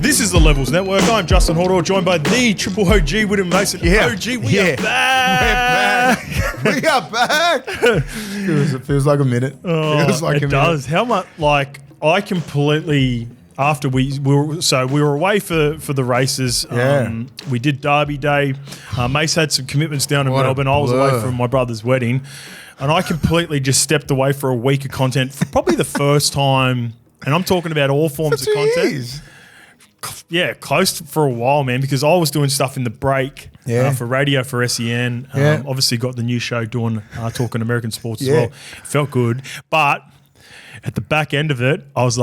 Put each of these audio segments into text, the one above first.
This is the Levels Network. I'm Justin Horo, joined by the Triple OG, Willie Mason. OG, we are back. We are back. It feels like a minute. It does. How much? Like, I completely. After we were away for the races. We did Derby Day. Mace had some commitments down in Melbourne. I was away from my brother's wedding, and I completely just stepped away for a week of content. For probably the first time, and I'm talking about all forms of content. Years. Yeah, close for a while, man, because I was doing stuff in the break for radio for SEN. Obviously got the new show doing talking American sports as well. It felt good. But at the back end of it, I was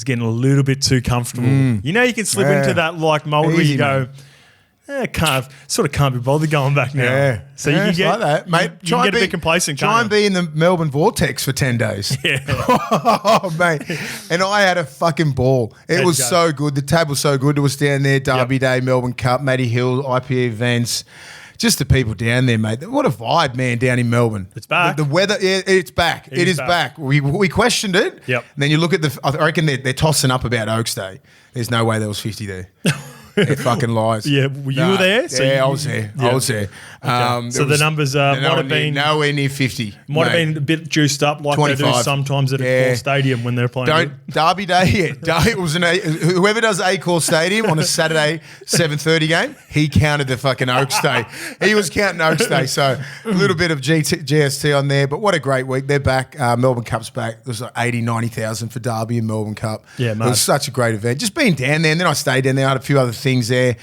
getting a little bit too comfortable. You know, you can slip into that like mold where you go, can't be bothered going back now. Yeah. So you can get like that, mate. You can get a bit complacent. Try and be in the Melbourne vortex for 10 days. Yeah. Oh, mate. And I had a fucking ball. It was so good. The tab was so good. It was down there, Derby Day, Melbourne Cup, Matty Hill, IPA events. Just the people down there, mate. What a vibe, man, down in Melbourne. It's back. The weather, it's back. It is back. We questioned it. Yep. And then you look at I reckon they're tossing up about Oaks Day. There's no way there was 50 there. It fucking lies. Yeah, you were there? So I was there. Yeah. I was there. Okay. So the numbers might have been nowhere near 50. Might have been a bit juiced up, like 25. They do sometimes at a core stadium when they're playing. Derby Day. It was whoever does Accor Stadium on a Saturday 7:30 game. He counted the fucking Oaks Day. He was counting Oaks Day. So a little bit of GST on there. But what a great week. They're back. Melbourne Cup's back. There's like 80,000-90,000 for Derby and Melbourne Cup. Yeah, mate. It was such a great event. Just being down there, and then I stayed down there. I had a few other things there,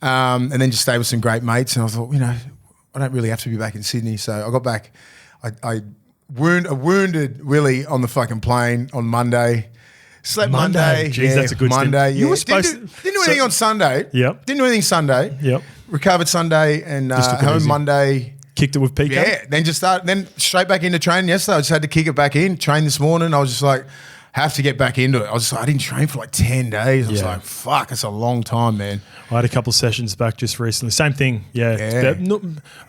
and then just stayed with some great mates. And I thought, I don't really have to be back in Sydney. So I got back. I wounded Willie on the fucking plane on Monday. Slept Monday. Jeez, that's a good Monday. You were supposed didn't do anything on Sunday. Yep. Didn't do anything Sunday. Yep. Recovered Sunday and home Monday. Kicked it with PK. Yeah. Then straight back into training yesterday. I just had to kick it back in. Train this morning. I was just like, have to get back into it. I didn't train for like 10 days. I was like, fuck, it's a long time, man. I had a couple of sessions back just recently. Same thing. Yeah.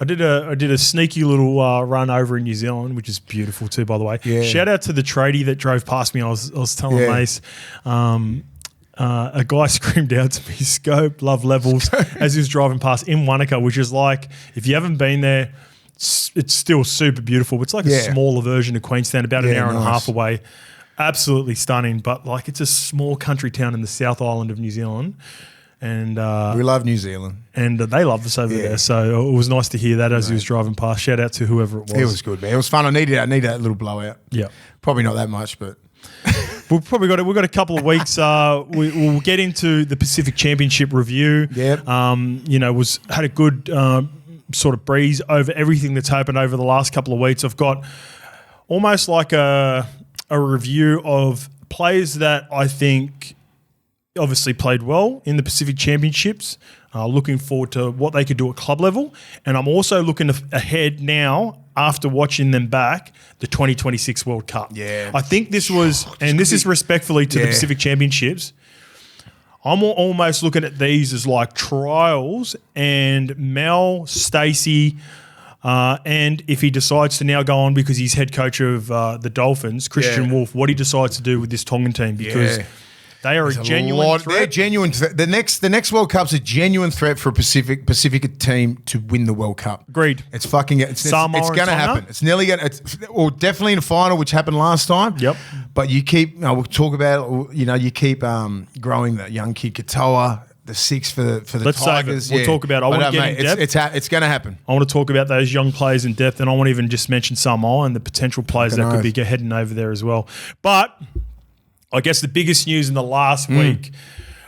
I did a sneaky little run over in New Zealand, which is beautiful too, by the way. Yeah. Shout out to the tradie that drove past me. I was telling Mace, a guy screamed out to me, "Scope, love levels," as he was driving past in Wanaka, which is like, if you haven't been there, it's still super beautiful. It's like a smaller version of Queenstown, about an hour and a half away. Absolutely stunning, but like it's a small country town in the South Island of New Zealand, and we love New Zealand, and they love us over there. So it was nice to hear that as he was driving past. Shout out to whoever it was. It was good, man. It was fun. I needed that little blowout. Yeah, probably not that much, but we've got a couple of weeks. We'll get into the Pacific Championship review. Yep. Had a good sort of breeze over everything that's happened over the last couple of weeks. I've got almost like a review of players that I think obviously played well in the Pacific Championships. Looking forward to what they could do at club level. And I'm also looking ahead now, after watching them back, the 2026 World Cup. Yeah. I think this was, and this is respectfully to the Pacific Championships, I'm almost looking at these as like trials, and Mel, Stacey, and if he decides to now go on because he's head coach of the Dolphins, Christian Wolf, what he decides to do with this Tongan team, because they are a genuine threat. They're genuine. The next World Cup's a genuine threat for a Pacific team to win the World Cup. Agreed. It's going to happen. It's nearly going to, or definitely in a final, which happened last time. Yep. But you keep, we'll talk about, you keep growing that young kid, Katoa, the six for the Let's Tigers. Save it. We'll talk about it. I want to get in depth. It's going to happen. I want to talk about those young players in depth, and I want to even just mention Samoa and the potential players that could be heading over there as well. But I guess the biggest news in the last week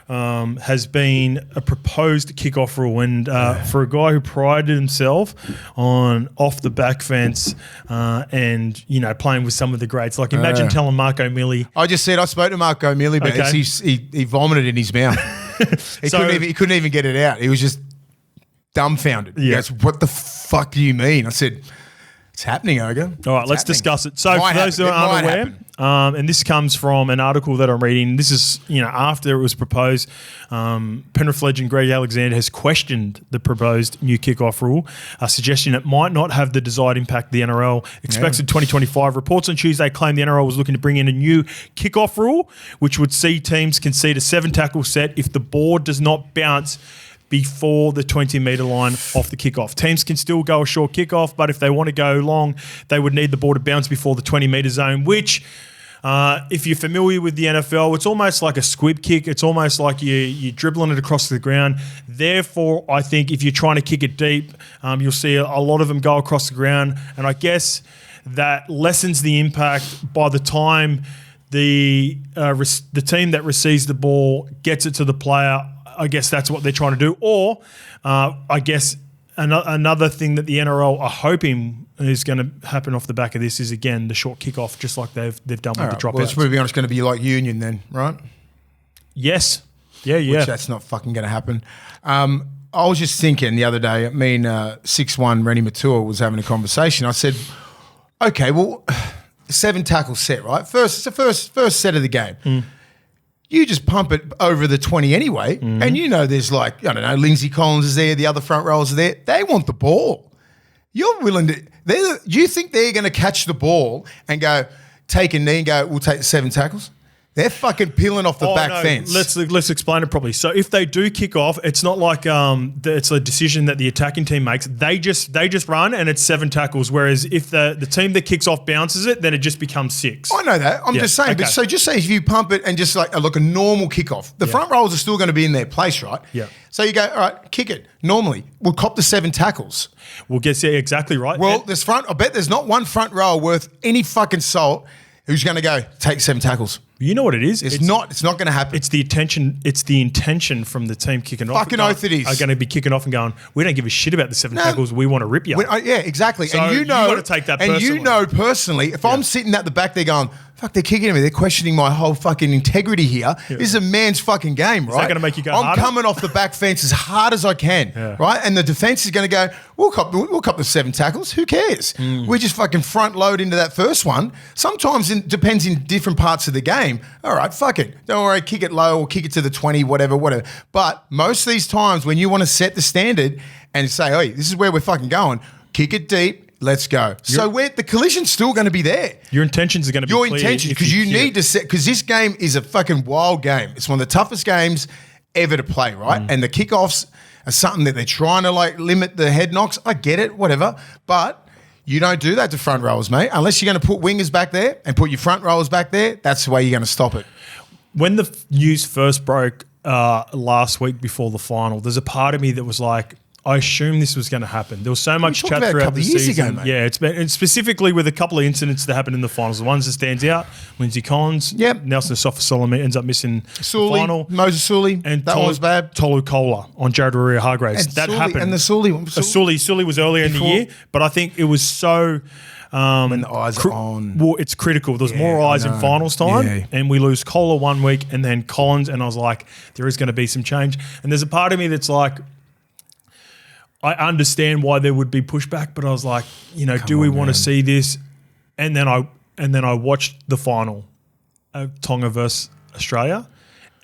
has been a proposed kickoff rule, and for a guy who prided himself on off the back fence and playing with some of the greats, like imagine telling Marco Milli. I spoke to Marco Milli, but he vomited in his mouth. He couldn't even get it out. He was just dumbfounded. He goes, "What the fuck do you mean?" I said, "It's happening, Oga." All right, let's discuss it. So for those who are unaware, and this comes from an article that I'm reading. This is, after it was proposed. Penrith legend Greg Alexander has questioned the proposed new kickoff rule, suggesting it might not have the desired impact the NRL expects in 2025. Reports on Tuesday claimed the NRL was looking to bring in a new kickoff rule, which would see teams concede a 7-tackle set if the ball does not bounce before the 20-metre line off the kickoff. Teams can still go a short kickoff, but if they want to go long, they would need the ball to bounce before the 20-metre zone, which, if you're familiar with the NFL, it's almost like a squib kick. It's almost like you're dribbling it across the ground. Therefore, I think if you're trying to kick it deep, you'll see a lot of them go across the ground, and I guess that lessens the impact by the time the team that receives the ball gets it to the player. I guess that's what they're trying to do. Or I guess another thing that the NRL are hoping is going to happen off the back of this is, again, the short kickoff, just like they've done with the dropouts. Well, it's probably going to be like Union then, right? Yes. Yeah. Which that's not fucking going to happen. I was just thinking the other day, 6'1" Rennie Matua was having a conversation. I said, okay, well, 7-tackle set, right? It's the first set of the game. You just pump it over the 20 anyway, and there's Lindsay Collins is there, the other front rowers are there. They want the ball. You're willing to – you think they're going to catch the ball and go take a knee and go, we'll take the 7 tackles? They're fucking peeling off the back fence. Let's explain it properly. So if they do kick off, it's not like it's a decision that the attacking team makes. They just run and it's 7 tackles. Whereas if the team that kicks off bounces it, then it just becomes 6. I know that. I'm just saying. Okay. But so just say if you pump it and just like a normal kickoff, the front rows are still going to be in their place, right? Yeah. So you go, all right, kick it. Normally, we'll cop the 7 tackles. We'll get exactly right. Well, I bet there's not one front row worth any fucking salt who's going to go take 7 tackles. You know what it is? It's not going to happen. It's the intention from the team kicking off. Fucking oath it is. Are going to be kicking off and going, we don't give a shit about the 7 tackles. We want to rip you. Yeah, exactly. So and you got to take that personally. And personally, if I'm sitting at the back there going, fuck, they're kicking me. They're questioning my whole fucking integrity here. Yeah. This is a man's fucking game, right? Is that going to make you go I'm harder? coming off the back fence as hard as I can, right? And the defense is going to go, we'll cop the 7 tackles. Who cares? We just fucking front load into that first one. Sometimes it depends in different parts of the game. All right, fuck it. Don't worry, kick it low or kick it to the 20, whatever. But most of these times when you want to set the standard and say, hey, this is where we're fucking going, kick it deep. Let's go. So the collision's still going to be there. Your intentions are going to be clear. Your intentions, because you need to set, because this game is a fucking wild game. It's one of the toughest games ever to play, right? And the kickoffs are something that they're trying to limit the head knocks. I get it, whatever. But you don't do that to front rowers, mate. Unless you're going to put wingers back there and put your front rowers back there, that's the way you're going to stop it. When the news first broke last week before the final, there's a part of me that was like, I assumed this was going to happen. There was so much chat throughout the season. Ago, mate. Yeah, it's been, and specifically with a couple of incidents that happened in the finals. The ones that stands out, Lindsay Collins, Nelson Asafa-Solomon ends up missing the final. Moses SUALII, and that one was bad. Tolu Kola on Jared Waerea-Hargreaves. And that happened. And the SUALII one. SUALII was earlier in the year, but I think it was so... when the eyes are on. Well, it's critical. There's more eyes in finals time, and we lose Kola 1 week and then Collins, and I was like, there is going to be some change. And there's a part of me that's like, I understand why there would be pushback, but I was like, do we want to see this? And then I watched the final of Tonga versus Australia,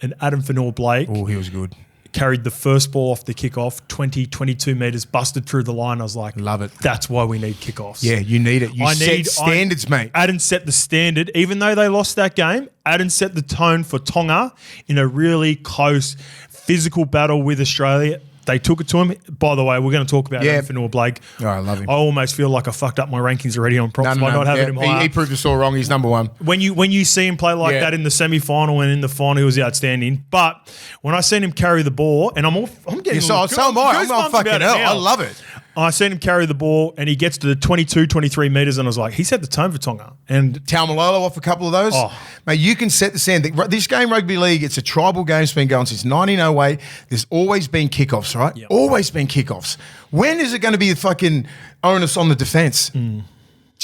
and Adam Fanua-Blake. Oh, he was good. Carried the first ball off the kickoff, 22 metres, busted through the line. I was like, love it. That's why we need kickoffs. Yeah, you need it. You set standards, mate. Adam set the standard. Even though they lost that game, Adam set the tone for Tonga in a really close physical battle with Australia. They took it to him. By the way, we're going to talk about Adam Fanua-Blake. Oh, I love him. I almost feel like I fucked up my rankings already on props by not having him higher. He proved us all wrong. He's number 1. When you see him play like that in the semi-final and in the final, he was outstanding. But when I seen him carry the ball, and I'm getting so am I. I'm not fucking hell. I love it. I seen him carry the ball, and he gets to the 22, 23 metres, and I was like, he set the tone for Tonga. And Taumalolo off a couple of those. Oh. Mate, you can set the standard. This game, rugby league, it's a tribal game. It's been going since 1908. There's always been kickoffs, right? Yep. Always been kickoffs. When is it going to be the fucking onus on the defence? Do you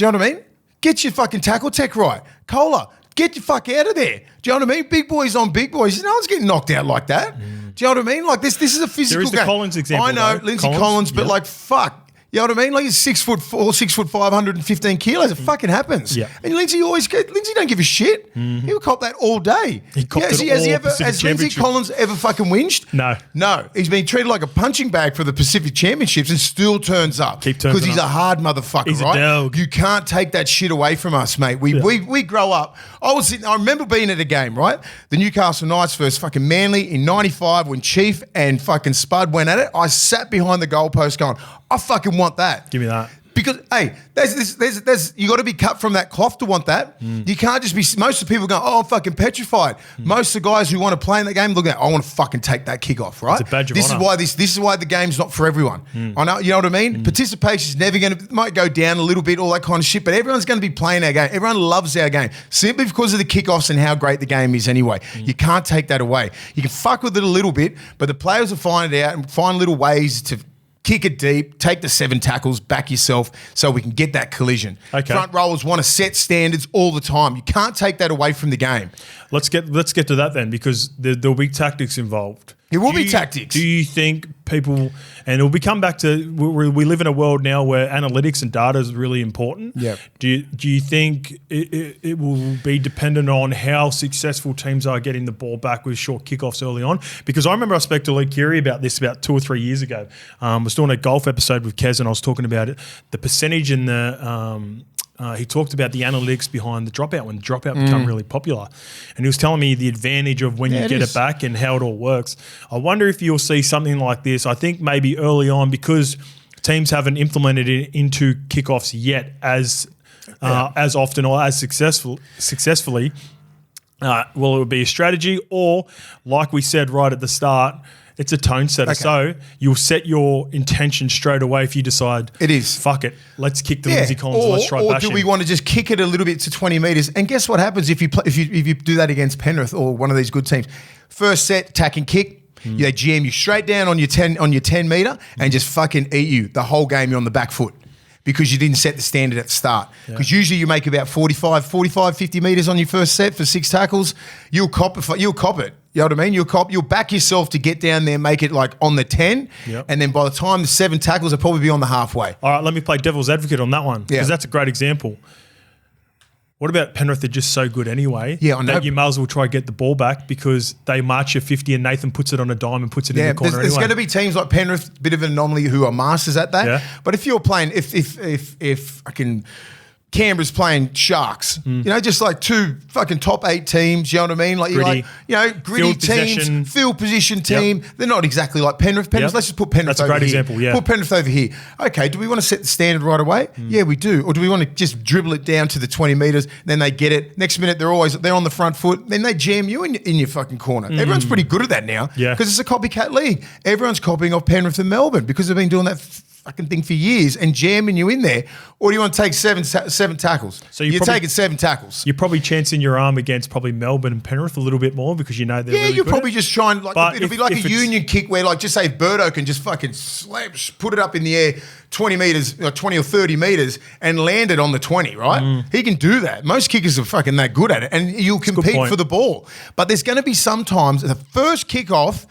know what I mean? Get your fucking tackle tech right. Kola, get your fuck out of there. Do you know what I mean? Big boys on big boys. No one's getting knocked out like that. Do you know what I mean? Like this is a physical game. There is the Collins example. I know, Lindsay Collins, but fuck. You know what I mean? Like he's 6'4", 6'5", 115 kilos. It fucking happens. Yeah. And Lindsay don't give a shit. He'll cop that all day. He copped it all Has Lindsay Collins ever fucking whinged? No. He's been treated like a punching bag for the Pacific Championships and still turns up. Because he's a hard motherfucker, he's right? A dog. You can't take that shit away from us, mate. We grow up. I remember being at a game, right? The Newcastle Knights versus fucking Manly in 95 when Chief and fucking Spud went at it. I sat behind the goalpost going, I fucking want that. Give me that. Because, hey, there's you got to be cut from that cloth to want that. You can't just be, most of the people go, oh, I'm fucking petrified. Most of the guys who want to play in the game look at, I want to fucking take that kick-off, right? It's a badge of this honor. This is why the game's not for everyone. I know, you know what I mean? Participation is never going to, might go down a little bit, all that kind of shit, but everyone's going to be playing our game. Everyone loves our game simply because of the kickoffs and how great the game is anyway. You can't take that away. You can fuck with it a little bit, but the players will find it out and find little ways to kick it deep, take the 7 tackles, back yourself so we can get that collision. Okay. Front rowers want to set standards all the time. You can't take that away from the game. Let's get to that then, because there'll be tactics involved. It will be tactics. Do you think people, and it'll come back to, we live in a world now where analytics and data is really important. Yeah. Do you think it will be dependent on how successful teams are getting the ball back with short kickoffs early on? Because I remember I spoke to Lee Keary about this about 2 or 3 years ago. I was doing a golf episode with Kez and I was talking about it, the percentage and he talked about the analytics behind the dropout when the dropout become really popular. And he was telling me the advantage of when you get it back and how it all works. I wonder if you'll see something like this. I think maybe early on, because teams haven't implemented it into kickoffs yet as often or as successfully. Will it be a strategy, or like we said right at the start, it's a tone setter. Okay. So you'll set your intention straight away if you decide it is. Fuck it, let's kick the Lindsay Collins. Let's try bashing. Or do we want to just kick it a little bit to 20 metres? And guess what happens if you do that against Penrith or one of these good teams? First set, attack and kick. They jam you straight down on your 10 metre and just fucking eat you the whole game. You're on the back foot because you didn't set the standard at the start. Because usually you make about 45, 50 metres on your first set for 6 tackles. You'll cop it. You know what I mean? You'll back yourself to get down there, make it like on the 10, and then by the time the 7 tackles, will probably be on the halfway. All right, let me play devil's advocate on that one, because that's a great example. What about Penrith? They're just so good anyway. Yeah, I know. That you may as well try to get the ball back because they march you 50 and Nathan puts it on a dime and puts it in the corner there's going to be teams like Penrith, a bit of an anomaly, who are masters at that. Yeah. But if you're playing, if I can... Canberra's playing Sharks, you know, just like 2 fucking top 8 teams, you know what I mean? Like, gritty. Gritty teams, field position team. They're not exactly like Penrith. Let's just put Penrith over here. That's a great example, Put Penrith over here. Okay, do we want to set the standard right away? Yeah, we do. Or do we want to just dribble it down to the 20 metres, then they get it. Next minute, they're on the front foot, then they jam you in your fucking corner. Everyone's pretty good at that now because it's a copycat league. Everyone's copying off Penrith and Melbourne because they've been doing that fucking thing for years and jamming you in there. Or do you want to take seven tackles? So you're taking 7 tackles. You're probably chancing your arm against probably Melbourne and Penrith a little bit more because you know they're really you're good probably just trying, like, it'll be like a union kick where, like, just say if Birdo can just fucking put it up in the air 20 metres, 20 or 30 metres and land it on the 20, right? He can do that. Most kickers are fucking that good at it, and you'll compete for the ball. But there's going to be sometimes the first kickoff,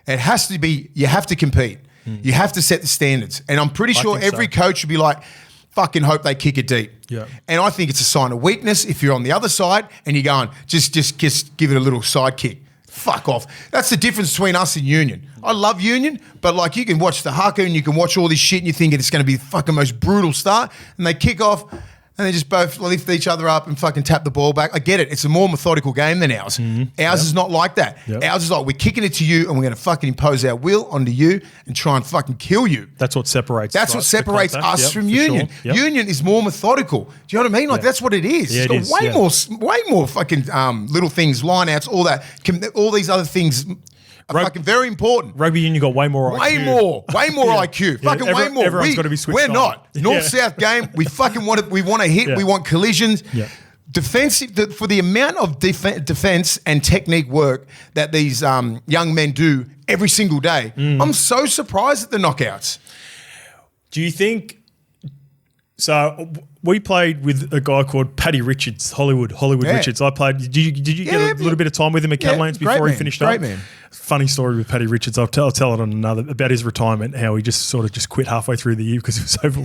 it has to be, you have to compete. You have to set the standards. And I'm pretty sure every coach should be like, fucking hope they kick it deep. Yeah. And I think it's a sign of weakness if you're on the other side and you're going, just give it a little side kick. Fuck off. That's the difference between us and Union. I love Union, but like you can watch the haka and you can watch all this shit and you're thinking it's going to be the fucking most brutal start, and they kick off and they just both lift each other up and fucking tap the ball back. I get it. It's a more methodical game than ours. Ours is not like that. Ours is like, we're kicking it to you and we're going to fucking impose our will onto you and try and fucking kill you. That's what separates. That's what separates us from Union. Sure. Union is more methodical. Do you know what I mean? Like that's what it is. Yeah, it's got way more fucking little things, lineouts, all that. All these other things are fucking very important. Rugby union got way more IQ. Way more IQ. Fucking way more. Everyone's got to be switched on. We're not. North-South game, we fucking want it. We want to hit. We want collisions. Defensive, for the amount of defense and technique work that these young men do every single day, I'm so surprised at the knockouts. Do you think... So we played with a guy called Paddy Richards, Hollywood Richards. I played. Did you get a little bit of time with him at Catalans before he finished up? Great man. Funny story with Paddy Richards. I'll tell it on another about his retirement. How he just quit halfway through the year because it was over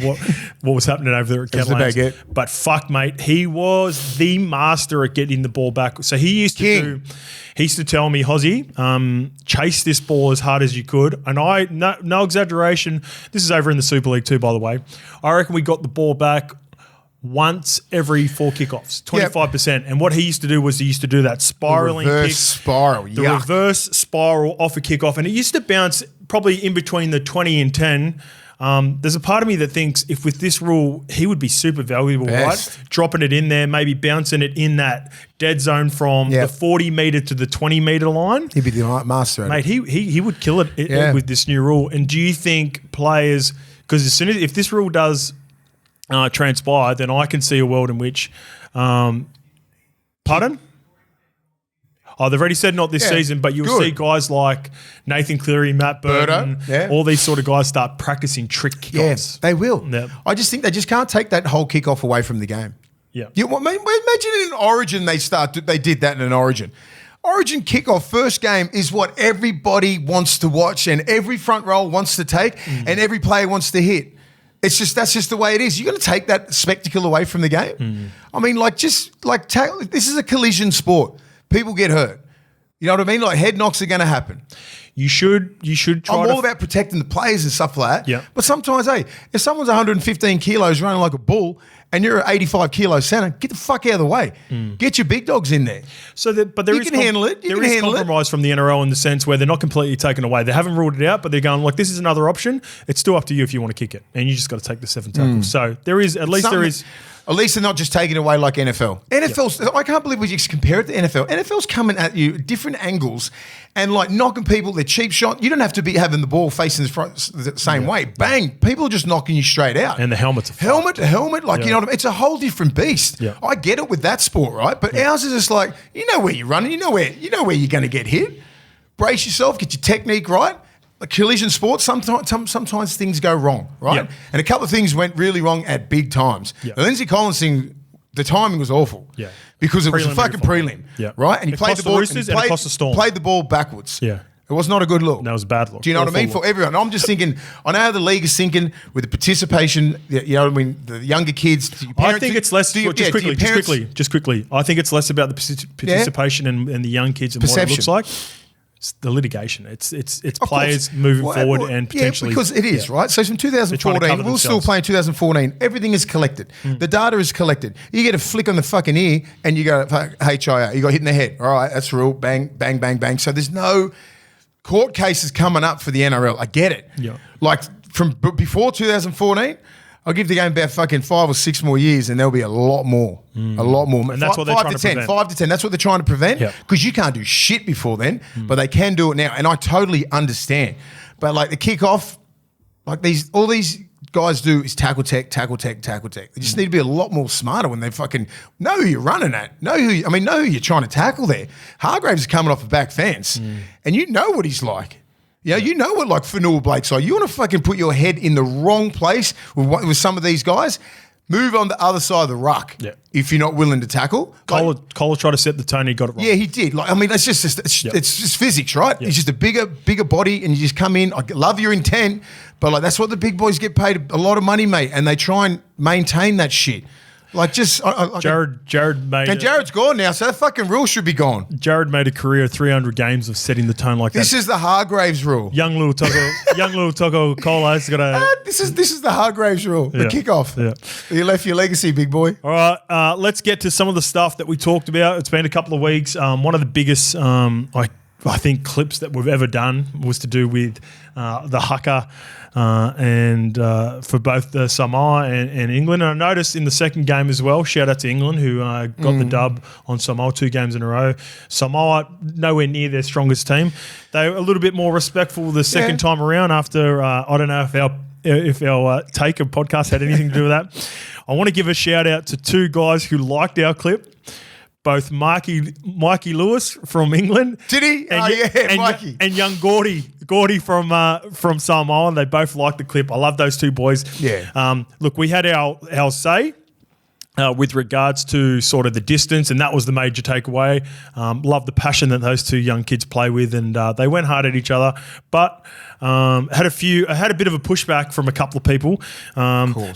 what was happening over there at Catalans. But fuck, mate, he was the master at getting the ball back. So he used to tell me, Hozzy, chase this ball as hard as you could. And no exaggeration, this is over in the Super League too, by the way. I reckon we got the ball back once every 4 kickoffs, 25%. And what he used to do was that spiraling the reverse spiral off a kickoff. And it used to bounce probably in between the 20 and 10. There's a part of me that thinks if with this rule, he would be super valuable, right? Dropping it in there, maybe bouncing it in that dead zone from the 40 metre to the 20 metre line. He'd be the master at it. Mate, he would kill it with this new rule. And do you think players, because if this rule does transpire, then I can see a world in which, pardon? Oh, they've already said not this season, but you'll see guys like Nathan Cleary, Matt Burton, all these sort of guys start practicing trick kickoffs. Yeah, they will. Yeah. I just think they just can't take that whole kickoff away from the game. Yeah. Imagine in an Origin they did that in an Origin. Origin kickoff first game is what everybody wants to watch and every front row wants to take and every player wants to hit. That's just the way it is. You're going to take that spectacle away from the game. I mean, this is a collision sport. People get hurt. You know what I mean? Like head knocks are going to happen. You should try. I'm all about protecting the players and stuff like that. Yeah. But sometimes, if someone's 115 kilos running like a bull and you're an 85 kilo center, get the fuck out of the way. Get your big dogs in there. But there is handle it. There is compromise from the NRL in the sense where they're not completely taken away. They haven't ruled it out, but they're going like, this is another option. It's still up to you if you want to kick it, and you just got to take the 7 tackles. So there is at least. At least they're not just taking it away like NFL. I can't believe we just compare it to NFL. NFL's coming at you at different angles and like knocking people, their cheap shot. You don't have to be having the ball facing the same way. Bang. People are just knocking you straight out. And the helmets are helmet to helmet. Like, you know what I mean? It's a whole different beast. Yeah. I get it with that sport, right? But ours is just like, you know where you're running. You know where you're going to get hit. Brace yourself. Get your technique right. A collision sport, sometimes things go wrong, right? Yep. And a couple of things went really wrong at big times. Yep. The Lindsay Collins thing, the timing was awful. Yeah. Because it was a fucking prelim. Yeah. Right? And he played the ball. And it cost the Storm. Played the ball backwards. Yeah. It was not a good look. No, it was a bad look. Do you know what I mean? For everyone. I'm just thinking, I know how the league is thinking with the participation, you know what I mean, the younger kids. I think it's less, just quickly. I think it's less about the participation and the young kids and what it looks like. It's the litigation. It's players moving forward and potentially. Yeah, because it is, right? So from 2014, we'll still play in 2014. Everything is collected. The data is collected. You get a flick on the fucking ear and you go, HIA. You got hit in the head. All right, that's rule. Bang, bang, bang, bang. So there's no court cases coming up for the NRL. I get it. Yeah. Like from before 2014, I'll give the game about fucking 5 or 6 more years and there'll be a lot more. A lot more. And that's what they're trying to prevent. 5 to 10. That's what they're trying to prevent because you can't do shit before then, but they can do it now. And I totally understand. But like the kickoff, like all these guys do is tackle tech. They just need to be a lot more smarter when they fucking know who you're running at. Know who you're trying to tackle there. Hargraves is coming off a back fence and you know what he's like. Yeah, you know what like Fanua Blake's like. You want to fucking put your head in the wrong place with some of these guys, move on the other side of the ruck if you're not willing to tackle. Kohler tried to set the tone, he got it wrong. Yeah, he did. Like, I mean, it's just physics, right? He's just a bigger body and you just come in. I love your intent, but like that's what the big boys get paid a lot of money, mate, and they try and maintain that shit. Like just Jared made and Jared's gone now, so that fucking rule should be gone. Jared made a career of 300 games of setting the tone like this that. This is the Hargraves rule. Young little Togo Kohler's got a. This is the Hargraves rule. The kickoff. Yeah. You left your legacy, big boy. All right, let's get to some of the stuff that we talked about. It's been a couple of weeks. One of the biggest, I think, clips that we've ever done was to do with the haka. And for both the Samoa and England. And I noticed in the second game as well, shout out to England who got the dub on Samoa 2 games in a row. Samoa, nowhere near their strongest team. They were a little bit more respectful the second time around after, I don't know if our take of podcast had anything to do with that. I want to give a shout out to 2 guys who liked our clip. Both Mikey Lewis from England. Did he? Mikey. And young Gordy from Samoa. They both liked the clip. I love those 2 boys. Yeah. Look, we had our say. with regards to sort of the distance, and that was the major takeaway. Love the passion that those two young kids play with, and they went hard at each other, but had a bit of a pushback from a couple of people.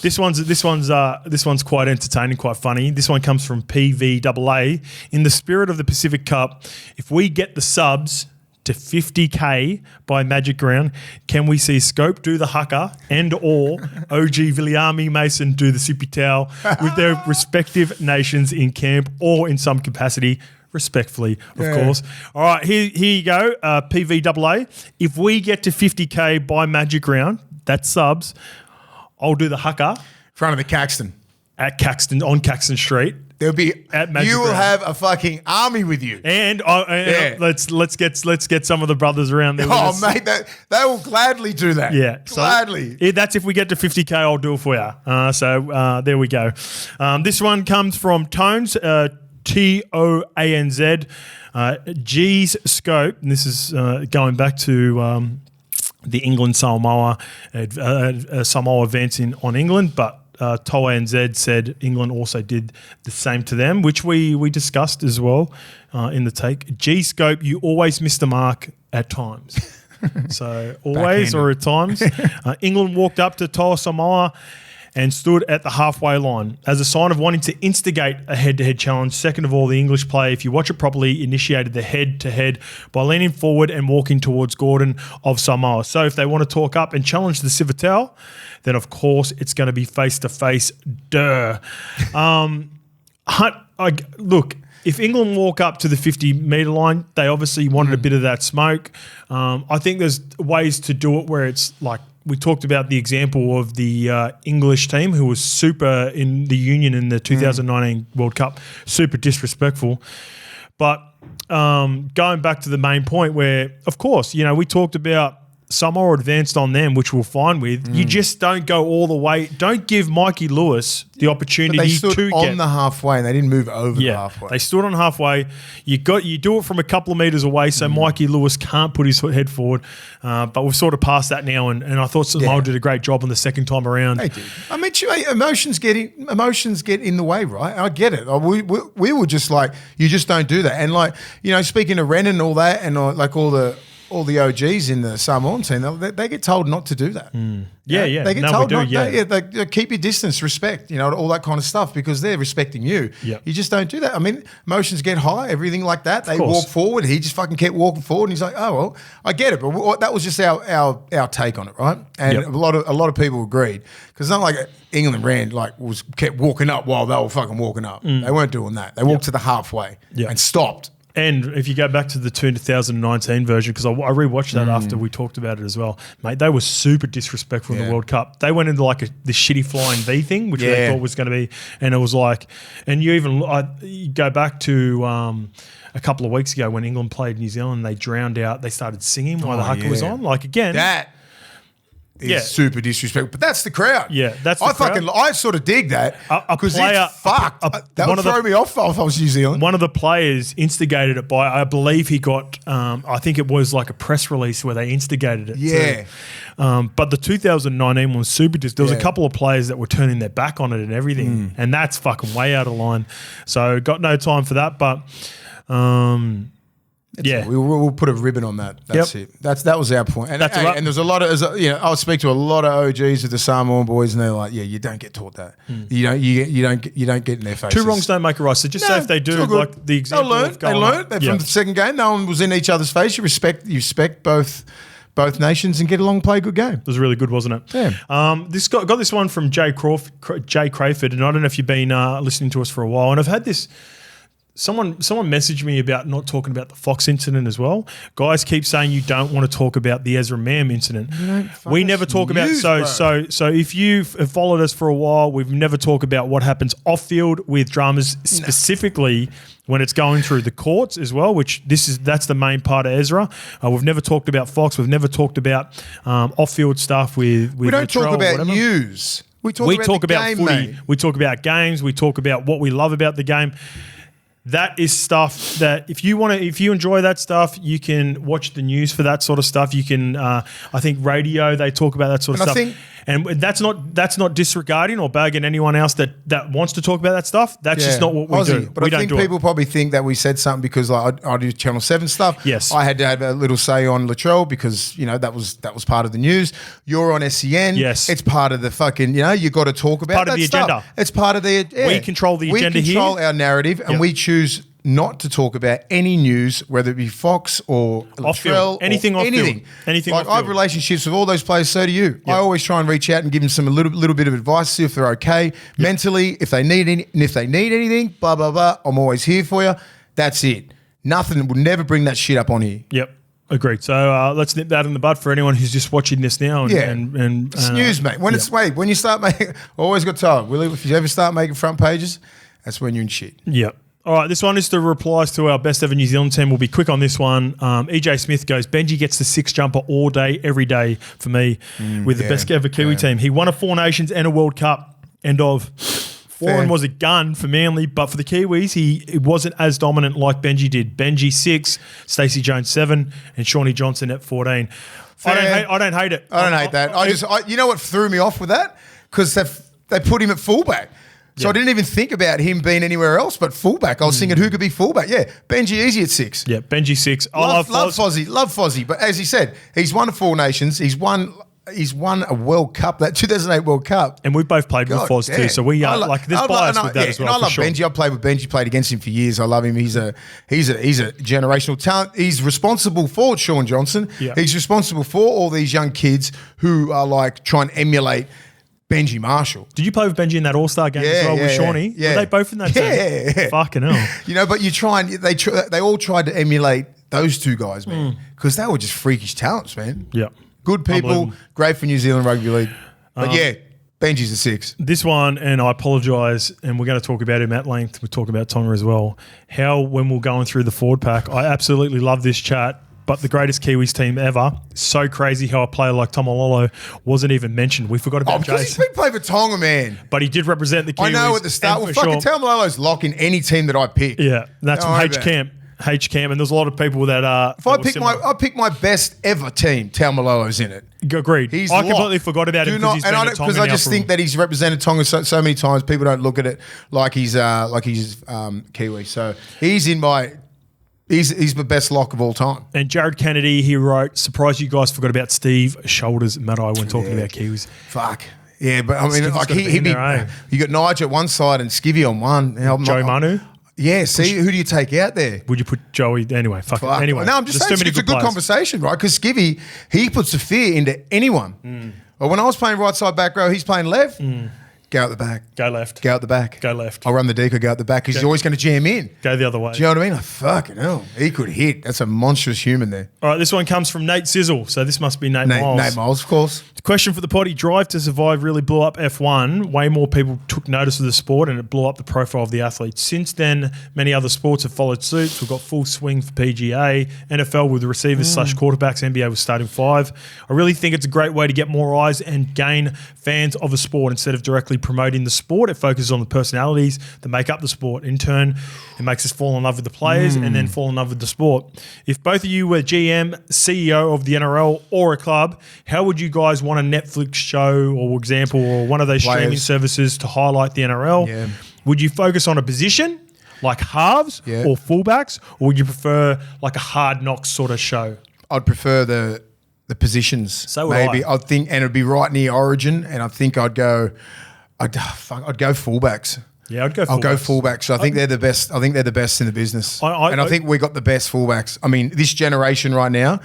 This one's quite entertaining, quite funny. This one comes from PVAA. In the spirit of the Pacific Cup, if we get the subs to 50K by Magic Round, can we see Scope do the haka and or OG Willie Mason do the sippy towel with their respective nations in camp or in some capacity, respectfully, of course. All right, here you go, PVAA. If we get to 50K by Magic Round, that's subs, I'll do the haka. In front of the Caxton. At Caxton, on Caxton Street. There'll be you will Round. have a fucking army with you, and let's get some of the brothers around there. Oh mate, they will gladly do that. Yeah, gladly. So that's if we get to 50K, I'll do it for you. So there we go. This one comes from Tones, TOANZ, G's Scope, and this is going back to the England Samoa event on England, but. Toa and Zed said England also did the same to them, which we discussed as well in the take. G-Scope, you always miss the mark at times. So always or at times. England walked up to Toa Samoa and stood at the halfway line as a sign of wanting to instigate a head-to-head challenge. Second of all, the English player, if you watch it properly, initiated the head-to-head by leaning forward and walking towards Gordon of Samoa. So if they want to talk up and challenge the Civitel, then of course it's going to be face-to-face. Duh. Look, if England walk up to the 50-metre line, they obviously wanted a bit of that smoke. I think there's ways to do it where it's like, we talked about the example of the English team who was super in the Union in the 2019 World Cup, super disrespectful. But going back to the main point where, of course, we talked about Samoa advanced on them, which we're fine with. You just don't go all the way. Don't give Mikey Lewis the opportunity but they stood to on the halfway and they didn't move over the halfway. They stood on halfway. You do it from a couple of metres away, so Mikey Lewis can't put his head forward. But we've sort of passed that now, and I thought Samoa did a great job on the second time around. They did. I mean, emotions get in the way, right? I get it. We were just like, you just don't do that. And speaking of Ren and all that, and like all the OGs in the Samoan team, they get told not to do that. Yeah. They get told not to. They keep your distance, respect, all that kind of stuff because they're respecting you. Yep. You just don't do that. I mean, emotions get high, everything like that. They walk forward. He just fucking kept walking forward, and he's like, oh well, I get it, but that was just our take on it, right? And a lot of people agreed because it's not like England ran kept walking up while they were fucking walking up. They weren't doing that. They walked to the halfway and stopped. And if you go back to the 2019 version, because I rewatched that after we talked about it as well, mate, they were super disrespectful in the World Cup. They went into like the shitty flying V thing, which they thought was going to be, and it was like, and you go back to a couple of weeks ago when England played New Zealand, they drowned out, they started singing while the haka was on. Like again, that is super disrespectful, but that's the crowd. Yeah, that's the crowd. I sort of dig that because it's fucked. That would throw me off if I was New Zealand. One of the players instigated it by, I believe he got, I think it was like a press release where they instigated it. Yeah. But the 2019 one was super There was a couple of players that were turning their back on it and everything, and that's fucking way out of line. So got no time for that, but we'll put a ribbon on that. That's it. That was our point. And that's right. And there's a lot of, I'll speak to a lot of OGs of the Samoan boys, and they're like, you don't get taught that. You don't get in their faces. Two wrongs don't make a right. So just say if they do, like the example, they learn. From the second game, no one was in each other's face. You respect both nations and get along, play a good game. It was really good, wasn't it? Yeah. This got this one from Jay Crayford, and I don't know if you've been listening to us for a while, and I've had this. Someone messaged me about not talking about the Fox incident as well. Guys keep saying you don't want to talk about the Ezra Mam incident. We never talk about so if you've followed us for a while, we've never talked about what happens off field with dramas, specifically when it's going through the courts as well, which that's the main part of Ezra. We've never talked about Fox. We've never talked about off field stuff with we don't talk about news. We talk about footy. Mate. We talk about games. We talk about what we love about the game. That is stuff that if you enjoy that stuff, you can watch the news for that sort of stuff. You can, I think radio, they talk about that sort of stuff. And that's not disregarding or bagging anyone else that wants to talk about that stuff. That's just not what we do. But I think people probably think that we said something because like I do Channel 7 stuff. Yes. I had to have a little say on Latrell because, that was part of the news. You're on SEN. Yes. It's part of the fucking, you got to talk about part of that the stuff. agenda. It's part of the, We control the agenda here. We control our narrative and we choose not to talk about any news, whether it be Fox or Latrell, anything off anything. Field. Anything like off I have field. relationships with all those players, so do you. I always try and reach out and give them some a little bit of advice, see if they're okay mentally, if they need anything, blah blah blah. I'm always here for you. That's it. Nothing would never bring that shit up on here. Yep. Agreed. So let's nip that in the bud for anyone who's just watching this now. And it's news, mate. When when you start making, I always got told, Willie, if you ever start making front pages, that's when you're in shit. Yep. All right, this one is the replies to our best ever New Zealand team. We'll be quick on this one. EJ Smith goes, Benji gets the 6 jumper all day, every day for me with the best ever Kiwi team. He won a 4 Nations and a World Cup. End of. Warren was a gun for Manly, but for the Kiwis, he wasn't as dominant like Benji did. Benji 6, Stacey Jones 7, and Shawnee Johnson at 14. I don't hate it. I don't hate that. You know what threw me off with that? Because they put him at fullback. So I didn't even think about him being anywhere else but fullback. I was thinking who could be fullback. Yeah, Benji easy at 6. Yeah, Benji 6. Love Fozzie. But as he said, he's won 4 Nations. He's won a World Cup, that 2008 World Cup. And we've both played with Foz too, so we are there's bias with that as well. And I love Benji. I've played with Benji, played against him for years. I love him. He's a generational talent. He's responsible for Shaun Johnson. Yeah. He's responsible for all these young kids who are like trying to emulate Benji Marshall. Did you play with Benji in that All-Star game as well with Shawnee? Yeah. Were they both in that team? Yeah. Fucking hell. But you try and they all tried to emulate those two guys, man, because they were just freakish talents, man. Yeah. Good people, great for New Zealand Rugby League. But Benji's a 6. This one, and I apologise, and we're going to talk about him at length. We'll talk about Tonga as well. When we're going through the forward pack, I absolutely love this chat. But the greatest Kiwis team ever. So crazy how a player like Tomalolo wasn't even mentioned. We forgot about because he's big play for Tonga, man. But he did represent the Kiwis. I know at the start. Well, fucking Tomalolo's lock in any team that I pick. Yeah, that's from H-Camp. And there's a lot of people that if I pick my best ever team, Taumalolo's in it. Agreed. I completely forgot about him because I just think that he's represented Tonga so many times. People don't look at it like he's Kiwi. So he's in my. He's the best lock of all time. And Jared Kennedy, he wrote, surprised you guys forgot about Steve Shoulders Maddai when talking about Kiwis. Fuck. Yeah, but I mean, like you got Nige at one side and Skivvy on one. Joey Manu? Yeah, see, who do you take out there? Would you put Joey? Anyway, fuck it. Anyway. No, I'm just saying it's a good conversation, right? Because Skivvy, he puts a fear into anyone. But when I was playing right side back row, he's playing left. Go out the back. Go left. Go out the back. Go left. I'll run the deco, go out the back because he's always going to jam in. Go the other way. Do you know what I mean? Fucking hell. He could hit. That's a monstrous human there. All right, this one comes from Nate Sizzle. So this must be Nate Miles. Nate Miles, of course. Question for the potty. Drive to Survive really blew up F1. Way more people took notice of the sport and it blew up the profile of the athletes. Since then, many other sports have followed suit. We've got full swing for PGA, NFL with receivers / quarterbacks, NBA with starting 5. I really think it's a great way to get more eyes and gain fans of a sport instead of directly promoting the sport. It focuses on the personalities that make up the sport. In turn, it makes us fall in love with the players and then fall in love with the sport. If both of you were GM, CEO of the NRL or a club, how would you guys want a Netflix show or example or one of those streaming services to highlight the NRL? Yeah. Would you focus on a position like halves or fullbacks, or would you prefer like a Hard Knocks sort of show? I'd prefer the positions. So would maybe I'd think, and it'd be right near Origin, and I think I'd go fullbacks. Yeah, I'll go fullbacks. I think they're the best. I think they're the best in the business, and I think we got the best fullbacks. I mean, this generation right now,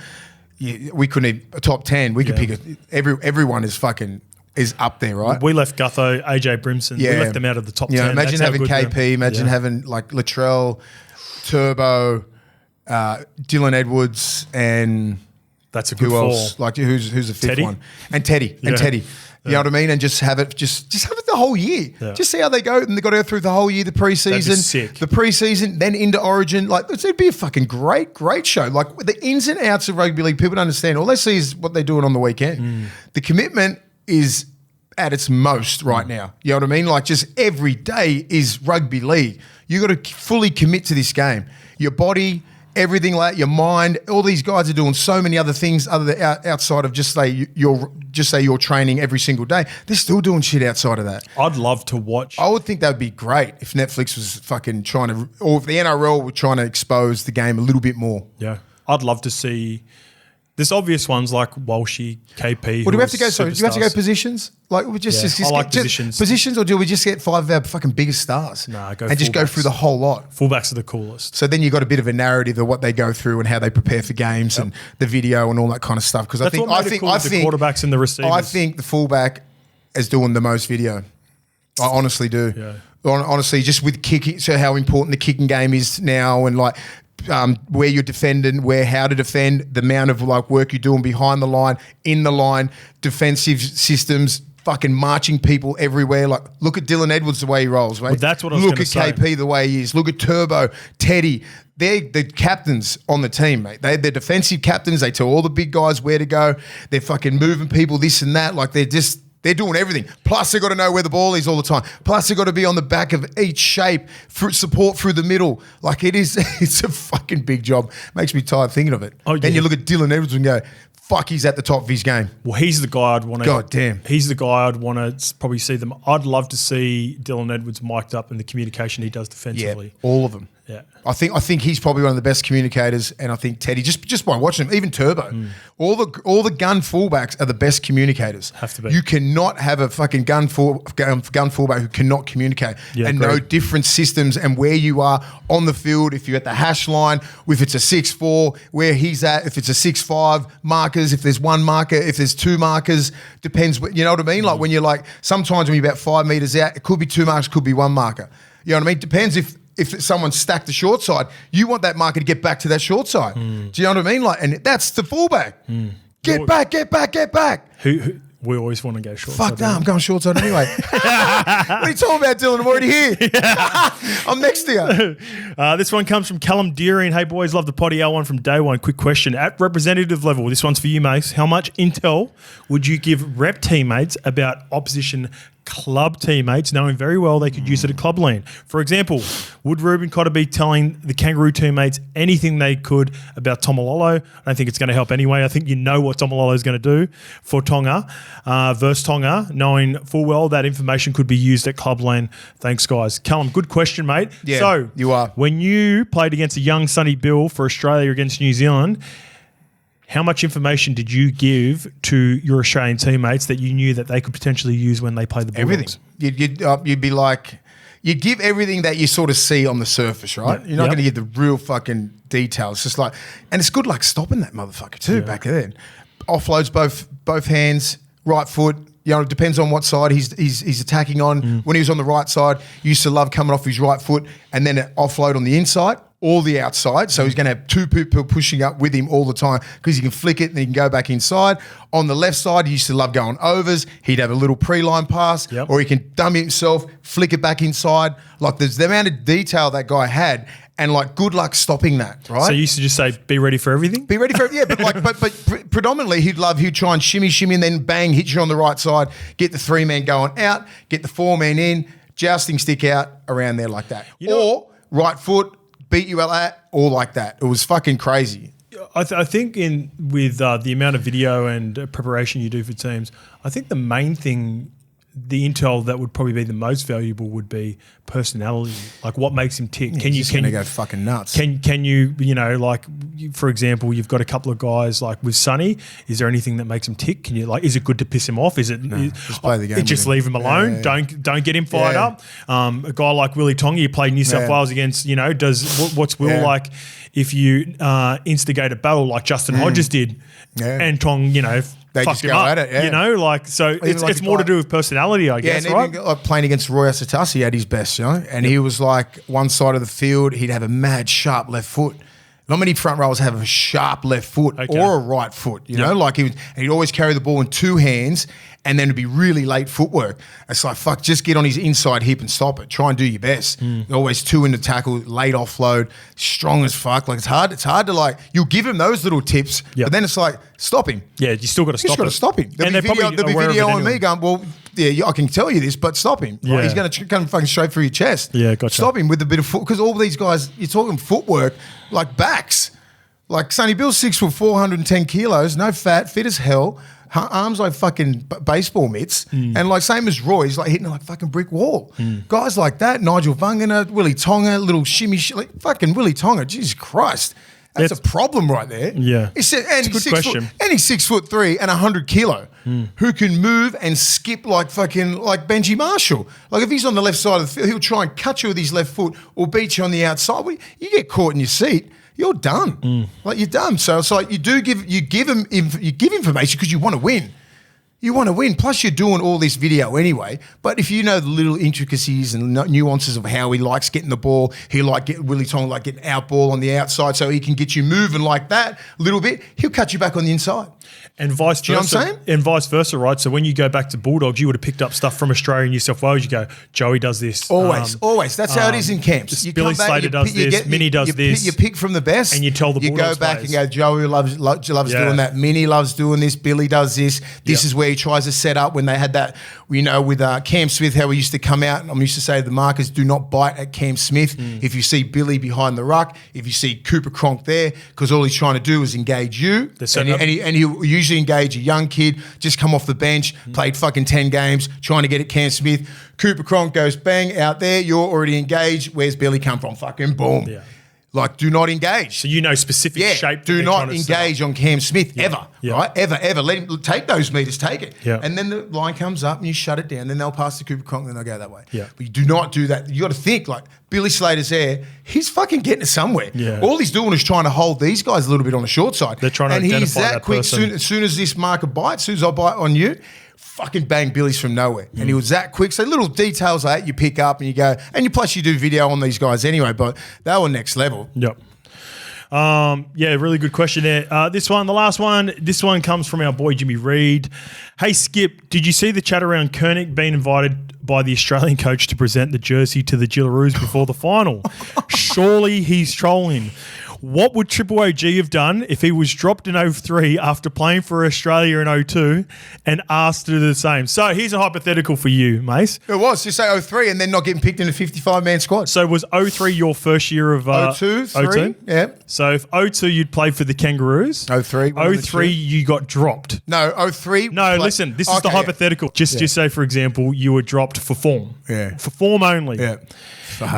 we couldn't even a top 10. We could pick everyone is up there, right? We left Gutho, AJ Brimson. We left them out of the top 10. Imagine having KP. Imagine having like Latrell, Turbo, Dylan Edwards, and that's a good who four. else? Like who's the fifth Teddy? one? And Teddy. You know what I mean? And just have it, just have it the whole year. Yeah. Just see how they go. And they got to go through the whole year, the preseason, then into Origin. Like it'd be a fucking great show. Like the ins and outs of rugby league, people don't understand. All they see is what they're doing on the weekend. The commitment is at its most right now. You know what I mean? Like just every day is rugby league. You got to fully commit to this game. Your body, everything like your mind. All these guys are doing so many other things outside of just say your training every single day. They're still doing shit outside of that. I'd love to watch. I would think that would be great if Netflix was fucking trying to, or if the NRL were trying to expose the game a little bit more. Yeah, I'd love to see. There's obvious ones like Walshy, KP. Well, do we have to go? Sorry, do we have to go positions? Like we just I like positions. Positions, or do we just get 5 of our fucking biggest stars? Nah, go and just go through the whole lot. Fullbacks are the coolest. So then you got a bit of a narrative of what they go through and how they prepare for games and the video and all that kind of stuff. Because I think the quarterbacks and the receivers. I think the fullback is doing the most video. I honestly do. Yeah. Honestly, just with kicking, so how important the kicking game is now, and like. Where you're defending, how to defend, the amount of like work you're doing behind the line, in the line, defensive systems, fucking marching people everywhere. Like, look at Dylan Edwards, the way he rolls, mate. Well, that's what I was going to say. Look at KP, the way he is. Look at Turbo, Teddy. They're the captains on the team, mate. They're defensive captains. They tell all the big guys where to go. They're fucking moving people, this and that. Like, they're doing everything. Plus, they've got to know where the ball is all the time. Plus, they've got to be on the back of each shape, support through the middle. Like, it's a fucking big job. Makes me tired thinking of it. Oh, then yeah. you look at Dylan Edwards and go, fuck, he's at the top of his game. Well, he's the guy I'd want to. God damn. He's the guy I'd want to probably see them. I'd love to see Dylan Edwards mic'd up and the communication he does defensively. Yeah, all of them. Yeah. I think he's probably one of the best communicators, and I think Teddy, just by watching him, even Turbo, all the gun fullbacks are the best communicators. Have to be. You cannot have a fucking gun fullback who cannot communicate and know different systems and where you are on the field. If you're at the hash line, if it's a 6'4", where he's at. If it's a 6'5", markers. If there's one marker, if there's two markers, depends. You know what I mean? Like when you're like, sometimes when you're about 5 meters out, it could be 2 markers, could be 1 marker. You know what I mean? Depends if someone's stacked the short side, you want that marker to get back to that short side. Do you know what I mean? Like, and that's the fullback. Get back. Who we always want to go short Fuck side. no, I'm going short side anyway. What are you talking about, Dylan? I'm already here. I'm next to you. This one comes from Callum Deering. Hey, boys, love the potty. L1 from day one. Quick question. At representative level, this one's for you, Mace. How much intel would you give rep teammates about opposition club teammates, knowing very well they could use it at club lane? For example, would Ruben Cotter be telling the Kangaroo teammates anything they could about Tomalolo? I don't think it's going to help anyway. I think you know what Tomalolo is going to do for Tonga versus Tonga, knowing full well that information could be used at club lane. Thanks, guys. Callum, good question, mate. Yeah, so you are. When you played against a young Sonny Bill for Australia against New Zealand, how much information did you give to your Australian teammates that you knew that they could potentially use when they play the Bulldogs? Everything. You'd be like, you give everything that you sort of see on the surface, right? You're not going to get the real fucking details. It's just like, and it's good like stopping that motherfucker too back then. Offloads both hands, right foot. You know, it depends on what side he's attacking on. When he was on the right side, he used to love coming off his right foot and then an offload on the inside or the outside. So he's going to have 2 people pushing up with him all the time because he can flick it and he can go back inside. On the left side, he used to love going overs. He'd have a little pre-line pass or he can dummy himself, flick it back inside. Like there's the amount of detail that guy had. And like, good luck stopping that, right? So you used to just say, "Be ready for everything." Be ready for it, yeah. But like, but predominantly, he'd try and shimmy, and then bang, hit you on the right side, get the 3-man going out, get the 4-man in, jousting stick out around there like that, or right foot beat you at, or like that. It was fucking crazy. I think with the amount of video and preparation you do for teams, I think the main thing, the intel that would probably be the most valuable would be personality. Like what makes him tick. Can you go fucking nuts? Can you like, for example, you've got a couple of guys like with Sonny. Is there anything that makes him tick? Can you like? Is it good to piss him off? Is it? Just play the game. Just leave him alone. Yeah. Don't get him fired up. A guy like Willie Tonga, you played New South Wales against. You know, what's Will like? If you instigate a battle like Justin Hodges did, and Tong, you know. They fuck just him go up, at it, you know, like so. It's more to do with personality, I guess, and right? even like playing against Roy Asatasi at his best, you know, and he was like one side of the field, he'd have a mad sharp left foot. Not many front rowers have a sharp left foot or a right foot, you know, like he'd always carry the ball in 2 hands and then it'd be really late footwork. It's like, fuck, just get on his inside hip and stop it. Try and do your best. Always 2 in the tackle, late offload, strong as fuck. Like it's hard to like, you'll give him those little tips, but then it's like, stop him. Yeah, you still got to stop him. You just got to stop him. There'll be video on me going, well, yeah, I can tell you this, but stop him. Yeah. Right? He's going to come fucking straight through your chest. Yeah, gotcha. Stop him with a bit of foot, because all these guys, you're talking footwork, like backs. Like Sonny Bill's 6 foot 410 kilos, no fat, fit as hell, arms like fucking baseball mitts, and like same as Roy, he's like hitting like fucking brick wall. Guys like that, Nigel Vungana, Willie Tonga, little shimmy, like fucking Willie Tonga, Jesus Christ. That's a problem right there. Yeah. It's a good question. And he's 6'3" and 100 kilo, who can move and skip like fucking like Benji Marshall. Like if he's on the left side of the field, he'll try and cut you with his left foot or beat you on the outside. You get caught in your seat, you're done. Like you're done. So it's like you give information because you want to win. You want to win. Plus, you're doing all this video anyway. But if you know the little intricacies and nuances of how he likes getting the ball, Willie Tonga like getting out ball on the outside so he can get you moving like that a little bit, he'll cut you back on the inside. And vice versa. Do you know what I'm saying? And vice versa, right? So when you go back to Bulldogs, you would have picked up stuff from Australia and New South Wales. You go, Joey does this. Always. That's how it is in camps. Billy Slater does this. Minnie does this. You pick from the best. And you tell the Bulldogs You go back players. and go, Joey loves doing that. Minnie loves doing this. Billy does this. This is where he tries to set up when they had that, with Cam Smith, how we used to come out. And I used to say to the markers, do not bite at Cam Smith. If you see Billy behind the ruck, if you see Cooper Cronk there, because all he's trying to do is engage you. And he'll usually engage a young kid, just come off the bench, played fucking 10 games, trying to get at Cam Smith. Cooper Cronk goes bang out there. You're already engaged. Where's Billy come from? Fucking boom. Yeah. Like, do not engage. So you know specific shape. Do not engage on Cam Smith ever, right? Ever. Let him take those meters, take it. Yeah. And then the line comes up and you shut it down. Then they'll pass to Cooper Cronk and then they'll go that way. Yeah. But you do not do that. You got to think like Billy Slater's there. He's fucking getting it somewhere. Yeah. All he's doing is trying to hold these guys a little bit on the short side. They're trying to identify he's that quick. person. As soon as this marker bites, as soon as I bite on you, fucking bang Billy's from nowhere. And he was that quick. So little details like that you pick up and you go, and plus you do video on these guys anyway, but they were next level. Yep. Really good question there. The last one, this one comes from our boy Jimmy Reed. Hey Skip, did you see the chat around KERNICK being invited by the Australian coach to present the jersey to the Gillaroos before the final? Surely he's trolling. What would Triple OG have done if he was dropped in 03 after playing for Australia in 02 and asked to do the same? So here's a hypothetical for you, Mace. It was. Just say 03 and then not getting picked in a 55-man squad. So was 03 your first year of 02, 3? Yeah. So if 02 you'd played for the Kangaroos. 03. 03 you got dropped. No, 03. No, listen, this is the hypothetical. Just say, for example, you were dropped for form. Yeah. For form only. Yeah.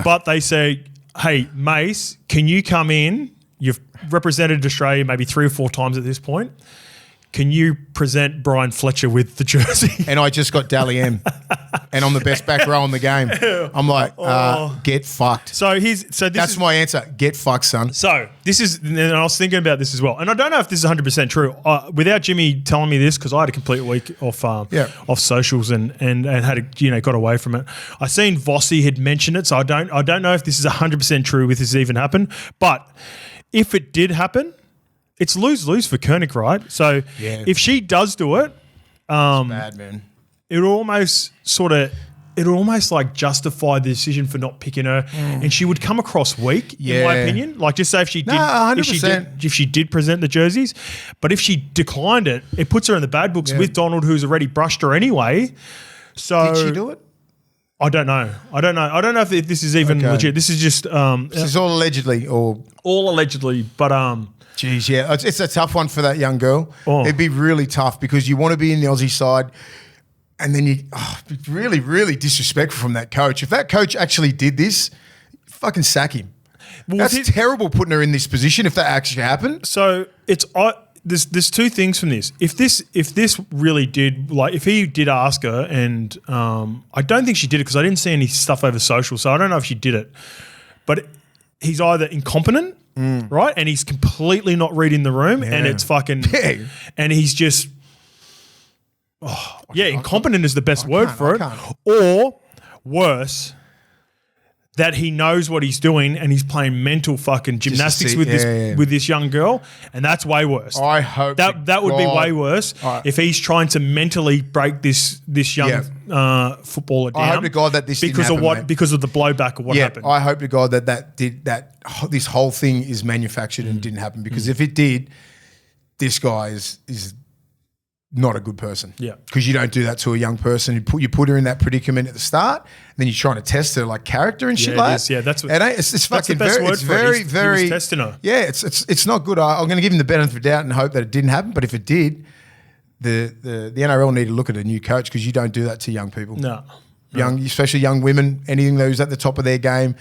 But they say, hey, Mace, can you come in? You've represented Australia maybe 3 or 4 times at this point. Can you present Brian Fletcher with the jersey? And I just got Dally M. And I'm the best back row in the game. I'm like, get fucked. That's my answer. Get fucked, son. So and I was thinking about this as well. And I don't know if this is 100% true. Without Jimmy telling me this, because I had a complete week off socials and had got away from it. I seen Vossi had mentioned it, so I don't know if this is 100% true if this even happened. But if it did happen, it's lose-lose for KERNICK, right? So if she does do it, it's bad, man. It'll almost like justify the decision for not picking her, and she would come across weak, in my opinion. Like, just say if she did present the jerseys, but if she declined it, it puts her in the bad books with Donald, who's already brushed her anyway. So did she do it? I don't know. I don't know if this is even legit. This is just this is all allegedly, but Jeez, yeah. It's a tough one for that young girl. It'd be really tough because you want to be in the Aussie side and then be really, really disrespectful from that coach. If that coach actually did this, fucking sack him. Well, that's terrible putting her in this position if that actually happened. So there's 2 things from this. If this really did, like if he did ask her and I don't think she did it because I didn't see any stuff over social, so I don't know if she did it. But he's either incompetent, right? And he's completely not reading the room and it's fucking and he's just incompetent is the best word for it. Or worse, that he knows what he's doing and he's playing mental fucking gymnastics with this young girl, and that's way worse. I hope that would be way worse if he's trying to mentally break this young footballer down. I hope to God that this because didn't of happen, because of the blowback of what happened. I hope to God that this whole thing is manufactured and didn't happen, because if it did, this guy is not a good person. Yeah. Because you don't do that to a young person. You put her in that predicament at the start, and then you're trying to test her like character and shit like that. Yeah, that's what. It's fucking the best very, word it's for it. very, He very. was testing her. Yeah, it's not good. I'm going to give him the benefit of the doubt and hope that it didn't happen. But if it did, the NRL need to look at a new coach because you don't do that to young people. No. Especially young women, anything that was at the top of their game,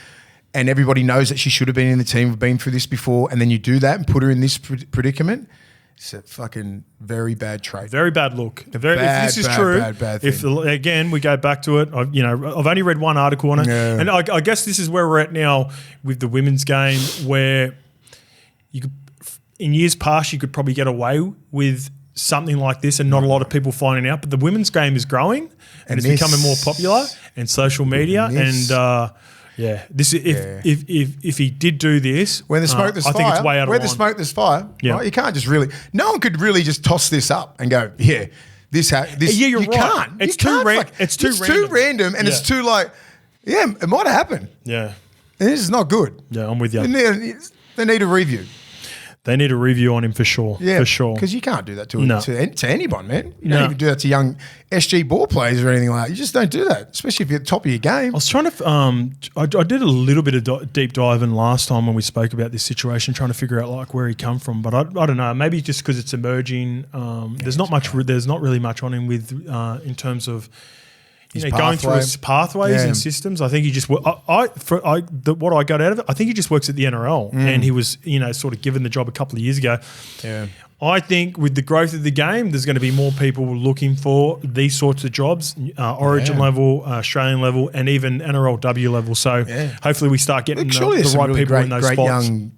and everybody knows that she should have been in the team, been through this before, and then you do that and put her in this predicament. It's a fucking very bad trait. Very bad look. If this is bad if again we go back to it, I've only read one article on it, and I guess this is where we're at now with the women's game, where you could, in years past, you could probably get away with something like this, and not a lot of people finding out. But the women's game is growing, and it's becoming more popular, and social media, Yeah, this is if he did do this, when the smoke there's fire. I think it's way out of line. Where the smoke there's fire. Yeah. Right? You can't just really. No one could really just toss this up and go, this. Yeah, you're you right. Can't. It's you too can't, it's too random, and it's too like, it might have happened. Yeah, and this is not good. Yeah, I'm with you. They need a review. They need a review on him for sure. Yeah, for sure. Because you can't do that to anyone, man. You don't even do that to young SG ball players or anything like that. You just don't do that, especially if you're at the top of your game. I was trying to, I did a little bit of deep diving last time when we spoke about this situation, trying to figure out like where he come from. But I don't know, maybe just because it's emerging. There's not really much on him with in terms of going through his pathways and systems. I think he just what I got out of it, I think he just works at the NRL, and he was sort of given the job a couple of years ago. Yeah. I think with the growth of the game, there's going to be more people looking for these sorts of jobs, Origin level, Australian level, and even NRLW level. So hopefully we start getting the right people in those spots. Young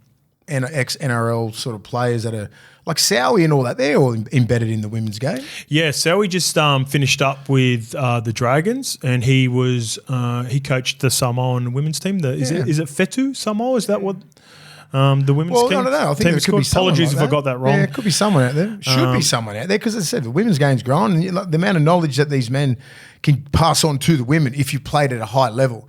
ex-NRL sort of players that are like SUALII and all that, they're all embedded in the women's game. Yeah, SUALII just finished up with the Dragons, and he coached the Samoan women's team. Is it Fetu Samoa? Is that what the women's team? Well, I think there could be someone Apologies like if I got that wrong. Yeah, it could be someone out there. Should be someone out there because, as I said, the women's game's growing, and the amount of knowledge that these men can pass on to the women if you played at a high level,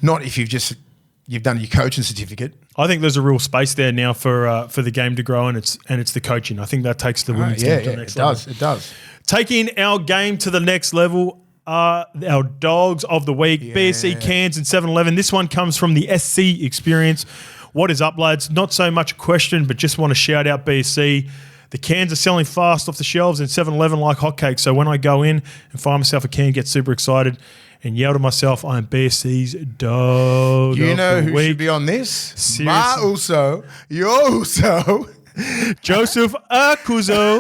not if you've done your coaching certificate. I think there's a real space there now for the game to grow, and it's the coaching. I think that takes the women's game to the next level. It does. Taking our game to the next level are our dogs of the week, BSC, Cairns, and 7-Eleven. This one comes from the SC Experience. What is up, lads? Not so much a question, but just want to shout out BSC. The cans are selling fast off the shelves in 7-Eleven like hotcakes. So when I go in and find myself a can, get super excited and yell to myself, I am BSC's dog. You know who week. should be on this? Seriously. Ma Uso, Yo Uso. Joseph Akuzo.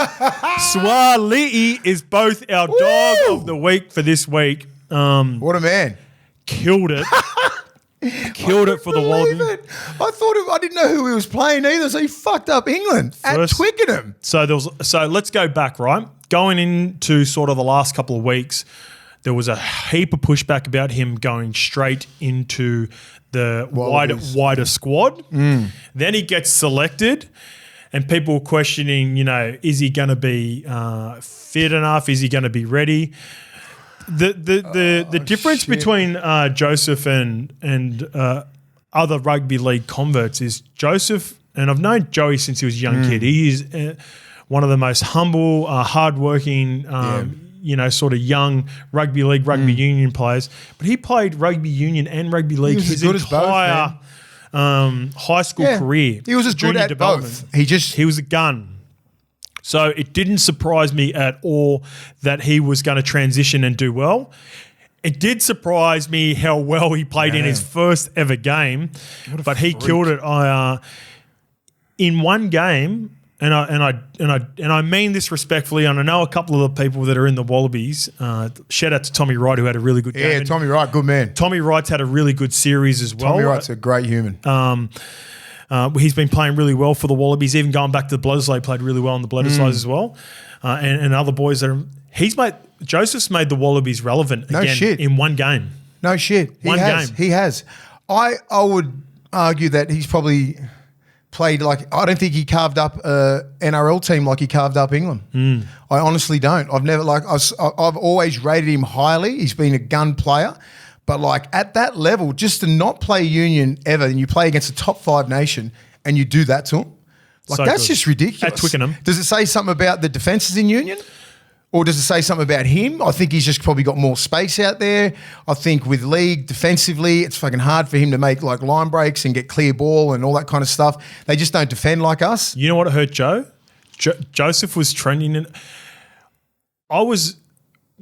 SUALII is both our dog of the week for this week. What a man. Killed it. Killed it for the Wallabies. I didn't know who he was playing either, so he fucked up England at Twickenham. So let's go back, right? Going into sort of the last couple of weeks, there was a heap of pushback about him going straight into the wider squad. Then he gets selected, and people were questioning, is he going to be fit enough? Is he going to be ready? The difference between Joseph and other rugby league converts is Joseph, and I've known Joey since he was a young kid. He is one of the most humble, hardworking, sort of young rugby union players. But he played rugby union and rugby league his entire high school career. He was as good at both. He was a gun. So it didn't surprise me at all that he was going to transition and do well. It did surprise me how well he played in his first ever game, but he killed it. In one game, and I mean this respectfully, and I know a couple of the people that are in the Wallabies. Shout out to Tommy Wright, who had a really good game. Yeah, Tommy Wright, good man. Tommy Wright's had a really good series as well. Tommy Wright's a great human. He's been playing really well for the Wallabies. Even going back to the Bledisloe, played really well in the Bledisloes as well. And other boys that are Joseph's made the Wallabies relevant again in one game. No shit. He has. I would argue that he's probably played I don't think he carved up a NRL team like he carved up England. I honestly don't. I've always rated him highly. He's been a gun player. But at that level, just to not play union ever, and you play against a top 5 nation, and you do that to him, that's just ridiculous. At Twickenham. Does it say something about the defences in union? Or does it say something about him? I think he's just probably got more space out there. I think with league defensively, it's fucking hard for him to make like line breaks and get clear ball and all that kind of stuff. They just don't defend like us. You know what hurt Joe? Joseph was trending in. I was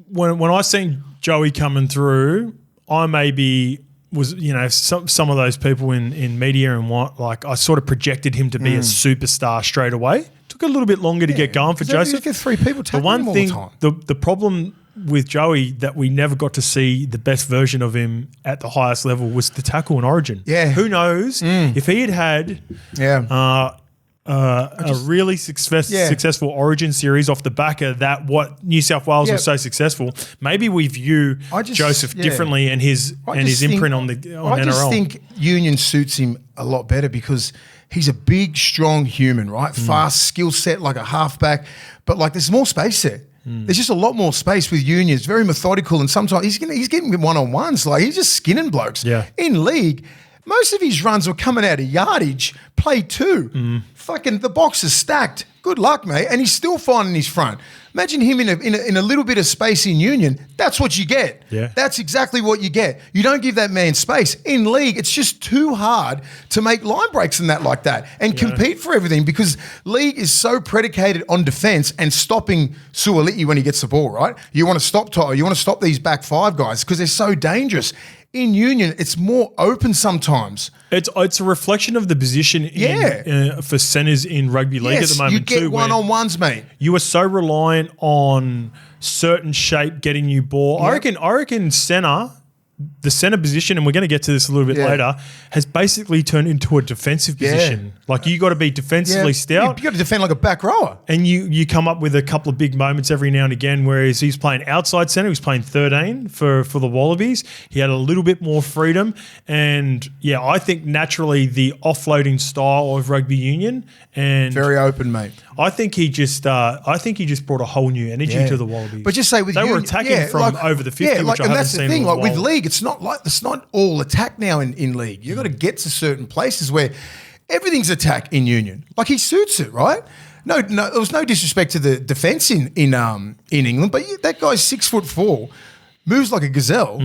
when I seen Joey coming through, I maybe was, you know, some of those people in media and what, like I sort of projected him to be a superstar straight away. Took a little bit longer to get going for Joseph. You get 3 people tackling him all the time. The problem with Joey that we never got to see the best version of him at the highest level was the tackle in Origin. Yeah. Who knows if he had a really successful Origin series off the back of that, what New South Wales was so successful, maybe we view Joseph differently and his imprint on NRL. I just think Union suits him a lot better because he's a big, strong human, right? Fast skill set like a halfback, but like there's more space there. There's just a lot more space with Union. It's very methodical, and sometimes he's getting one-on-ones. Like he's just skinning blokes. Yeah. In league, most of his runs were coming out of yardage, play 2. Fucking the box is stacked. Good luck, mate. And he's still finding his front. Imagine him in a little bit of space in Union. That's what you get. Yeah. That's exactly what you get. You don't give that man space. In league, it's just too hard to make line breaks and that like that and compete for everything because league is so predicated on defense and stopping SUALII when he gets the ball, right? You want to stop Toto. You want to stop these back 5 guys because they're so dangerous. In Union, it's more open sometimes. It's a reflection of the position for centres in rugby league at the moment too. You get one-on-ones, mate. You are so reliant on certain shape getting you ball. Yep. I reckon the centre position, and we're going to get to this a little bit later, has basically turned into a defensive position. Like you got to be defensively stout. You got to defend like a back rower. And you come up with a couple of big moments every now and again, whereas he's playing outside centre, he was playing 13 for the Wallabies. He had a little bit more freedom. And I think naturally the offloading style of rugby union and very open, mate. I think he just brought a whole new energy to the Wallabies. But just say with they were attacking from over the 50, which I haven't that's seen. The thing. In a like with while. league, it's not all attack now in league. You got to get to certain places where everything's attack in Union. Like he suits it, right? No, there was no disrespect to the defense in England, but that guy's 6'4", moves like a gazelle.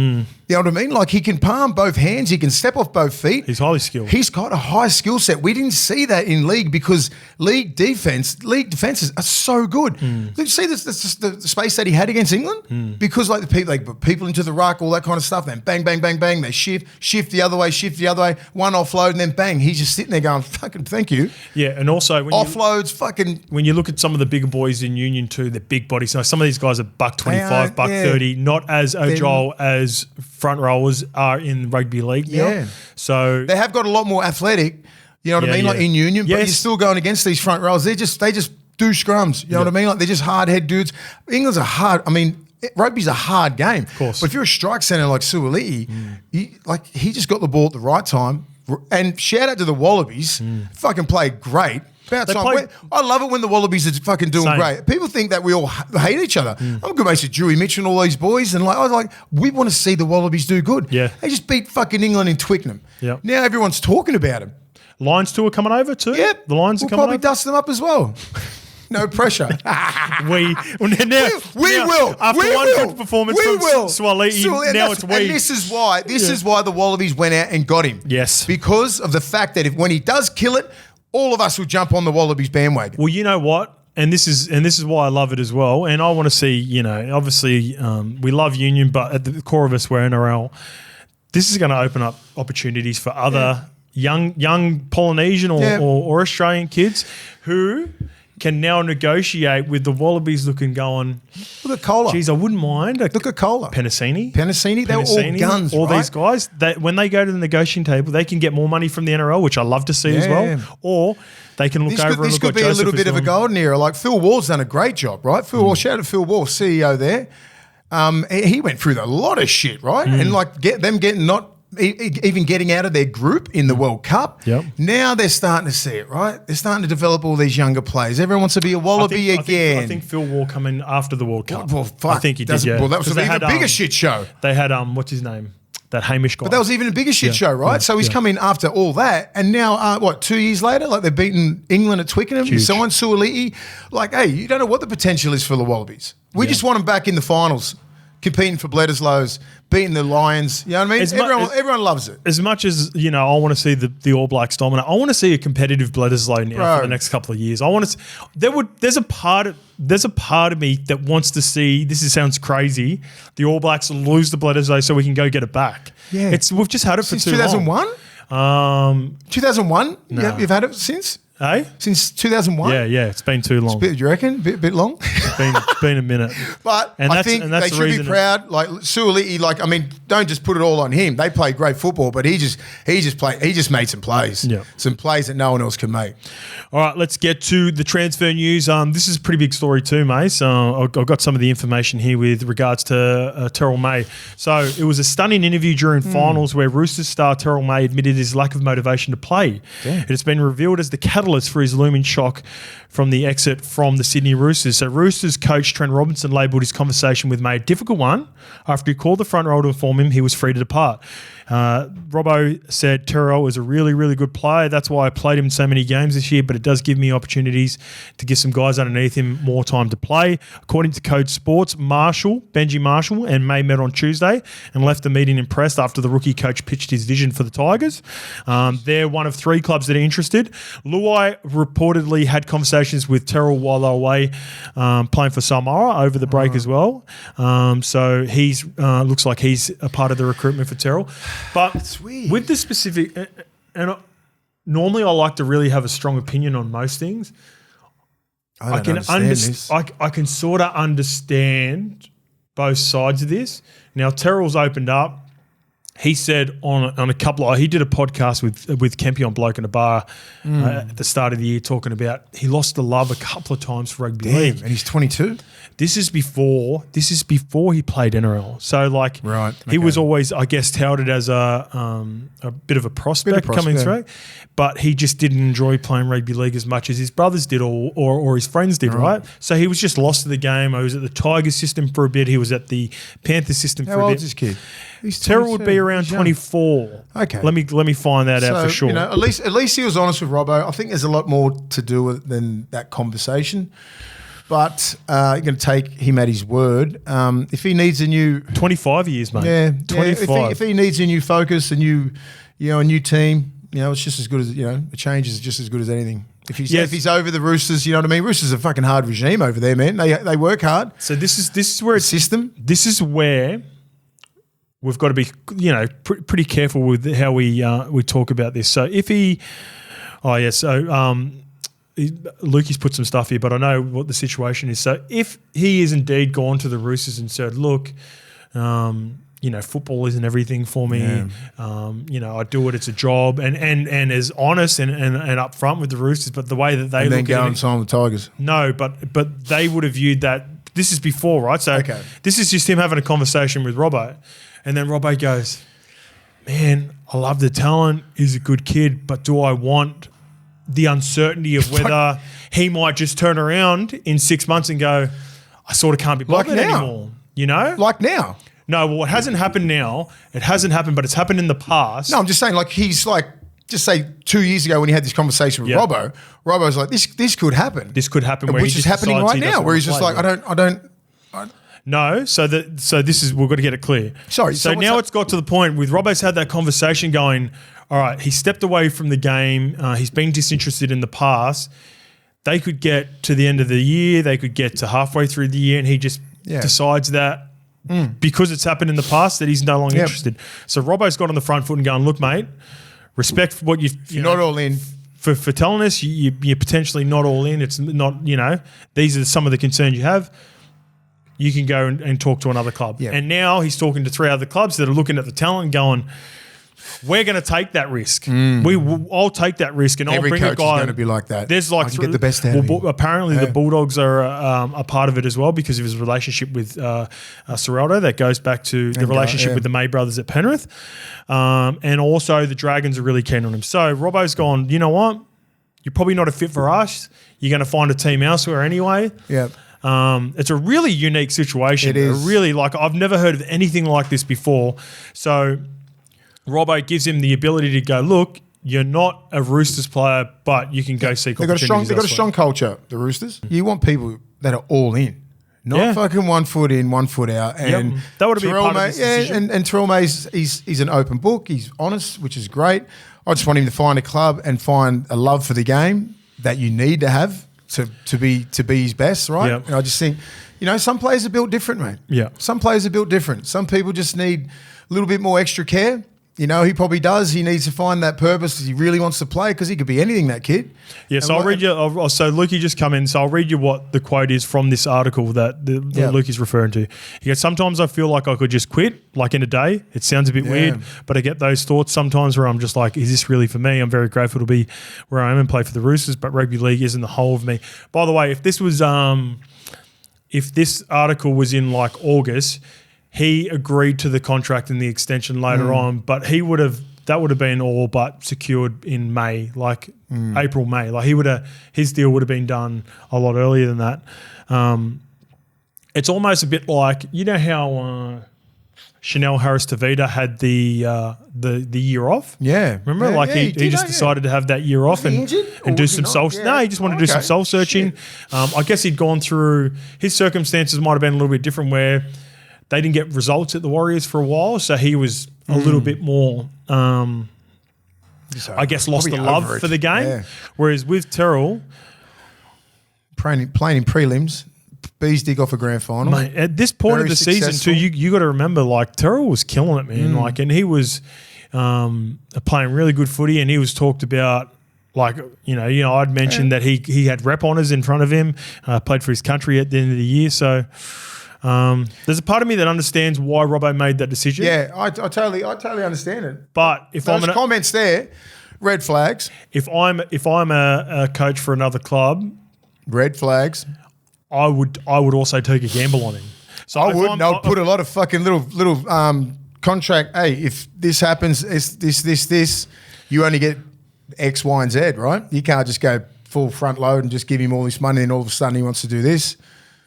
You know what I mean? Like he can palm both hands, he can step off both feet. He's highly skilled. He's got a high skill set. We didn't see that in league because league defenses are so good. Did you see this the space that he had against England? Because like put people into the ruck, all that kind of stuff, then bang, bang, bang, bang, they shift the other way, one offload, and then bang, he's just sitting there going, fucking thank you. Yeah, and also when when you look at some of the bigger boys in Union too, they're big bodies. So some of these guys are $125, $130, not as agile as front rowers are in rugby league now. So they have got a lot more athletic, you know what I mean, like in Union, but you're still going against these front rowers. They just do scrums, you know what I mean? Like they're just hard head dudes. England's rugby's a hard game. Of course. But if you're a strike centre like SUALII, he just got the ball at the right time. And shout out to the Wallabies, fucking played great. I love it when the Wallabies are fucking doing great. People think that we all hate each other. I'm good mates with Dewey Mitchell and all these boys, and I was like, we want to see the Wallabies do good. Yeah. They just beat fucking England in Twickenham. Yeah. Now everyone's talking about them. Lions too are coming over too. Yep. The Lions are coming over. We'll probably dust them up as well. No pressure. we will. After one good performance from SUALII, now it's we. And this is why the Wallabies went out and got him. Yes. Because of the fact that when he does kill it, all of us will jump on the Wallabies bandwagon. Well, you know what? And this is why I love it as well. And I want to see, obviously we love Union, but at the core of us, we're NRL. This is going to open up opportunities for other young Polynesian or Australian kids who can now negotiate with the Wallabies looking going, look at Kohler. Geez, I wouldn't mind. Look at Kohler. Penasini, they're all guns, all these guys, when they go to the negotiating table, they can get more money from the NRL, which I love to see as well. Or they can look over and look at Joseph. This could be a little bit of a golden era. Like Phil Ward's done a great job, right? Shout out to Phil Ward, CEO there. He went through a lot of shit, right? And like even getting out of their group in the World Cup. Yep. Now they're starting to see it, right? They're starting to develop all these younger players. Everyone wants to be a Wallaby again. I think Phil Ward come in after the World Cup. Well, fuck. I think he did, Well, that was an even bigger shit show. They had, what's his name? Hamish guy. But that was even a bigger shit show, right? So he's come in after all that, and now, 2 years later, like they've beaten England at Twickenham, you signed SUALII. Like, hey, you don't know what the potential is for the Wallabies. We just want them back in the finals, competing for Bledisloes, beating the Lions. You know what I mean? Everyone loves it. As much as, I want to see the All Blacks dominate, I want to see a competitive Bledisloe now for the next couple of years. I want to. There's a part of me that wants to see. This sounds crazy. The All Blacks lose the Bledisloe so we can go get it back. Yeah, we've just had it since for too 2001. long. 2001. No. You've had it since. Hey? Since 2001? Yeah, it's been too long. Do you reckon? Bit long? It's been a minute. But I think they should be proud. Like SUALII, don't just put it all on him. They played great football, but he just made some plays. Yeah. Some plays that no one else can make. All right, let's get to the transfer news. This is a pretty big story too, mate. So I've got some of the information here with regards to Terrell May. So it was a stunning interview during finals where Roosters star Terrell May admitted his lack of motivation to play. Yeah. It has been revealed as the catalyst for his looming shock from the exit from the Sydney Roosters. So Roosters coach Trent Robinson labelled his conversation with May a difficult one after he called the front row to inform him he was free to depart. Robbo said Terrell is a really, really good player. That's why I played him in so many games this year, but it does give me opportunities to give some guys underneath him more time to play. According to Code Sports, Benji Marshall and May met on Tuesday and left the meeting impressed after the rookie coach pitched his vision for the Tigers. They're one of 3 clubs that are interested. Luai reportedly had conversations with Terrell while they were away playing for Samoa over the break as well. So he's looks like he's a part of the recruitment for Terrell. But it's weird. With the specific, normally I like to really have a strong opinion on most things. I can understand I can sort of understand both sides of this. Now Terrell's opened up. He said on a couple he did a podcast with Kempy on Bloke in a Bar at the start of the year talking about he lost the love a couple of times for rugby league. And he's 22? This is before he played NRL. So he was always, I guess, touted as a bit of a prospect coming through, but he just didn't enjoy playing rugby league as much as his brothers did or his friends did, right? So he was just lost to the game. I was at the Tigers system for a bit. He was at the Panthers system for a bit. How old is this kid? Terrell would be around 24. Okay. Let me find that out for sure. At least he was honest with Robbo. I think there's a lot more to do with than that conversation. But you're going to take him at his word. If he needs a new 25 years, mate. Yeah, 25. If he needs a new focus, a new team, it's just as good as a change is just as good as anything. If he's over the Roosters, you know what I mean. Roosters are a fucking hard regime over there, man. They work hard. So this is where it's system. This is where we've got to be, pretty careful with how we talk about this. So if he, Lukey's put some stuff here, but I know what the situation is. So if he is indeed gone to the Roosters and said, look, football isn't everything for me. Yeah. I do it, it's a job, and is honest and upfront with the Roosters, but the way that they look at it, and sign with Tigers. No, but they would have viewed that. This is before, right? So This is just him having a conversation with Robbo, and then Robbo goes, "Man, I love the talent. He's a good kid, but do I want the uncertainty of whether he might just turn around in 6 months and go, I sort of can't be bothered anymore, Like now. No, well, it hasn't happened now. It hasn't happened, but it's happened in the past. No, I'm just saying, just say 2 years ago when he had this conversation with Robbo, Robbo's like, this could happen. This could happen, which is happening right now, where he's just like, I don't. No, so this is, we've got to get it clear. Sorry. So now it's got to the point with Robbo's had that conversation going, all right, he stepped away from the game. He's been disinterested in the past. They could get to the end of the year. They could get to halfway through the year, and he just decides that because it's happened in the past that he's no longer interested. So Robbo's got on the front foot and going, look, mate, respect what you're not all in. For telling us you're potentially not all in. It's not, these are some of the concerns you have. You can go and talk to another club. Yep. And now he's talking to 3 other clubs that are looking at the talent and going, we're going to take that risk. I'll take that risk, and every I'll bring a guy. Every coach is going to be like that. There's I can get the best out of him. Apparently, the Bulldogs are a part of it as well because of his relationship with Serraldo. That goes back to the relationship with the May brothers at Penrith. And also the Dragons are really keen on him. So Robbo's gone, you know what? You're probably not a fit for us. You're going to find a team elsewhere anyway. Yeah. It's a really unique situation. It is. I've never heard of anything like this before. So Robbo gives him the ability to go, look, you're not a Roosters player, but you can go seek opportunities. They've got a strong culture, the Roosters. You want people that are all in. Not fucking 1 foot in, 1 foot out. And that would have been part of this decision. And Terrell May's, he's an open book. He's honest, which is great. I just want him to find a club and find a love for the game that you need to have to be his best, right? Yep. And I just think, some players are built different, mate. Yeah. Some players are built different. Some people just need a little bit more extra care. He probably does. He needs to find that purpose. He really wants to play because he could be anything, that kid. Yeah, so I'll read you. So Lukey just come in. So I'll read you what the quote is from this article that Luke is referring to. He goes, sometimes I feel like I could just quit, like in a day. It sounds a bit weird, but I get those thoughts sometimes where I'm just like, is this really for me? I'm very grateful to be where I am and play for the Roosters, but rugby league isn't the whole of me. By the way, if this article was in like August, he agreed to the contract and the extension later on, but that would have been all but secured in May, like April, May. Like his deal would have been done a lot earlier than that. It's almost a bit like, how Chanel Harris-Tavita had the year off? Yeah. Remember? He just decided to have that year off and do some soul. Yeah. No, he just wanted to do some soul searching. I guess he'd gone through, his circumstances might have been a little bit different where they didn't get results at the Warriors for a while, so he was a little bit more, I guess, lost the love for the game. Yeah. Whereas with Terrell, playing in prelims, bees dig off a grand final. Mate, at this point of the season too, you got to remember, like, Terrell was killing it, man. And he was playing really good footy, and he was talked about. Like, I'd mentioned that he had rep honours in front of him, played for his country at the end of the year, so. There's a part of me that understands why Robbo made that decision. Yeah, I totally understand it. But if those comments there, red flags. If I'm a coach for another club, red flags. I would also take a gamble on him. So I'll put a lot of fucking little contract. Hey, if this happens, it's this. You only get X, Y, and Z, right? You can't just go full front load and just give him all this money, and all of a sudden he wants to do this.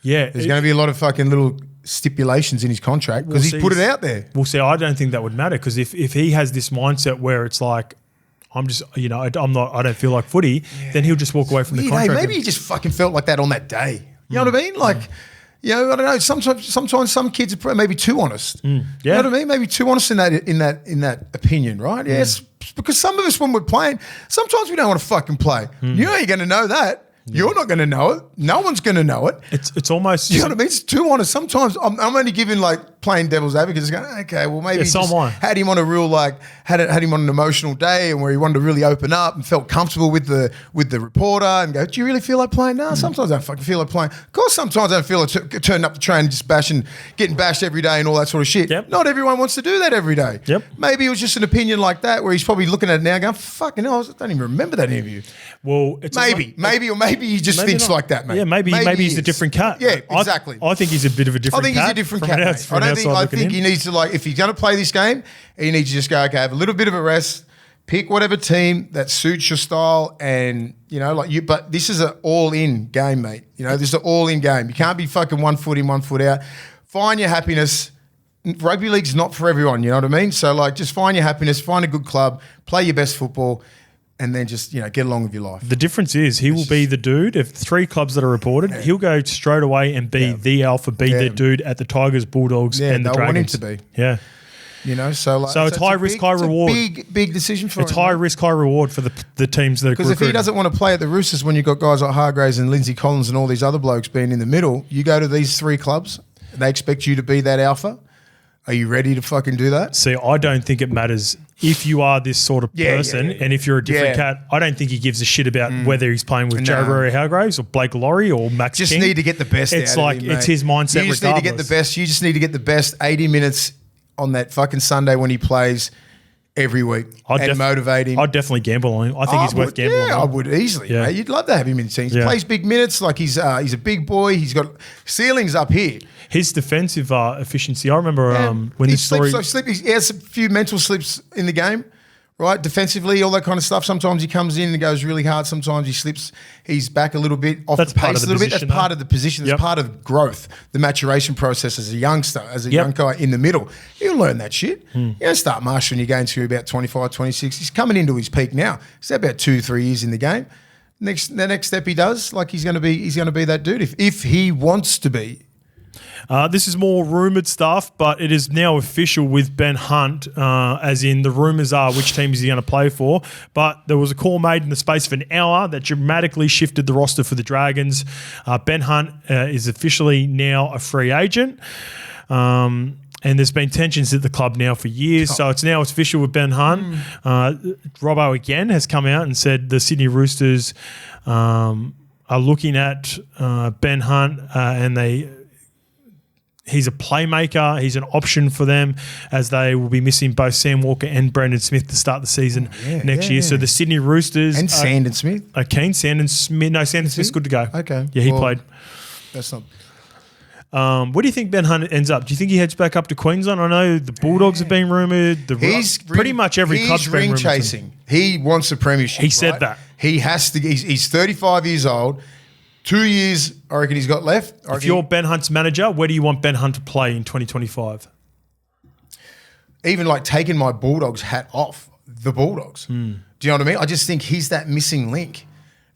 Yeah, there's going to be a lot of fucking little stipulations in his contract because he's put it out there. Well, see, I don't think that would matter because if he has this mindset where it's like, I'm just, I don't feel like footy, then he'll just walk away from the contract. Maybe he just fucking felt like that on that day. You know what I mean? Like, I don't know. Sometimes some kids are maybe too honest. Yeah. You know what I mean? Maybe too honest in that opinion, right? Yes, because some of us when we're playing, sometimes we don't want to fucking play. You're going to know that. You're not going to know it. No one's going to know it. It's almost... You know what I mean? It's too honest. Sometimes I'm only giving playing devil's advocate. Just going, okay, well maybe had him on a real had him on an emotional day and where he wanted to really open up and felt comfortable with the reporter and go, do you really feel like playing? No, sometimes I don't fucking feel like playing. Of course, sometimes I don't feel like turning up the train just getting bashed every day and all that sort of shit. Yep. Not everyone wants to do that every day. Yep. Maybe it was just an opinion like that where he's probably looking at it now going, fucking hell, I don't even remember that interview. Well, it's maybe he just thinks like that, mate. Yeah, maybe he's a different cat. Yeah, exactly. I think he's a bit of a different cat. I think he's a different cat, mate. I think he needs to, if he's going to play this game, he needs to just go, okay, have a little bit of a rest, pick whatever team that suits your style and, but this is an all-in game, mate. This is an all-in game. You can't be fucking 1 foot in, 1 foot out. Find your happiness. Rugby league's not for everyone, you know what I mean? So, just find your happiness, find a good club, play your best football, and then just, get along with your life. The difference is he will be the dude. If 3 clubs that are reported, he'll go straight away and be the alpha, the dude at the Tigers, Bulldogs, and the Dragons. Want him to be. Yeah. So it's high risk, high reward. Big decision for him. It's high risk, high reward for the teams that are because if he doesn't want to play at the Roosters when you've got guys like Hargraves and Lindsay Collins and all these other blokes being in the middle, you go to these 3 clubs, they expect you to be that alpha. Are you ready to fucking do that? See, I don't think it matters if you are this sort of person and if you're a different cat. I don't think he gives a shit about whether he's playing with Joe Hargraves or Blake Laurie or Max King. Just need to get the best It's out like of him, it's his mindset you just regardless. Need to get the best. You just need to get the best 80 minutes on that fucking Sunday when he plays every week and motivate him. I'd definitely gamble on him. I think he's worth gambling on. Yeah, I would easily. Yeah. Mate. You'd love to have him in the team. He plays big minutes. He's a big boy. He's got ceilings up here. His defensive efficiency. I remember when the story. He has a few mental slips in the game. right? Defensively, all that kind of stuff. Sometimes he comes in and goes really hard. Sometimes he slips his back a little bit off the pace a little bit. That's part of the position. That's part of growth, the maturation process as a youngster, as a young guy in the middle. He'll learn that shit. You don't start marshalling your game to about 25, 26. He's coming into his peak now. He's about 2-3 years in the game. The next step he does, like he's going to be that dude if he wants to be. This is more rumoured stuff, but it is now official with Ben Hunt, as in the rumours are which team is he going to play for. But there was a call made in the space of an hour that dramatically shifted the roster for the Dragons. Ben Hunt is officially now a free agent. And there's been tensions at the club now for years, so it's now official with Ben Hunt. Robbo again has come out and said the Sydney Roosters are looking at Ben Hunt and he's a playmaker. He's an option for them as they will be missing both Sam Walker and Brandon Smith to start the season next year. So the Sydney Roosters and Sandon Smith are keen. Sandon Smith's good to go. Okay, yeah, he played. That's not. Where do you think Ben Hunt ends up? Do you think he heads back up to Queensland? I know the Bulldogs have been rumoured. Pretty much every club's been rumoured. He's ring chasing. He wants a premiership. He said that. He has to. He's 35 years old. 2 years, I reckon he's got left. If you're Ben Hunt's manager, where do you want Ben Hunt to play in 2025? Even like taking my Bulldogs hat off, the Bulldogs. Do you know what I mean? I just think he's that missing link.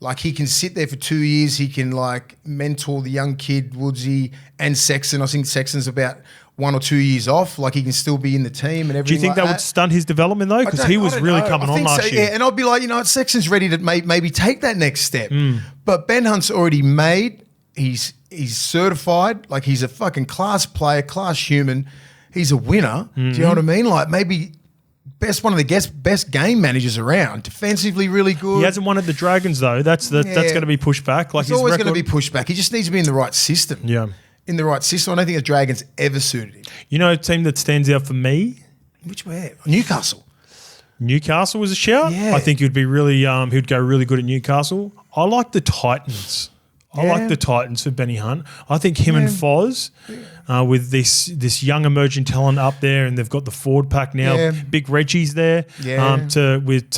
Like he can sit there for 2 years. He can like mentor the young kid, Woodsy and Sexton. I think Sexton's about 1 or 2 years off. Like he can still be in the team and everything. Do you think that would stunt his development though? Because he was really coming on last year. Yeah, and I'd be like, Sexton's ready to maybe take that next step. But Ben Hunt's already made. He's certified. Like he's a fucking class player, class human. He's a winner. Do you know what I mean? Like maybe one of the best game managers around. Defensively, really good. He hasn't won at the Dragons though. That's going to be pushed back. Like it's always going to be pushed back. He just needs to be in the right system. Yeah. In the right system. I don't think the Dragons ever suited him. You know a team that stands out for me? Which way? Newcastle. Newcastle was a shout. Yeah. I think he'd be really he'd go really good at Newcastle. I like the Titans. I like the Titans for Benny Hunt. I think him and Foz with this young emerging talent up there, and they've got the forward pack now. Yeah. Big Reggie's there. Yeah. With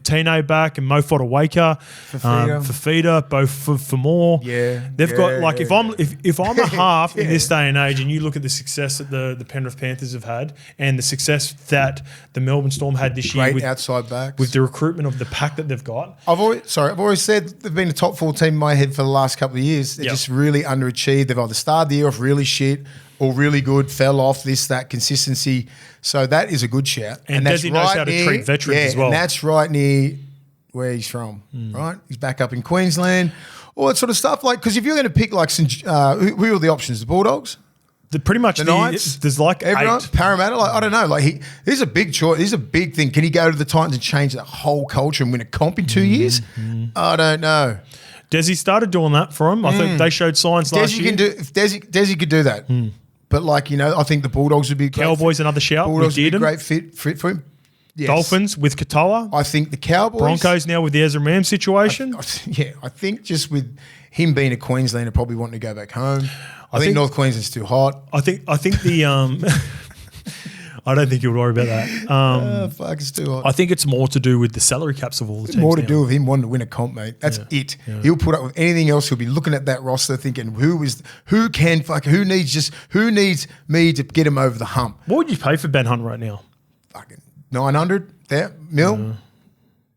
Tino back and Mo Fodawaker, Fafita, both for more. Yeah. They've got like if I'm a half in this day and age, and you look at the success that the Penrith Panthers have had and the success that the Melbourne Storm had this year with outside backs, with the recruitment of the pack that they've got. I've always said they've been a top 4 team in my head for the last couple of years. They're just really underachieved. They've either started the year off really shit or really good, fell off, that consistency. So that is a good shout. And that's Desi knows how to treat veterans as well. And that's right near where he's from, right? He's back up in Queensland, all that sort of stuff. Like, because if you're going to pick like who are the options? The Bulldogs? Pretty much the Knights. There's like everyone, 8. Parramatta. Like, I don't know. Like this is a big choice. This is a big thing. Can he go to the Titans and change that whole culture and win a comp in 2 years? I don't know. Desi started doing that for him. I think they showed signs last year. Desi could do that. But like, I think the Bulldogs would be Cowboys another shout. Bulldogs would be a great fit for him. Yes. Dolphins with Katoa. I think the Cowboys. Broncos now with the Ezra Mam situation. I think just with him being a Queenslander, probably wanting to go back home. I think North Queensland's too hot. I think the I don't think you'll worry about that. Fuck, it's too hot. I think it's more to do with the salary caps of all the teams. More to do with him wanting to win a comp, mate. That's it. Yeah. He'll put up with anything else. He'll be looking at that roster thinking, who needs me to get him over the hump? What would you pay for Ben Hunt right now? Fucking 900 there, mil.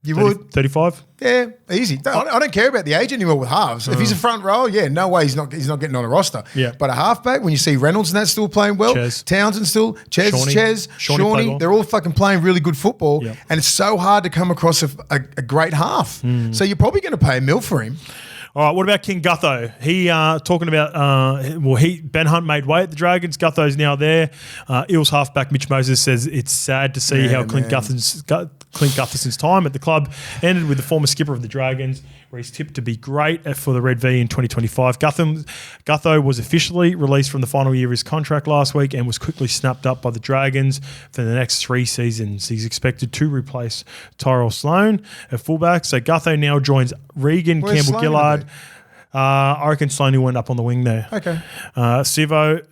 You 30, would 35? Yeah, easy. I don't care about the age anymore with halves. If he's a front row, no way he's not getting on a roster. Yeah. But a halfback, when you see Reynolds and that still playing well, Townsend still, Shawnee, they're all fucking playing really good football, and it's so hard to come across a great half. So you're probably going to pay $1 million for him. All right, what about King Gutho? He talking about Ben Hunt made way at the Dragons. Gutho's now there. Eels halfback Mitch Moses says it's sad to see how Clint Gutherson's time at the club ended with the former skipper of the Dragons, where he's tipped to be great for the Red V in 2025. Gutho was officially released from the final year of his contract last week and was quickly snapped up by the Dragons for the next 3 seasons. He's expected to replace Terrell Sloan at fullback. So Gutho now joins Regan Campbell-Gillard. I reckon Sloan will end up on the wing there. Okay. Sivo,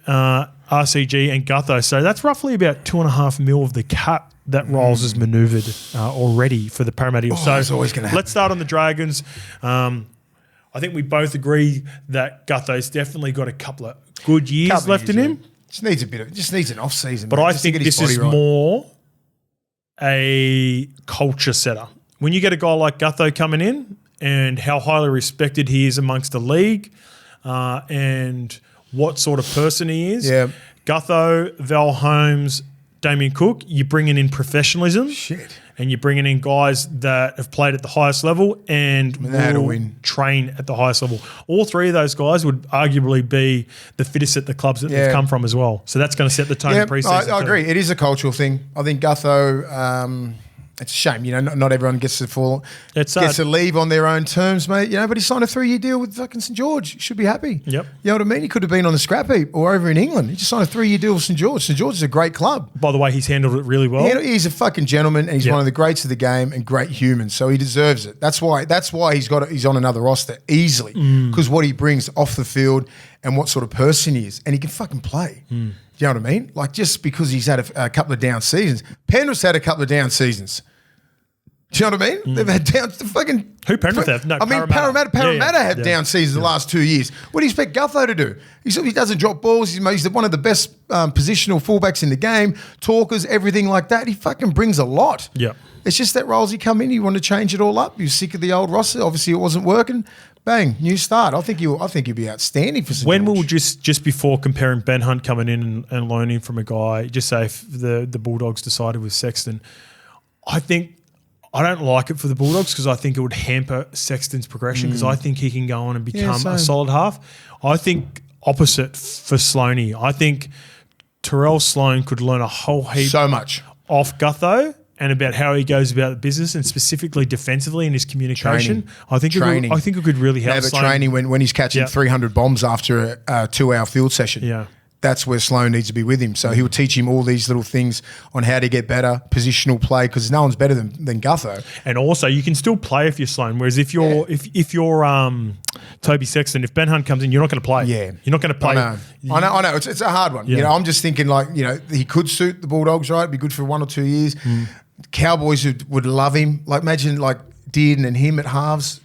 RCG and Gutho. So that's roughly about $2.5 million of the cap that Riles has manoeuvred already for the Parramatta. It's always going to happen. Let's start on the Dragons. I think we both agree that Gutho's definitely got a couple of good years left in him. Just needs an off season. But I think this is more a culture setter. When you get a guy like Gutho coming in and how highly respected he is amongst the league and what sort of person he is. Yeah. Gutho, Val Holmes, Damien Cook, you're bringing in professionalism. Shit. And you're bringing in guys that have played at the highest level and will train at the highest level. All three of those guys would arguably be the fittest at the clubs that they've come from as well. So that's going to set the tone in pre-season. I agree. It is a cultural thing. I think Gutho, it's a shame, not everyone gets to leave on their own terms, mate. But he signed a 3-year deal with fucking St George. He should be happy. Yep. You know what I mean? He could have been on the scrap heap or over in England. He just signed a 3-year deal with St George. St George is a great club. By the way, he's handled it really well. He's a fucking gentleman, and he's one of the greats of the game and great human. So he deserves it. That's why he's on another roster easily, because what he brings off the field and what sort of person he is, and he can fucking play. You know what I mean? Like, just because he's had a couple of down seasons. Penrith's had a couple of down seasons. Do you know what I mean? They've had down to fucking... Who Penrith have? No, Parramatta have down seasons the last 2 years. What do you expect Gutho to do? He doesn't drop balls. He's one of the best positional fullbacks in the game. Talkers, everything like that. He fucking brings a lot. Yeah. It's just that Rolesy come in, you want to change it all up. You're sick of the old roster. Obviously, it wasn't working. Bang, new start. I think you'll be outstanding for St When George. will just before comparing Ben Hunt coming in and learning from a guy, just say if the Bulldogs decided with Sexton, I don't like it for the Bulldogs because I think it would hamper Sexton's progression because I think he can go on and become a solid half. I think opposite for Sloaney. I think Terrell Sloan could learn a whole heap off Gutho and about how he goes about the business and specifically defensively in his communication. I think it could really help Sloan. Training when he's catching 300 bombs after a 2-hour field session. Yeah. That's where Sloan needs to be with him. So he'll teach him all these little things on how to get better, positional play, because no one's better than Gutho. And also, you can still play if you're Sloan. Whereas if you're if you're Toby Sexton, if Ben Hunt comes in, you're not going to play. Yeah, you're not going to play. I know. It's a hard one. I'm just thinking he could suit the Bulldogs, right? Be good for 1 or 2 years. Cowboys would love him. Like imagine Dearden and him at halves.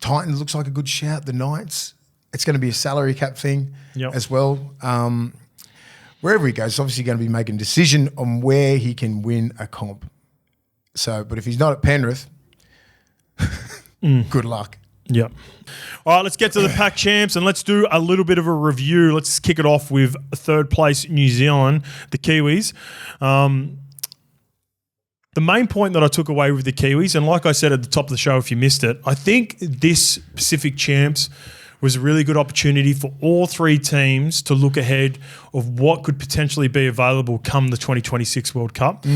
Titans looks like a good shout. The Knights. It's going to be a salary cap thing as well. Wherever he goes, it's obviously going to be making a decision on where he can win a comp. So, but if he's not at Penrith, good luck. Yep. All right, let's get to the Pack Champs and let's do a little bit of a review. Let's kick it off with third place New Zealand, the Kiwis. The main point that I took away with the Kiwis, and like I said at the top of the show, if you missed it, I think this Pacific Champs was a really good opportunity for all three teams to look ahead of what could potentially be available come the 2026 World Cup.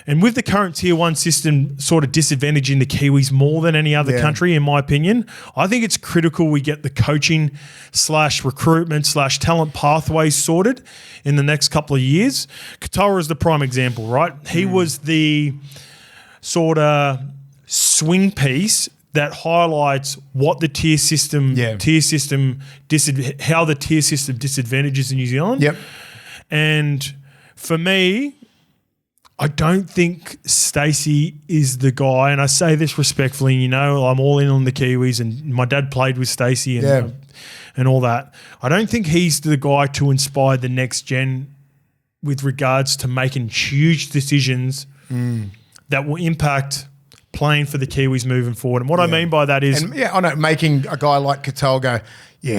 And with the current Tier 1 system sort of disadvantaging the Kiwis more than any other country, in my opinion, I think it's critical we get the coaching / recruitment / talent pathways sorted in the next couple of years. Katoa is the prime example, right? He was the sort of swing piece that highlights what the tier system how the tier system disadvantages in New Zealand. Yep. And for me, I don't think Stacey is the guy, and I say this respectfully, I'm all in on the Kiwis and my dad played with Stacey and all that. I don't think he's the guy to inspire the next gen with regards to making huge decisions that will impact playing for the Kiwis moving forward. And what I mean by that is... I know, making a guy like Katoa go,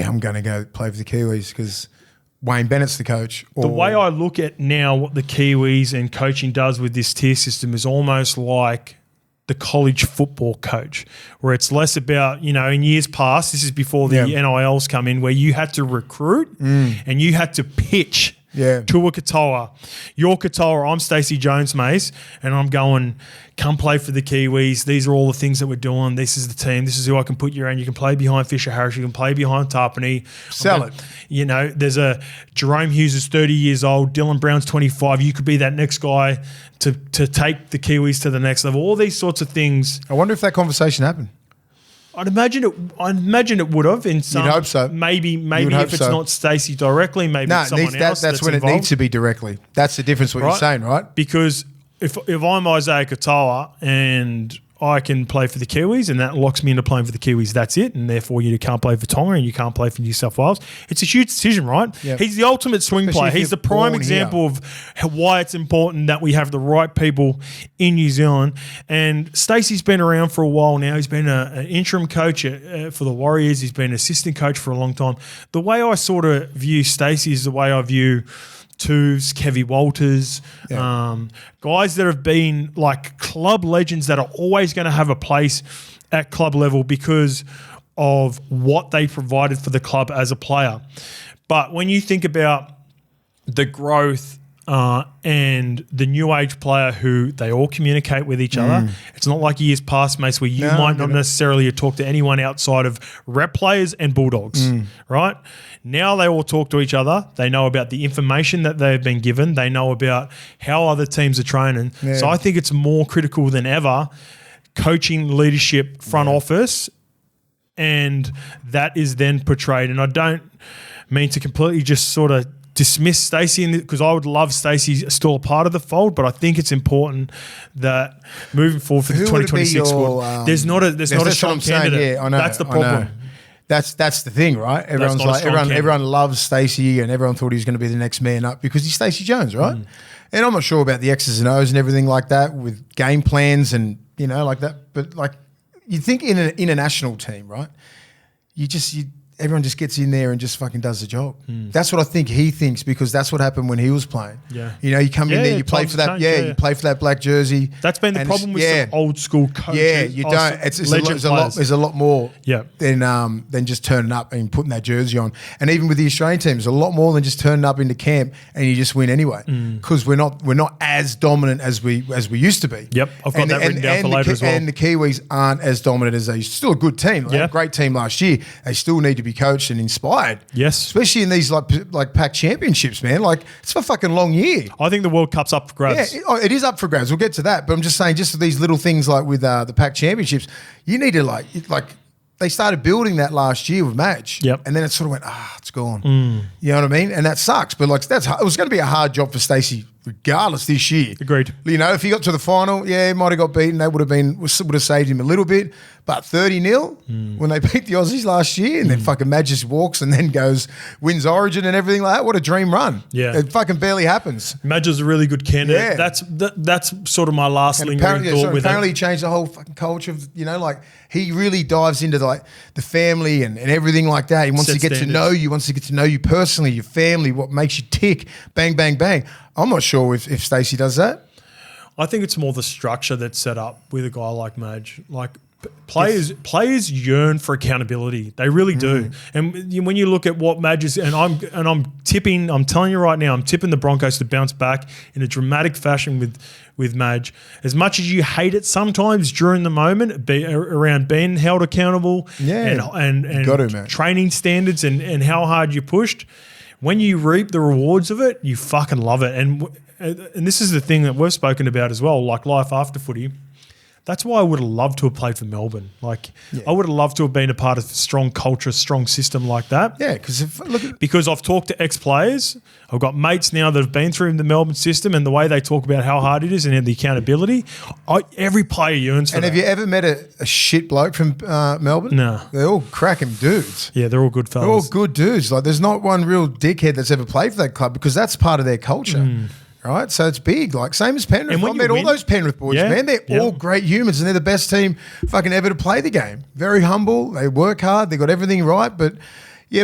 I'm going to go play for the Kiwis because Wayne Bennett's the coach. The way I look at now what the Kiwis and coaching does with this tier system is almost like the college football coach, where it's less about, in years past, this is before the NILs come in, where you had to recruit and you had to pitch to a Katoa. You're Katoa, I'm Stacey Jones, Mace, and I'm going, come play for the Kiwis. These are all the things that we're doing. This is the team. This is who I can put you around. You can play behind Fisher Harris. You can play behind Tarpany. Sell it. There's a Jerome Hughes is 30 years old. Dylan Brown's 25. You could be that next guy to take the Kiwis to the next level. All these sorts of things. I wonder if that conversation happened. I'd imagine it would have in some. You'd hope so. Maybe if it's not Stacey directly, maybe it's someone else. That's when involved. It needs to be directly. That's the difference. What you're saying, right? Because if I'm Isaiah Katoa and I can play for the Kiwis and that locks me into playing for the Kiwis, that's it. And therefore you can't play for Tonga and you can't play for New South Wales. It's a huge decision, right? Yep. He's the ultimate swing player. He's the prime example of why it's important that we have the right people in New Zealand. And Stacey's been around for a while now. He's been an interim coach for the Warriors. He's been an assistant coach for a long time. The way I sort of view Stacey is the way I view Twos, Kevy Walters, guys that have been like club legends that are always going to have a place at club level because of what they provided for the club as a player. But when you think about the growth and the new age player who they all communicate with each other, it's not like years past, mates, where you might not necessarily talk to anyone outside of rep players and Bulldogs, right? Now they all talk to each other. They know about the information that they've been given. They know about how other teams are training. Yeah. So I think it's more critical than ever, coaching, leadership, front office, and that is then portrayed. And I don't mean to completely just sort of dismiss Stacey because I would love Stacey still a part of the fold, but I think it's important that moving forward for the 2026 squad, there's not a strong candidate. Yeah, I know, that's the problem. That's the thing, right? Everyone's like everyone loves Stacey and everyone thought he was going to be the next man up because he's Stacey Jones, right? And I'm not sure about the X's and O's and everything like that with game plans and like that, but like you think in an international team, right? Everyone just gets in there and just fucking does the job. That's what I think he thinks because that's what happened when he was playing. Yeah. You come in there, you play for that. You play for that black jersey. That's been the problem with some old school coaches. Yeah, you don't. There's a lot more than just turning up and putting that jersey on. And even with the Australian team, there's a lot more than just turning up into camp and you just win anyway because we're not as dominant as we used to be. Yep, I've got that written down for later as well. And the Kiwis aren't as dominant as they used to. Still a good team. Like a great team last year. They still need to be coached and inspired. Yes. Especially in these like pack championships, man. Like it's a fucking long year. I think the World Cup's up for grabs. Yeah, it is up for grabs. We'll get to that. But I'm just saying, just for these little things like with the pack championships, you need to like they started building that last year with Madge. Yep. And then it sort of went, it's gone. You know what I mean? And that sucks. But like it was going to be a hard job for Stacey regardless this year. Agreed. If he got to the final, he might have got beaten. That would have saved him a little bit. But 30-0 when they beat the Aussies last year and then fucking Madge just walks and then wins Origin and everything like that. What a dream run. Yeah. It fucking barely happens. Madge is a really good candidate. Yeah. That's sort of my last lingering thought with apparently he changed the whole fucking culture of, like he really dives into the family and everything like that. He wants to get to know you, wants to get to know you personally, your family, what makes you tick, bang, bang, bang. I'm not sure if Stacey does that. I think it's more the structure that's set up with a guy like Madge. Like players yearn for accountability. They really do. And when you look at what Madge is, and I'm tipping, I'm telling you right now, I'm tipping the Broncos to bounce back in a dramatic fashion with Madge. As much as you hate it sometimes during the moment, around being held accountable and training standards and how hard you pushed, when you reap the rewards of it, you fucking love it. And this is the thing that we've spoken about as well, like life after footy. That's why I would have loved to have played for Melbourne. I would have loved to have been a part of a strong culture, strong system like that. Yeah, because I've talked to ex-players. I've got mates now that have been through the Melbourne system and the way they talk about how hard it is and the accountability. Every player yearns for that. And have you ever met a shit bloke from Melbourne? No. They're all cracking dudes. Yeah, they're all good fellas. They're all good dudes. Like, there's not one real dickhead that's ever played for that club because that's part of their culture. Right, so it's big, like same as Penrith. I met all those Penrith boys, man. They're all great humans, and they're the best team fucking ever to play the game. Very humble, they work hard, they got everything right. But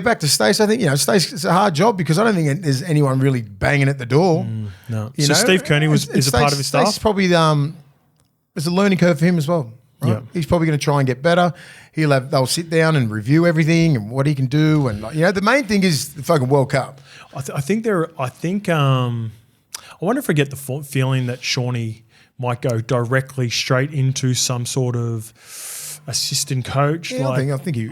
back to Stace. I think Stace, it's a hard job because I don't think there's anyone really banging at the door. No, so Steve Kearney is a part of his staff. Stace probably there's a learning curve for him as well. Right? Yeah. He's probably going to try and get better. They'll sit down and review everything and what he can do, and the main thing is the fucking World Cup. I wonder if I get the feeling that Shawnee might go directly straight into some sort of assistant coach. Yeah, I think you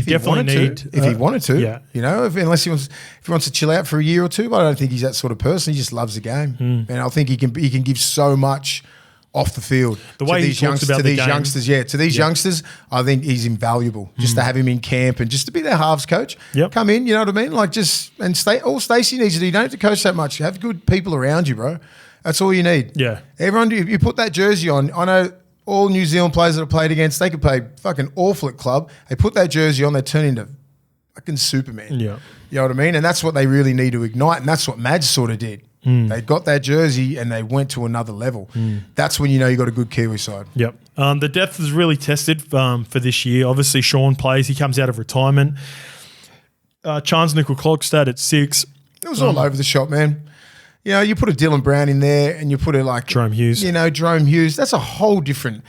definitely need if he wanted to. Unless he wants to chill out for a year or two. But I don't think he's that sort of person. He just loves the game, and I think he can give so much off the field. The way he talks about the game. To these youngsters, I think he's invaluable. Just to have him in camp and just to be their halves coach. Yep. Come in, you know what I mean? Like all Stacey needs to do, you don't have to coach that much. Have good people around you, bro. That's all you need. Yeah. Everyone, if you put that jersey on, I know all New Zealand players that have played against, they could play fucking awful at club. They put that jersey on, they turn into fucking Superman. Yeah. You know what I mean? And that's what they really need to ignite. And that's what Madge sort of did. They got that jersey and they went to another level. That's when you know you got a good Kiwi side. Yep. The depth is really tested for this year. Obviously, Sean plays. He comes out of retirement. Chance Nickel-Klogstad at 6. It was all over the shop, man. You know, you put a Dylan Brown in there and you put it like Jerome Hughes. You know, Jerome Hughes. That's a whole different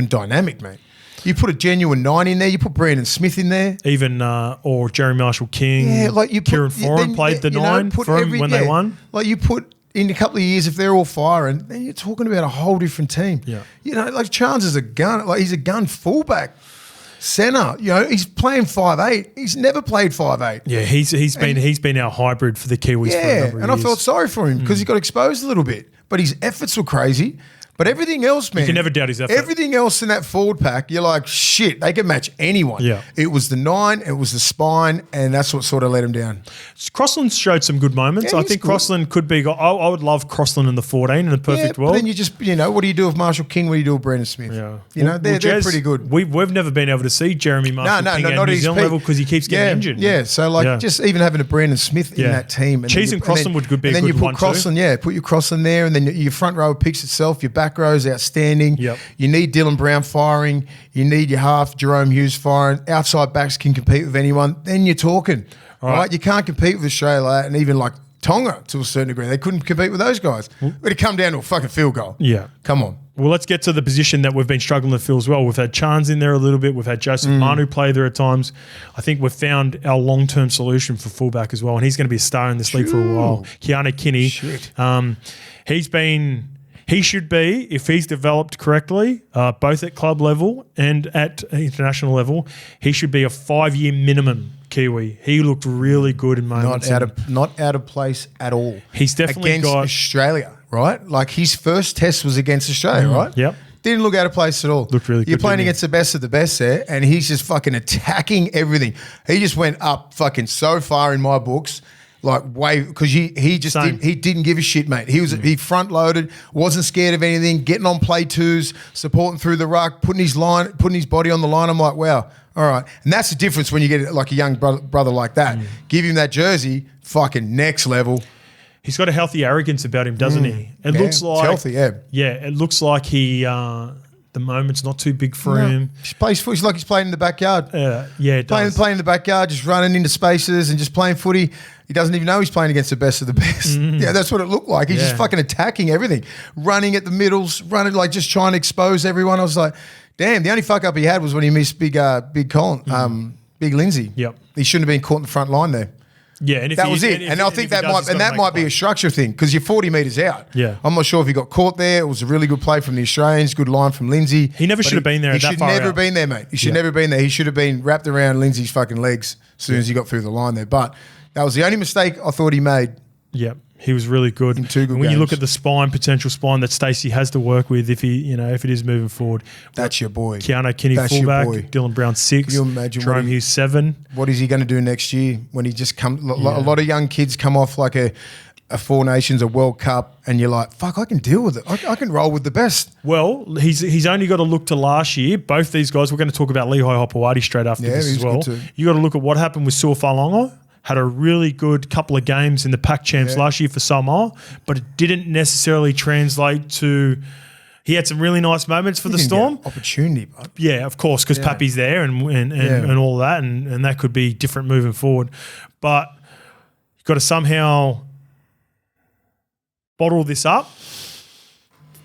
dynamic, mate. You put a genuine 9 in there. You put Brandon Smith in there. Even or Jerry Marshall King. Yeah, like you put Kieran Foran played the 9 for him when they won. Like you put in a couple of years, if they're all firing, then you're talking about a whole different team. Yeah. You know, like Chance is a gun. Like he's a gun fullback. Centre, you know, he's playing 5'8". He's never played 5'8". Yeah, he's been our hybrid for the Kiwis for a number of years. And I felt sorry for him because he got exposed a little bit. But his efforts were crazy. But everything else, man. You can never doubt his effort. Everything else in that forward pack, you're like, shit, they can match anyone. Yeah. It was the 9, it was the spine, and that's what sort of let him down. Crossland showed some good moments. Yeah, I think Crossland could be. I would love Crossland in the 14 in a perfect world. But then you just, you know, what do you do with Marshall King? What do you do with Brandon Smith? Yeah. You know, they're pretty good. We've never been able to see Jeremy Marshall King at New Zealand level because he keeps getting injured. Yeah, so like just even having a Brandon Smith in that team. Cheese and Crossland would be a good one too. And then you put Crossland, put your Crossland there, and then your front row picks itself, your back row is outstanding. Yep. You need Dylan Brown firing. You need your half Jerome Hughes firing. Outside backs can compete with anyone. Then you're talking, right? You can't compete with Australia and even like Tonga to a certain degree. They couldn't compete with those guys. It'd come down to a fucking field goal. Yeah. Come on. Well, let's get to the position that we've been struggling to fill as well. We've had Chance in there a little bit. We've had Joseph Manu play there at times. I think we've found our long-term solution for fullback as well, and he's going to be a star in this league for a while. Keanu Kinney. He should be, if he's developed correctly, both at club level and at international level, he should be a 5-year minimum Kiwi. He looked really good in moments. Not out of place at all. He's definitely against Australia, right? Like his first test was against Australia, right? Yep. Didn't look out of place at all. Looked really good. You're playing against the best of the best there, and he's just fucking attacking everything. He just went up fucking so far in my books. Like way because he didn't give a shit, mate. He front loaded, wasn't scared of anything, getting on play twos, supporting through the ruck, putting his body on the line. I'm like, wow, all right. And that's the difference when you get like a young brother like that. Give him that jersey, fucking next level. He's got a healthy arrogance about him, doesn't he? It looks like it's healthy, it looks like he the moment's not too big for him. He plays footy. He's like he's playing in the backyard. It does. Playing in the backyard, just running into spaces and just playing footy. He doesn't even know he's playing against the best of the best. Yeah, that's what it looked like. He's just fucking attacking everything. Running at the middles, running like just trying to expose everyone. I was like, damn, the only fuck up he had was when he missed Big Lindsay. Yep. He shouldn't have been caught in the front line there. Yeah, and that was it. And I think that might be a structure thing because you're 40 metres out. Yeah. I'm not sure if he got caught there. It was a really good play from the Australians, good line from Lindsay. He never should have been there. He should never have been there, mate. He should never have been there. He should have been wrapped around Lindsay's fucking legs as soon as he got through the line there. But that was the only mistake I thought he made. Yeah, he was really good. In 2 good when games. you look at the potential spine that Stacey has to work with, if it is moving forward, that's your boy. Keanu Kinney fullback, Dylan Brown 6, Can you imagine Jerome Hughes 7. What is he going to do next year when he just comes? A lot of young kids come off like a Four Nations, a World Cup, and you're like, fuck, I can deal with it. I can roll with the best. Well, he's only got to look to last year. Both these guys, we're going to talk about Lehigh Hopewadi straight after this as well. You got to look at what happened with Sualii. Had a really good couple of games in the Pac Champs last year for Samoa, but it didn't necessarily translate to. He had some really nice moments for the Storm. Opportunity, bud. Yeah, of course, because Pappy's there and all of that, and that could be different moving forward. But you've got to somehow bottle this up,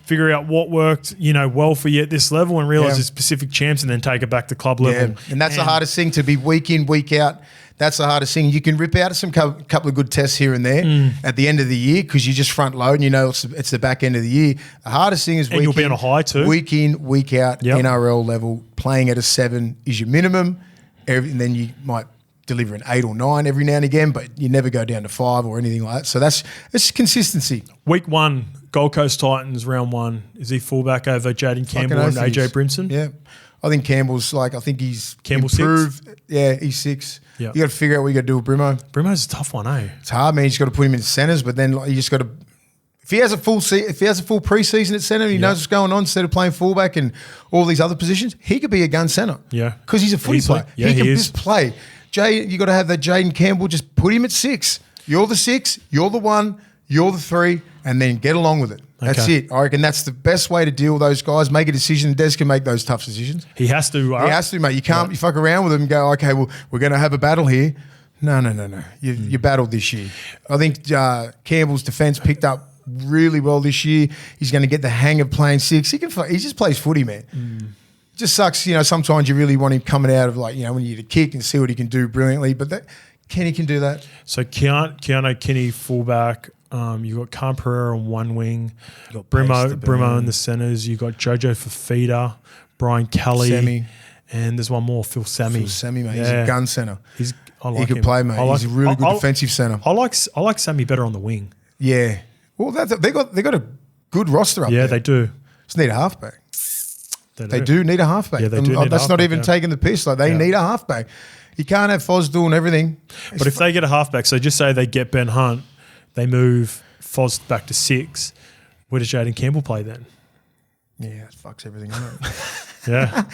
figure out what worked, well for you at this level, and realize there's specific champs, and then take it back to club level. And that's the hardest thing, to be week in, week out. That's the hardest thing. You can rip out some couple of good tests here and there at the end of the year because you just front load and it's the back end of the year. The hardest thing is you'll be on a high too. Week in, week out, NRL level, playing at a 7 is your minimum. And then you might deliver an 8 or 9 every now and again, but you never go down to 5 or anything like that. So it's consistency. Week 1, Gold Coast Titans, round 1. Is he fullback over Jaden Campbell and AJ Brimson? Yeah. I think Campbell's I think he's Campbell's improved. 6? Yeah, he's 6. Yeah. You got to figure out what you got to do with Brimo. Brimo's a tough one, eh? It's hard, man. You just got to put him in centres, but then you just got to. If he has a full preseason at centre, he knows what's going on instead of playing fullback and all these other positions. He could be a gun centre. Yeah, because he's a footy player. Yeah, he can is. just play. Jay, you got to have that Jaden Campbell. Just put him at 6. You're the 6. You're the 1. You're the 3, and then get along with it. That's it. I reckon that's the best way to deal with those guys. Make a decision. Des can make those tough decisions. He has to. He has to, mate. You can't. You fuck around with him and go, okay, well, we're going to have a battle here. No. You battled this year. I think Campbell's defence picked up really well this year. He's going to get the hang of playing 6. He just plays footy, man. It just sucks, sometimes you really want him coming out of when you need to kick and see what he can do brilliantly. But Kenny can do that. So Keanu Kenny fullback. You got Khan Pereira on one wing. You got Brimo in the centres. You got Jojo Fafita, Brian Kelly, Sammy. And there's one more, Phil Sammy. Mate. Yeah. He's a gun centre. I like he could him. play, mate. He's a really good defensive centre. I like Sammy better on the wing. Yeah. Well, they got a good roster up there. Yeah, they do. Just need a halfback. They do need a halfback. Yeah, they do. That's not even taking the piss. They need a halfback. You can't have Foz doing everything. But if they get a halfback, so just say they get Ben Hunt, they move Foz back to 6. Where does Jaden Campbell play then? Yeah, it fucks everything up. Yeah.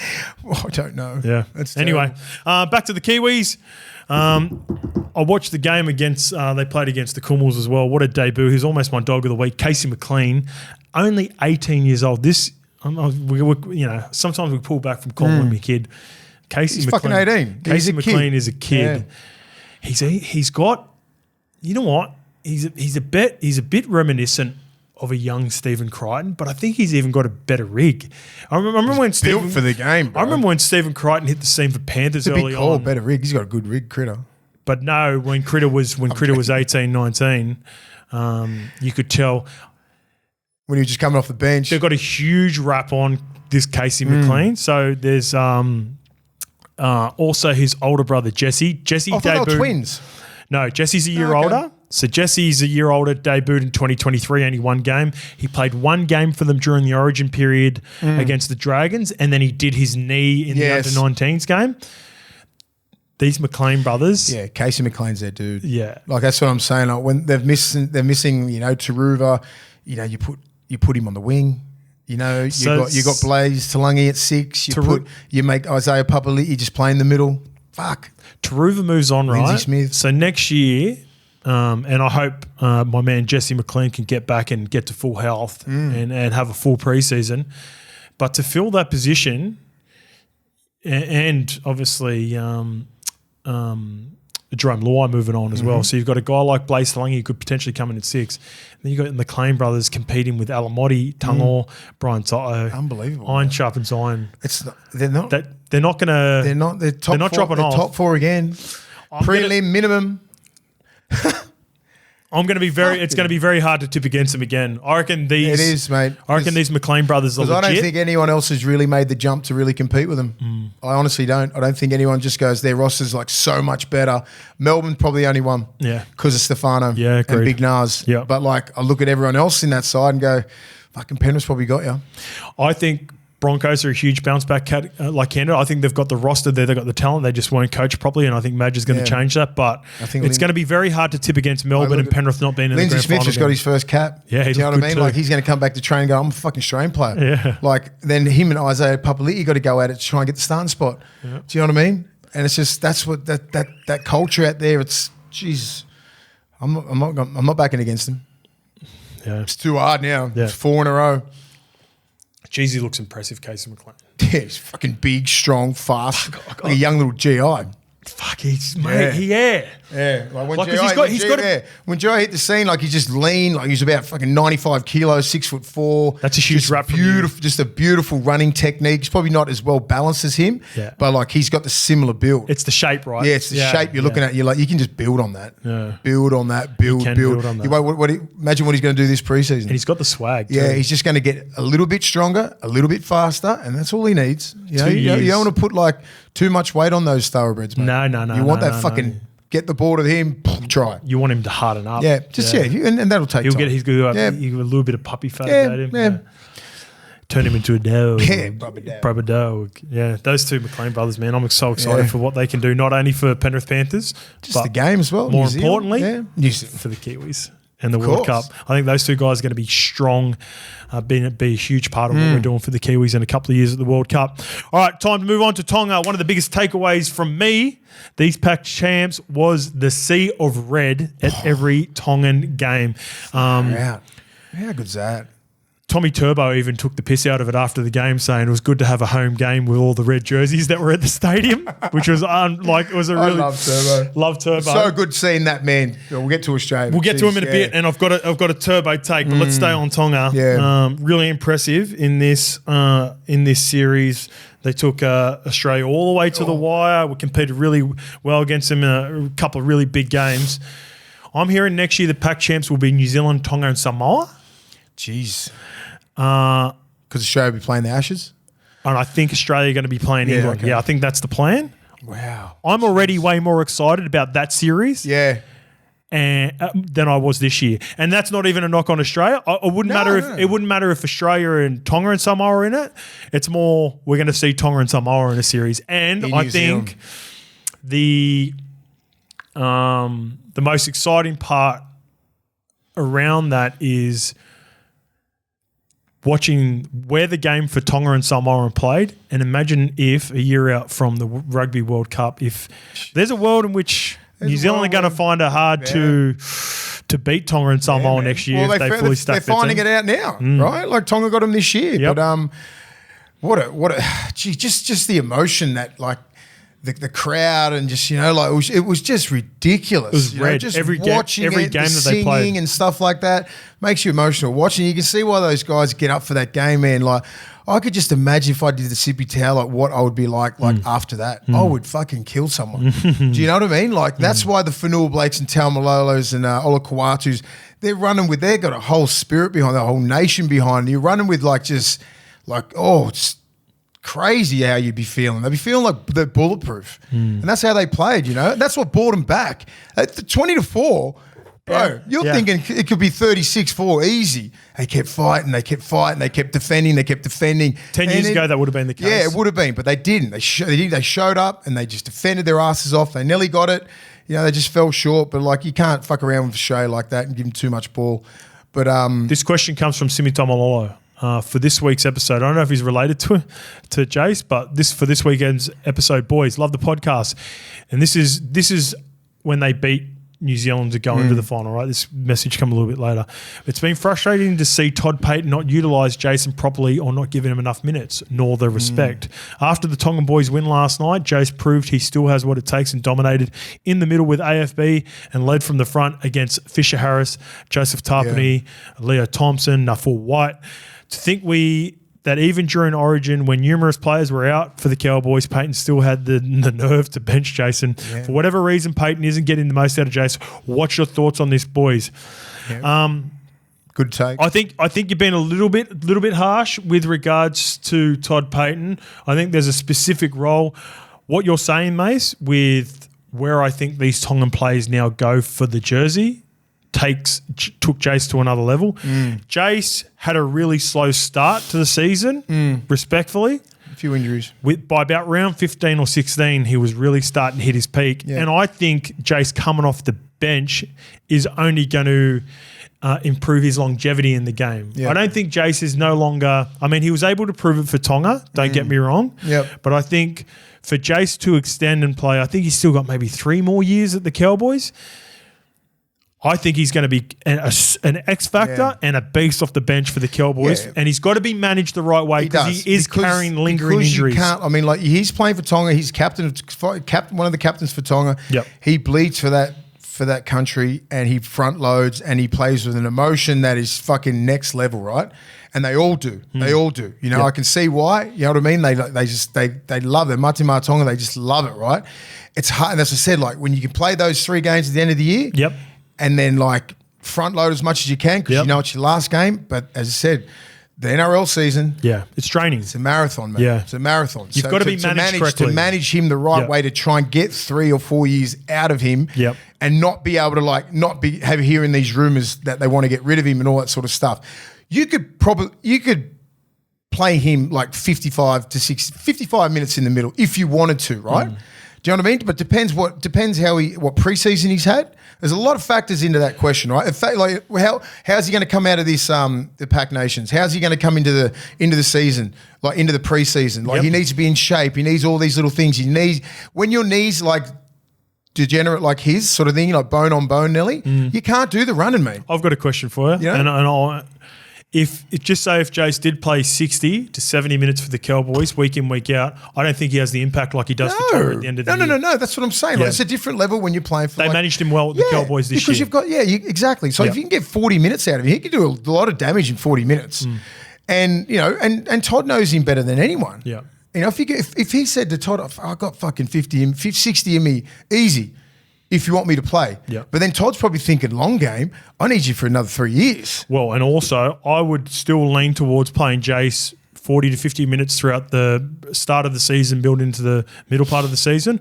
Well, I don't know. Yeah. Anyway, back to the Kiwis. I watched the game against, they played against the Kummels as well. What a debut. He's almost my dog of the week. Casey McLean, only 18 years old. Sometimes we pull back from calling him a kid. He's fucking 18. Casey McLean is a kid. Yeah. He's got, you know what? He's a bit reminiscent of a young Stephen Crichton, but I think he's even got a better rig. I remember when Stephen built for the game, bro. I remember when Stephen Crichton hit the scene for Panthers early on. Better rig. He's got a good rig, Critter. But no, when Critter was 18, 19, you could tell when he was just coming off the bench. They've got a huge rap on this Casey McLean. So there's also his older brother Jesse. Jesse I thought they were twins. No, Jesse's a year older. So Jesse's a year older, debuted in 2023, only one game. He played one game for them during the Origin period against the Dragons, and then he did his knee in the under-19s game. These McLean brothers. Yeah, Casey McLean's their dude. Yeah. That's what I'm saying. When they're missing, Taruva, you put him on the wing. You got Blaze Talangi at 6. You make Isaiah Papali'i just play in the middle. Fuck. Taruva moves on, right? Lindsay Smith. So next year, and I hope my man Jesse McLean can get back and get to full health and have a full preseason. But to fill that position, and obviously Jerome Luai moving on as well. So you've got a guy like Blaze Talangi who could potentially come in at 6. And then you've got the McLean brothers competing with Alamotti, Tungor, Brian Toto. Unbelievable. Iron sharpens iron. They're not dropping off. Top 4 again. Prelim minimum. It's going to be very hard to tip against them again. I reckon these. It is, mate. I reckon these McLean brothers are legit. Because I don't think anyone else has really made the jump to really compete with them. I honestly don't. I don't think anyone just goes, their roster's so much better. Melbourne's probably the only one. Yeah. Because of Stefano and Big Nas. Yeah. But I look at everyone else in that side and go, fucking Penrith's probably got you. I think Broncos are a huge bounce back candidate. I think they've got the roster there, they've got the talent, they just weren't coached properly, and I think Madge is going to change that. But it's going to be very hard to tip against Melbourne and Penrith not being in the grand final. Lindsay Smith just got his first cap. Yeah, do you know what I mean? He's going to come back to train and go, I'm a fucking Australian player. Yeah. Then him and Isaiah Papali'i got to go at it to try and get the starting spot. Yeah. Do you know what I mean? And it's just that's what that culture out there. It's Jesus. I'm not backing against them. Yeah, it's too hard now. Yeah. It's 4 in a row. Jeez, he looks impressive, Casey McLean. Yeah, he's fucking big, strong, fast, like a young little GI. Fuck, yeah. When GI hit the scene, he's just lean, he's about fucking 95 kilos, 6'4". That's a huge rap. Beautiful, just a beautiful running technique. He's probably not as well balanced as him, but he's got the similar build. It's the shape, right? Yeah, it's the shape you're looking at. You're you can just build on that. Yeah. Build on that. Build on that. Imagine what he's going to do this preseason. And he's got the swag too. Yeah, he's just going to get a little bit stronger, a little bit faster, and that's all he needs. You don't want to put too much weight on those thoroughbreds, mate. No. You want that fucking get the ball to him, try. You want him to harden up. Yeah, and that'll take time. He'll get a little bit of puppy fat about him. Yeah. Turn him into a dog. Yeah, proper dog. Yeah, those two McLean brothers, man. I'm so excited for what they can do, not only for Penrith Panthers, just the game as well. More importantly, for the Kiwis and the World Cup. I think those two guys are going to be strong, be a huge part of what we're doing for the Kiwis in a couple of years at the World Cup. All right, time to move on to Tonga. One of the biggest takeaways from me, these pack champs, was the sea of red at every Tongan game. How good's that? Tommy Turbo even took the piss out of it after the game, saying it was good to have a home game with all the red jerseys that were at the stadium, which was it was a really love Turbo. So good seeing that man. We'll get to Australia. We'll get to him in a bit, and I've got a Turbo take, but let's stay on Tonga. Yeah. Really impressive in this series. They took Australia all the way to the wire. We competed really well against them in a couple of really big games. I'm hearing next year the pack champs will be New Zealand, Tonga, and Samoa. Jeez. Because Australia will be playing the Ashes? And I think Australia are going to be playing England. Okay. Yeah, I think that's the plan. Wow. I'm already way more excited about that series than I was this year. And that's not even a knock on Australia. It wouldn't matter if Australia and Tonga and Samoa are in it. It's more we're going to see Tonga and Samoa in a series. And I think the most exciting part around that is watching where the game for Tonga and Samoa played, and imagine if a year out from the Rugby World Cup, if there's a world in which New Zealand are going to find it hard to beat Tonga and Samoa next year if they fully stack they're finding it out now, right? Like Tonga got them this year. Yep. But just the emotion that like the crowd and just, it was just ridiculous. It was red. Just every watching game that they played and stuff like that makes you emotional. Watching, you can see why those guys get up for that game, man. Like, I could just imagine if I did the Sippy Towel, like what I would be like after that. I would fucking kill someone. Do you know what I mean? Like, that's why the Fanua Blakes and Taumalolos and Ola Kawatus, they've got a whole spirit behind, a whole nation behind. You're running with it's crazy how you'd be feeling. They'd be feeling like they're bulletproof. And that's how they played, That's what brought them back. At 20-4, bro, you're thinking it could be 36-4 easy. They kept fighting, they kept defending, 10 years ago, that would have been the case. Yeah, it would have been, but they didn't. They showed up and they just defended their asses off. They nearly got it. They just fell short, but you can't fuck around with Australia like that and give them too much ball. But this question comes from Simi Tomalolo. For this week's episode, I don't know if he's related to Jace, but for this weekend's episode, boys, love the podcast, and this is when they beat New Zealand to go into the final, right? This message come a little bit later. It's been frustrating to see Todd Payten not utilise Jason properly or not giving him enough minutes, nor the respect. After the Tongan boys win last night, Jace proved he still has what it takes and dominated in the middle with AFB and led from the front against Fisher Harris, Joseph Tarpany, Leo Thompson, Naful White. To think that even during Origin, when numerous players were out for the Cowboys, Payten still had the nerve to bench Jason. Yeah. For whatever reason, Payten isn't getting the most out of Jason. What's your thoughts on this, boys? Yeah. Good take. I think you've been a little bit harsh with regards to Todd Payten. I think there's a specific role. What you're saying, Mace, with where I think these Tongan players now go for the jersey, took Jace to another level. Jace had a really slow start to the season, respectfully. A few injuries. By about round 15 or 16, he was really starting to hit his peak. Yeah. And I think Jace coming off the bench is only going to improve his longevity in the game. Yeah. I don't think Jace is no longer – he was able to prove it for Tonga, don't get me wrong. Yep. But I think for Jace to extend and play, I think he's still got maybe 3 more years at the Cowboys. I think he's going to be an X factor and a beast off the bench for the Cowboys, and he's got to be managed the right way because he is carrying lingering injuries. He's playing for Tonga. He's one of the captains for Tonga. Yep. He bleeds for that country, and he front loads, and he plays with an emotion that is fucking next level, right? And they all do. They all do. I can see why. You know what I mean? They love it. Mati Tonga, they just love it, right? It's hard, and as I said, when you can play those 3 games at the end of the year. Yep. And then front load as much as you can because you know it's your last game. But as I said, The NRL season. Yeah, it's training. It's a marathon, man. Yeah. It's a marathon. You've got to be managed correctly. To manage him the right way to try and get 3 or 4 years out of him and not be able to have hearing these rumours that they want to get rid of him and all that sort of stuff. You could play him like 55 minutes in the middle if you wanted to, right? Do you know what I mean? But depends what preseason he's had. There's a lot of factors into that question, right? In fact, like how's he going to come out of this the Pac Nations? How's he going to come into the season, like into the preseason? Like he needs to be in shape. He needs all these little things. When your knees like degenerate like his sort of thing, like bone on bone, Nelly, you can't do the running, mate. I've got a question for you, and I'll. If Jace did play 60 to 70 minutes for the Cowboys week in, week out, I don't think he has the impact like he does for Terrell at the end of the year. No. That's what I'm saying. Like, it's a different level when you're playing for. They managed him well at the Cowboys this year. Because you've got exactly. So if you can get 40 minutes out of him, he can do a lot of damage in 40 minutes. And and Todd knows him better than anyone. Yeah. If he said to Todd, I got fucking 60 in me easy. If you want me to play. Yeah. But then Todd's probably thinking, long game, I need you for another 3 years. Well, and also I would still lean towards playing Jace 40 to 50 minutes throughout the start of the season, build into the middle part of the season.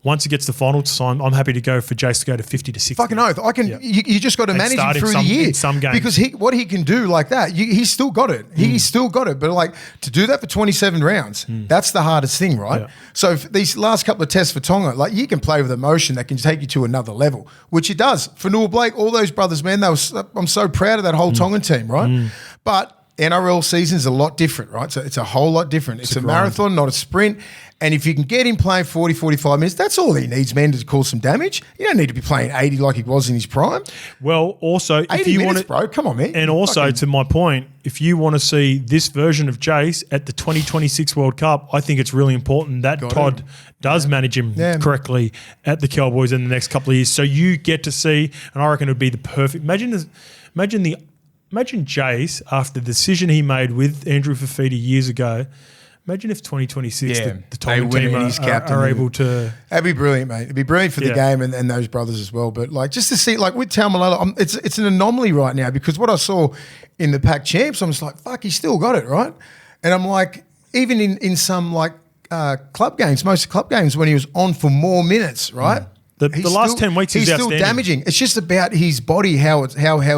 Once it gets to final time, I'm happy to go for Jace to go to 50 to 60. Fucking oath. You just got to manage him through the year. In some games. Because what he can do like that, he's still got it. He's still got it. But like to do that for 27 rounds, that's the hardest thing, right? Yeah. So if these last couple of tests for Tonga, like you can play with emotion that can take you to another level, which it does. For Noah Blake, all those brothers, man, I'm so proud of that whole Tongan team, right? But NRL season's a lot different, right? So it's a whole lot different. It's a marathon, not a sprint. And if you can get him playing 40, 45 minutes, that's all he needs, man, to cause some damage. You don't need to be playing 80 like he was in his prime. Well, also, if you want to, bro, come on, man. And also, to my point, if you want to see this version of Jace at the 2026 World Cup, I think it's really important that Todd does manage him correctly at the Cowboys in the next couple of years. So you get to see, and I reckon it would be the perfect. Imagine Jace after the decision he made with Andrew Fafita years ago. Imagine if 2026 the Tongan team are able to. That'd be brilliant, mate. It'd be brilliant for the game and those brothers as well. But like just to see, like with Taumalolo, it's an anomaly right now because what I saw in the Pac Champs, I'm just like, fuck, he's still got it, right? And I'm like, even in some like club games, most club games when he was on for more minutes, right? The last 10 weeks he's still damaging. It's just about his body, how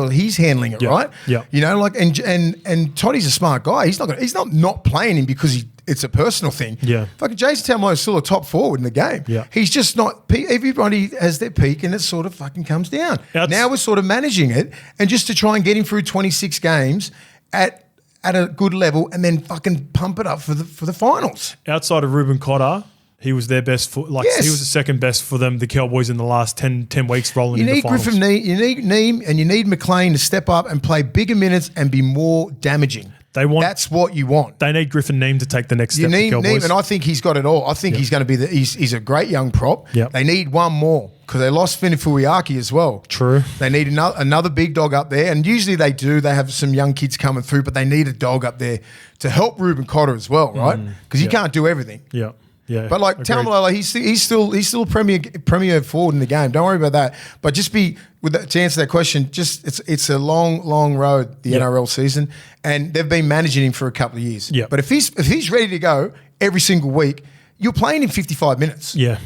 he's handling it, right? Yeah. You know, like and Toddy's a smart guy. He's not playing him because it's a personal thing. Yeah. Fucking Jason Taumalolo is still a top forward in the game. Yeah. He's just not. Everybody has their peak and it sort of fucking comes down. Now we're sort of managing it and just to try and get him through 26 games at a good level and then fucking pump it up for the finals. Outside of Ruben Cotter, he was their best he was the second best for them, the Cowboys, in the last 10 weeks rolling into finals. You need Neem and you need McLean to step up and play bigger minutes and be more damaging. That's what you want. They need Griffin Neem to take the next step. You need Neem, and I think he's got it all. I think he's going to be he's a great young prop. Yep. They need one more because they lost Finifuiaki as well. True. They need another big dog up there, and usually they do. They have some young kids coming through, but they need a dog up there to help Ruben Cotter as well, right? Because he can't do everything. Yeah. Yeah, but like Taumalolo, he's still a premier forward in the game. Don't worry about that. But just to answer that question, it's a long road, the NRL season, and they've been managing him for a couple of years. Yeah. But if he's ready to go every single week, you're playing him 55 minutes. Yeah.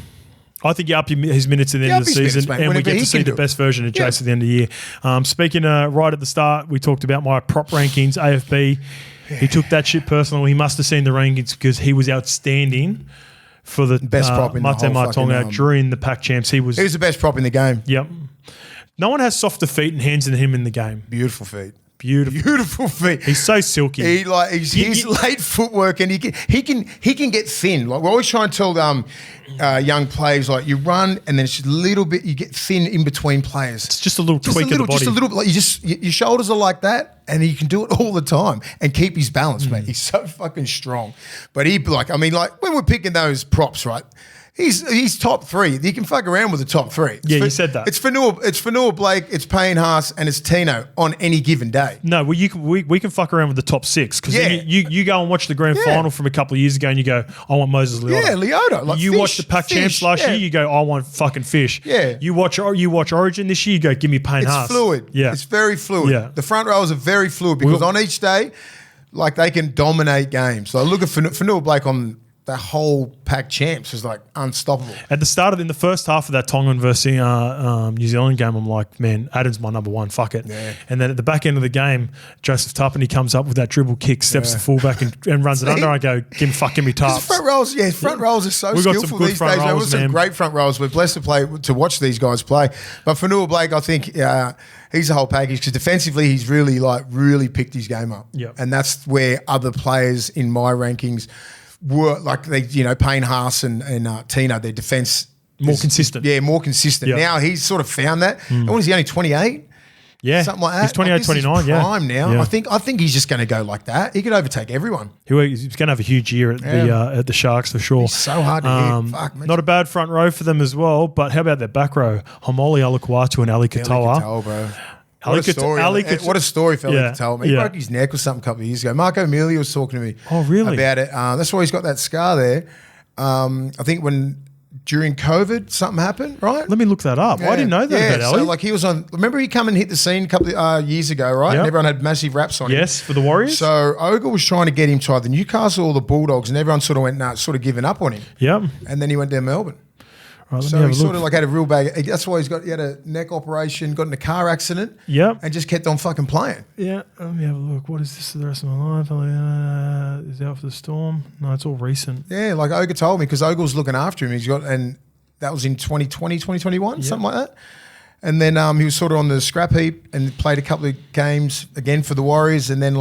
I think you up his minutes at the end of the season, and we get to see the best version of Jace at the end of the year. Speaking right at the start, we talked about my prop rankings, AFB. He took that shit personal. He must have seen the rankings because he was outstanding for the best prop in Mate the whole Matonga during the Pac Champs. He was the best prop in the game. Yep. No one has softer feet and hands than him in the game. Beautiful feet. Beautiful feet. He's so silky. He's late footwork and he can get thin. Like we always try and tell young players, like you run and then it's just a little bit, you get thin in between players. It's just a little tweak of the body. Just a little, like your shoulders are like that and he can do it all the time and keep his balance, mate. He's so fucking strong. But when we're picking those props, right? He's top three. You can fuck around with the top three. You said that. It's for Noah Blake, it's Payne Haas, and it's Tino on any given day. No, we can fuck around with the top six because you go and watch the grand final from a couple of years ago and you go, I want Moses Leota. Yeah, Leota. Like you watch the Pac Champs last year, you go, I want fucking Fish. Yeah. You watch Origin this year, you go, give me Payne Haas. It's fluid. Yeah. It's very fluid. Yeah. The front rows are very fluid because on each day, like they can dominate games. So look at Fanua Blake on the whole pack champs is like unstoppable. At the start in the first half of that Tongan versus New Zealand game, I'm like, man, Adam's my number one. Fuck it. Yeah. And then at the back end of the game, Joseph Tuppeny comes up with that dribble kick, steps to fullback and runs it under. I go, give me tarps. Front rows are so skillful these days. There were some great front rows. We're blessed to watch these guys play. But Fanua Blake, I think he's the whole package because defensively he's really picked his game up. Yep. And that's where other players in my rankings were like Payne Haas and Tino, their defence more consistent. Yeah, more consistent. Yep. Now he's sort of found that. And what is he, only 28? Yeah, something like that. He's 28, 29. Yeah, prime now. Yeah. I think he's just going to go like that. He could overtake everyone. He's going to have a huge year at the Sharks for sure. He's so hard to hit. Fuck, not a bad front row for them as well. But how about their back row? Homoli Alakuatu and Ali Katoa. Katoa, bro. What a story for Ali Katoa. He broke his neck or something a couple of years ago. Marco Amelia was talking to me about it. That's why he's got that scar there. I think during COVID, something happened, right? Let me look that up. I didn't know that about Ali. So like he was on, remember he come and hit the scene a couple of years ago, right? Yep. And everyone had massive raps on him. Yes, for the Warriors. So Ogle was trying to get him to either Newcastle or the Bulldogs and everyone sort of went, sort of giving up on him. Yep. And then he went down Melbourne. Right, so he sort of like had a real bag. That's why he had a neck operation, got in a car accident, and just kept on fucking playing. Yeah, let me have a look. What is this for the rest of my life? Is out for the Storm? No, it's all recent. Yeah, like Ogle told me because Ogle's looking after him. And that was in 2020, 2021, something like that. And then he was sort of on the scrap heap and played a couple of games again for the Warriors, and then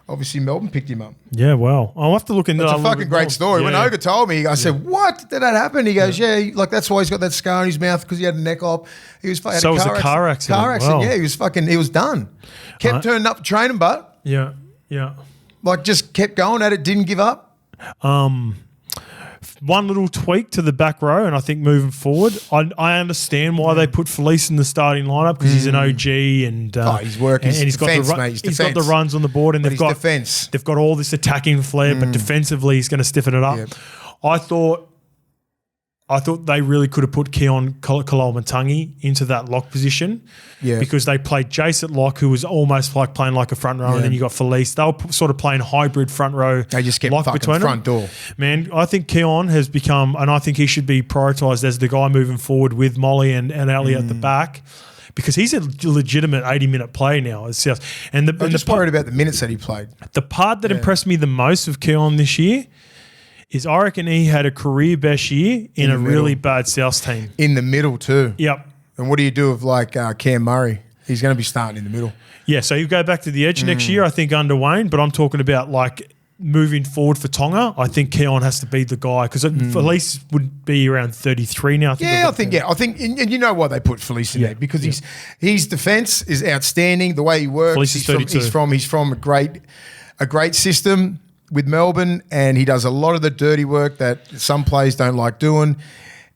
obviously Melbourne picked him up. Yeah, well, I'll have to look into that. It's a fucking great story. Yeah. When Ogle told me, I said, "What did that happen?" He goes, "Yeah, that's why he's got that scar in his mouth because he had a neck op. He was had so it was a car accident. Car accident. Wow. Yeah, he was done. Kept turning up training, but just kept going at it. Didn't give up. One little tweak to the back row, and I think moving forward, I understand why they put Felice in the starting lineup because he's an OG and he's working. And he's got the runs on the board, and they've got all this attacking flair, but defensively he's going to stiffen it up. Yep. I thought they really could have put Keon Koloamatangi into that lock position because they played Jace at lock, who was almost like playing like a front row, and then you got Felice. They were sort of playing hybrid front row. They just kept lock fucking between front them. door. Man, I think Keon has become, and I think he should be prioritised as the guy moving forward with Molly and Ali at the back. Because he's a legitimate 80-minute player now at South. And I'm just worried about the minutes that he played. The part that impressed me the most of Keon this year is I reckon he had a career best year in a really bad South team. In the middle too. Yep. And what do you do with Cam Murray? He's going to be starting in the middle. Yeah, so you go back to the edge next year, I think, under Wayne, but I'm talking about moving forward for Tonga. I think Keon has to be the guy because Felice would be around 33 now. I think, and you know why they put Felice in there because his defense is outstanding. The way he works, Felice is 32. He's from a great system with Melbourne, and he does a lot of the dirty work that some players don't like doing,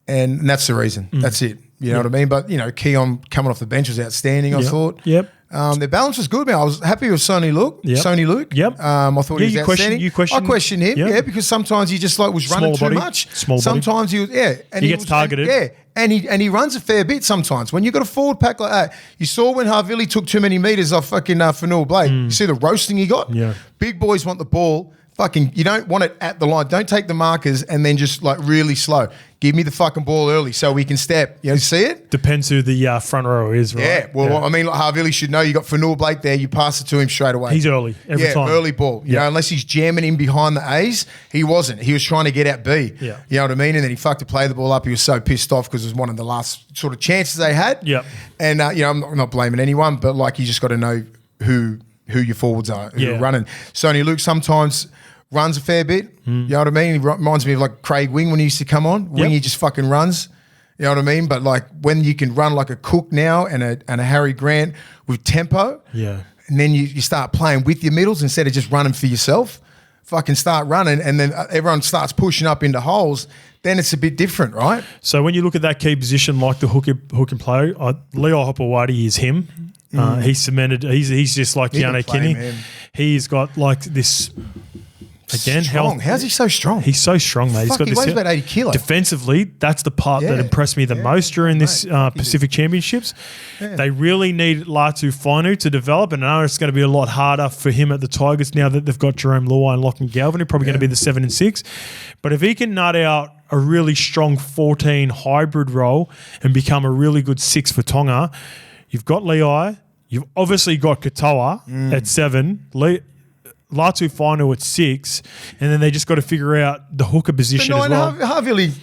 and that's the reason. That's it. You know what I mean? But, Keon coming off the bench was outstanding, I thought. Yep. Their balance was good, man. I was happy with Sony Luke. Yep. Sony Luke. Yep. I thought he was outstanding. I questioned him, because sometimes he just was running too much. Sometimes he was, and he gets targeted. And he runs a fair bit sometimes. When you've got a forward pack like that, you saw when Havili took too many metres off fucking Fanua Blake. You see the roasting he got? Yeah. Big boys want the ball. You don't want it at the line. Don't take the markers and then just really slow. Give me the fucking ball early so we can step. See it? Depends who the front row is, right? Yeah. Well, I mean, Havili should know you got Fanua Blake there. You pass it to him straight away. He's early every time. Early ball. You know, unless he's jamming in behind the A's, he wasn't. He was trying to get out B. Yeah. You know what I mean? And then he fucked to play the ball up. He was so pissed off because it was one of the last sort of chances they had. Yeah. And I'm not blaming anyone, but you just got to know who your forwards are who are running. Sony Luke sometimes runs a fair bit. You know what I mean? He reminds me of Craig Wing when he used to come on. Wing, he just fucking runs. You know what I mean? But when you can run like a Cook now and a Harry Grant with tempo, and then you start playing with your middles instead of just running for yourself, fucking start running, and then everyone starts pushing up into holes, then it's a bit different, right? So when you look at that key position like the hook and play, Leo Hopewadi is him. He's cemented. He's just like Keanu Kinney. He's got this Again, strong. How's he so strong? He's so strong, mate. Fuck, he weighs about 80 kilos. Defensively, that's the part that impressed me the most during this Pacific Championships. Yeah. They really need Latu Whānau to develop, and I know it's going to be a lot harder for him at the Tigers now that they've got Jerome Luai and Lachlan Galvin, who are probably going to be the 7 and 6. But if he can nut out a really strong 14 hybrid role and become a really good 6 for Tonga, you've got Le'ai, you've obviously got Katoa at 7, Latu Whānau at 6, and then they just got to figure out the hooker position as well. Havili,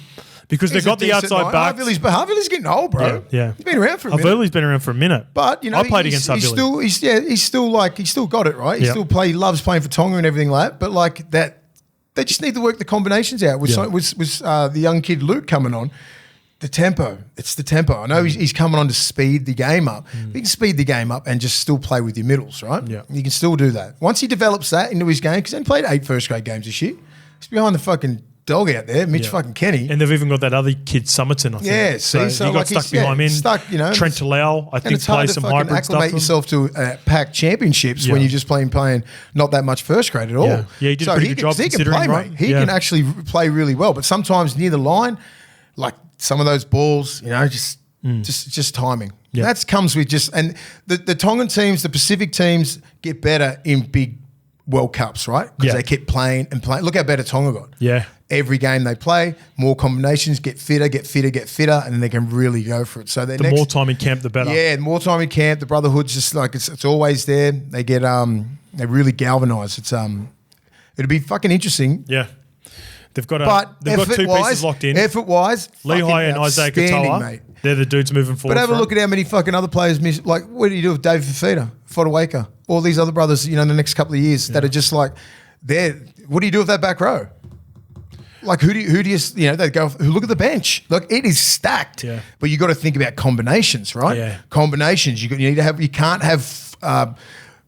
because they've got the outside back. Havili's getting old, bro. Yeah. He's been around for a minute. Havili's been around for a minute. But, you know, I played against Havili. He's still got it, right? He loves playing for Tonga and everything like that. But, like, that, they just need to work the combinations out. With the young kid Luke coming on, the tempo. It's the tempo. I know he's coming on to speed the game up. He can speed the game up and just still play with your middles, right? Yeah. You can still do that. Once he develops that into his game, because he only played 8 first-grade games this year. He's behind the fucking dog out there, Mitch fucking Kenny. And they've even got that other kid, Somerton, I think. Yeah, so he got stuck behind him. Trent Talau, I think, plays some hybrid stuff. Acclimate yourself to pack championships when you're just playing not that much first grade at all. Yeah, he did a pretty good job considering, he can play, right? He can actually play really well, but sometimes near the line, like some of those balls, you know, just timing. Yeah. That comes with and the Tongan teams, the Pacific teams get better in big World Cups, right? Because they keep playing and playing. Look how better Tonga got. Yeah. Every game they play, more combinations, get fitter, and then they can really go for it. So the more time in camp, the better. Yeah, the more time in camp, the brotherhood's just like it's always there. They get they really galvanise. It's it'll be fucking interesting. Yeah. They've got two pieces locked in. Effort-wise, Le'ai and Isaiah Katoa, mate. They're the dudes moving forward. But have a look at how many fucking other players miss. Like, what do you do with David Fifita, Fodawaker, all these other brothers, you know, in the next couple of years that are just like, what do you do with that back row? Like, who do you they go, look at the bench. Like, it is stacked. Yeah. But you got to think about combinations, right? Yeah. Combinations. You can't have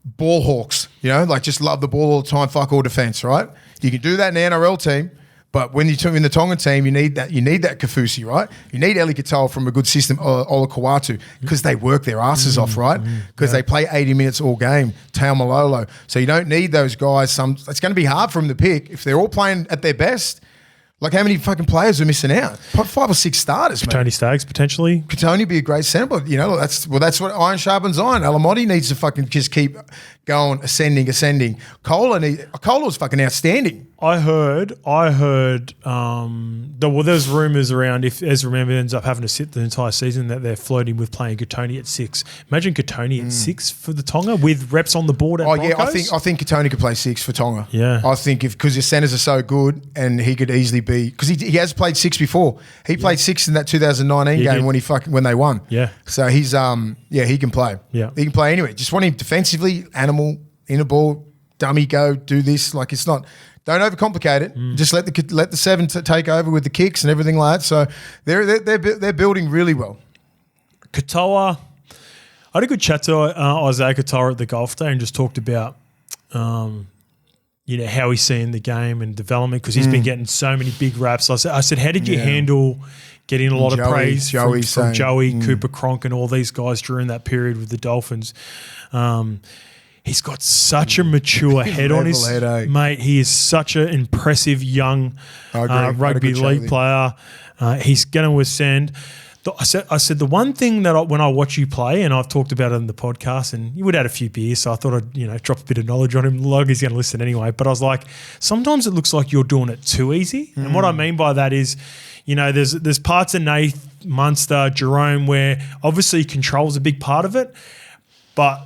ball hawks, you know, like just love the ball all the time, fuck all defense, right? You can do that in the NRL team. But when you're in the Tongan team, you need that Kafusi, right? You need Eli Katoa from a good system, Ola Kawatu, because they work their asses off, right? Because they play 80 minutes all game, Tao Malolo. So you don't need those guys. It's going to be hard for them to pick. If they're all playing at their best, like how many fucking players are missing out? 5 or 6 starters, mate. Tony Staggs, potentially. Katoni be a great centre, but, you know, that's what iron sharpens iron. Alamotti needs to fucking just keep going, ascending. Kola was fucking outstanding. I heard. There's rumours around if Ezra Member ends up having to sit the entire season that they're flirting with playing Katoni at 6. Imagine Katoni at 6 for the Tonga with reps on the board at Broncos. I think Katoni could play 6 for Tonga. Yeah, I think because your centres are so good and he could easily be because he has played 6 before. He played 6 in that 2019 game when they won. Yeah, so he's he can play. Yeah, he can play anyway. Just want him defensively, animal, in a ball, dummy, go do this. Like it's not. Don't overcomplicate it. Just let the 7 take over with the kicks and everything like that. So they're building really well. Katoa, I had a good chat to Isaiah Katoa at the golf day and just talked about, how he's seeing the game and development because he's been getting so many big raps. I said, how did you handle getting a lot of praise from Joey, Cooper Cronk, and all these guys during that period with the Dolphins? He's got such a mature head on his mate. He is such an impressive young rugby league player. He's going to ascend. I said the one thing that when I watch you play, and I've talked about it in the podcast, and you would add a few beers, so I thought I'd drop a bit of knowledge on him. Log is going to listen anyway, but I was like, sometimes it looks like you're doing it too easy, and what I mean by that is, there's parts of Nath, Munster, Jerome where obviously control's a big part of it, but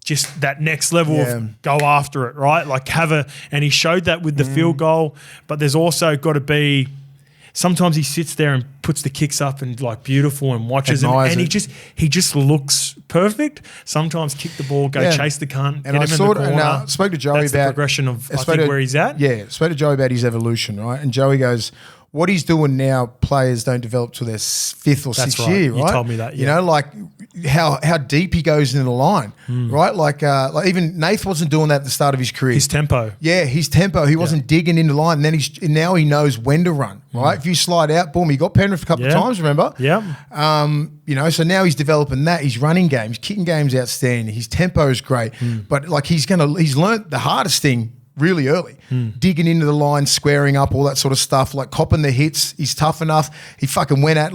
just that next level of go after it, right? Like and he showed that with the field goal, but there's also got to be, sometimes he sits there and puts the kicks up and like beautiful and watches and he just looks perfect. Sometimes kick the ball, go chase the cunt, and get him in the corner. I spoke to Joey That's about the progression of where he's at. Yeah, spoke to Joey about his evolution, right? And Joey goes, what he's doing now, players don't develop till their 5th or 6th year, right? You told me that, like how deep he goes into the line, right? Like even Nath wasn't doing that at the start of his career. His tempo. Yeah, his tempo. He wasn't digging into the line. And then now he knows when to run, right? If you slide out, boom, he got Penrith a couple of times, remember? Yeah. So now he's developing that. His running game, his kicking game's outstanding. His tempo is great. But like he's learnt the hardest thing really early, digging into the line, squaring up, all that sort of stuff, like copping the hits. He's tough enough. He fucking went at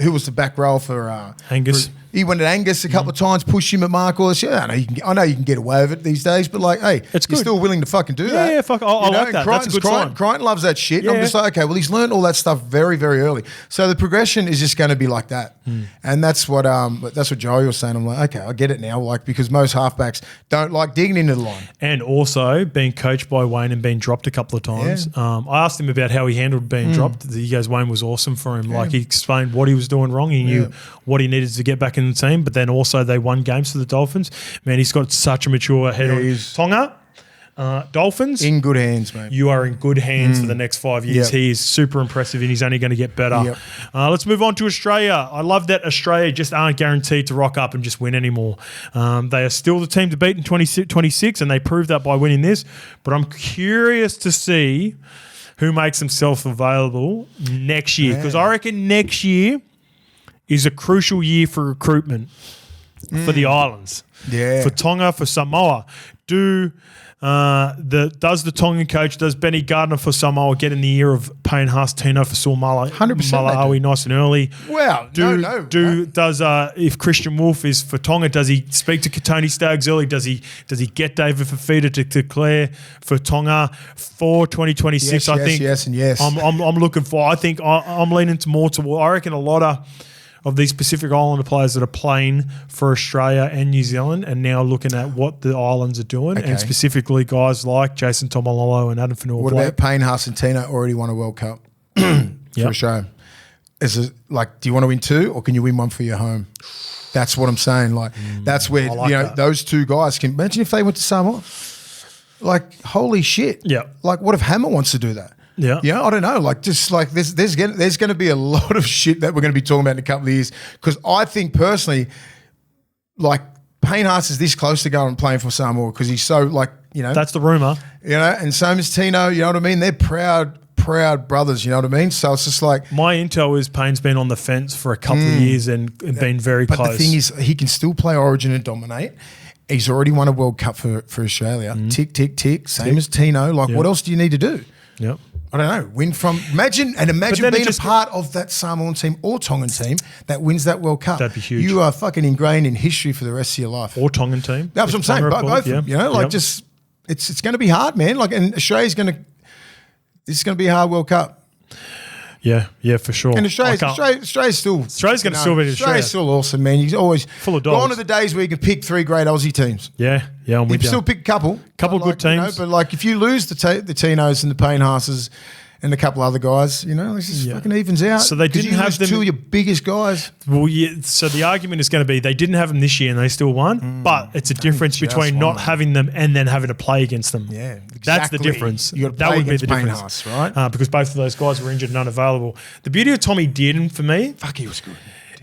who was the back row for Angus? He went at Angus a couple of times, pushed him at Mark. All this. Yeah, I know you can get away with it these days, but like, hey, it's you're still willing to fucking do that. Yeah, fuck. I like that. That's a good sign. Crichton loves that shit. And I'm just like, okay, well, he's learned all that stuff very, very early. So the progression is just going to be like that, and that's what Joey was saying. I'm like, okay, I get it now. Like, because most halfbacks don't like digging into the line, and also being coached by Wayne and being dropped a couple of times. Yeah. I asked him about how he handled being dropped. He goes, Wayne was awesome for him. Yeah. Like, he explained what he was doing wrong. He knew what he needed to get back in the team, but then also they won games for the Dolphins. Man, he's got such a mature head on. Tonga, Dolphins. In good hands, mate. You are in good hands for the next 5 years. Yep. He is super impressive and he's only going to get better. Yep. Let's move on to Australia. I love that Australia just aren't guaranteed to rock up and just win anymore. They are still the team to beat in 2026 and they proved that by winning this. But I'm curious to see who makes themselves available next year, because I reckon next year is a crucial year for recruitment for the islands. Yeah. For Tonga, for Samoa. Does the Tongan coach, does Benny Gardner for Samoa get in the ear of Payne Haas Tino for Samoa 100% nice and early? Well, Does if Christian Wolf is for Tonga, does he speak to Tony Staggs early? Does he get David Fafita to declare for Tonga for 2026? Yes. I'm looking for. I think I'm leaning more toward. I reckon a lot of these Pacific Islander players that are playing for Australia and New Zealand and now looking at what the islands are doing, and specifically guys like Jason Tomalolo and Adam Fanua. What about Payne Haas and Tina already won a World Cup for Australia? Do you want to win 2 or can you win 1 for your home? That's what I'm saying. Like, that's where those 2 guys can. Imagine if they went to Samoa. Like, holy shit. Yeah. Like, what if Hammer wants to do that? Yeah. I don't know. Like, just like there's going to be a lot of shit that we're going to be talking about in a couple of years, because I think personally, like, Payne Haas is this close to going and playing for Samoa because he's so, like, That's the rumour. And same as Tino, you know what I mean? They're proud brothers, you know what I mean? So it's just like... My intel is Payne's been on the fence for a couple of years and been very close. But the thing is, he can still play Origin and dominate. He's already won a World Cup for Australia. Tick, tick, tick. Same as Tino. Like, what else do you need to do? Yep. I don't know. Imagine being a part of that Samoan team or Tongan team that wins that World Cup. That'd be huge. You are fucking ingrained in history for the rest of your life. Or Tongan team. That's what I'm saying. Both of them, just it's going to be hard, man. Like, and this is going to be a hard World Cup. Yeah, for sure. And Australia's still... Australia's going to still be Australia. Australia's still awesome, man. He's always... Full of dogs. Gone are the days where you can pick 3 great Aussie teams. Yeah, I'm with you. Still pick a couple. Good teams. But, like, if you lose the Tinos and the Payne Haases and a couple other guys, it just fucking evens out. So they didn't have them... 2 of your biggest guys. Well, yeah, so the argument is going to be they didn't have them this year and they still won, but it's a difference between not having them and then having to play against them. Yeah, exactly. That's the difference. That would be the difference. Haas, right? Because both of those guys were injured and unavailable. The beauty of Tommy Dearden for me... Fuck, he was good.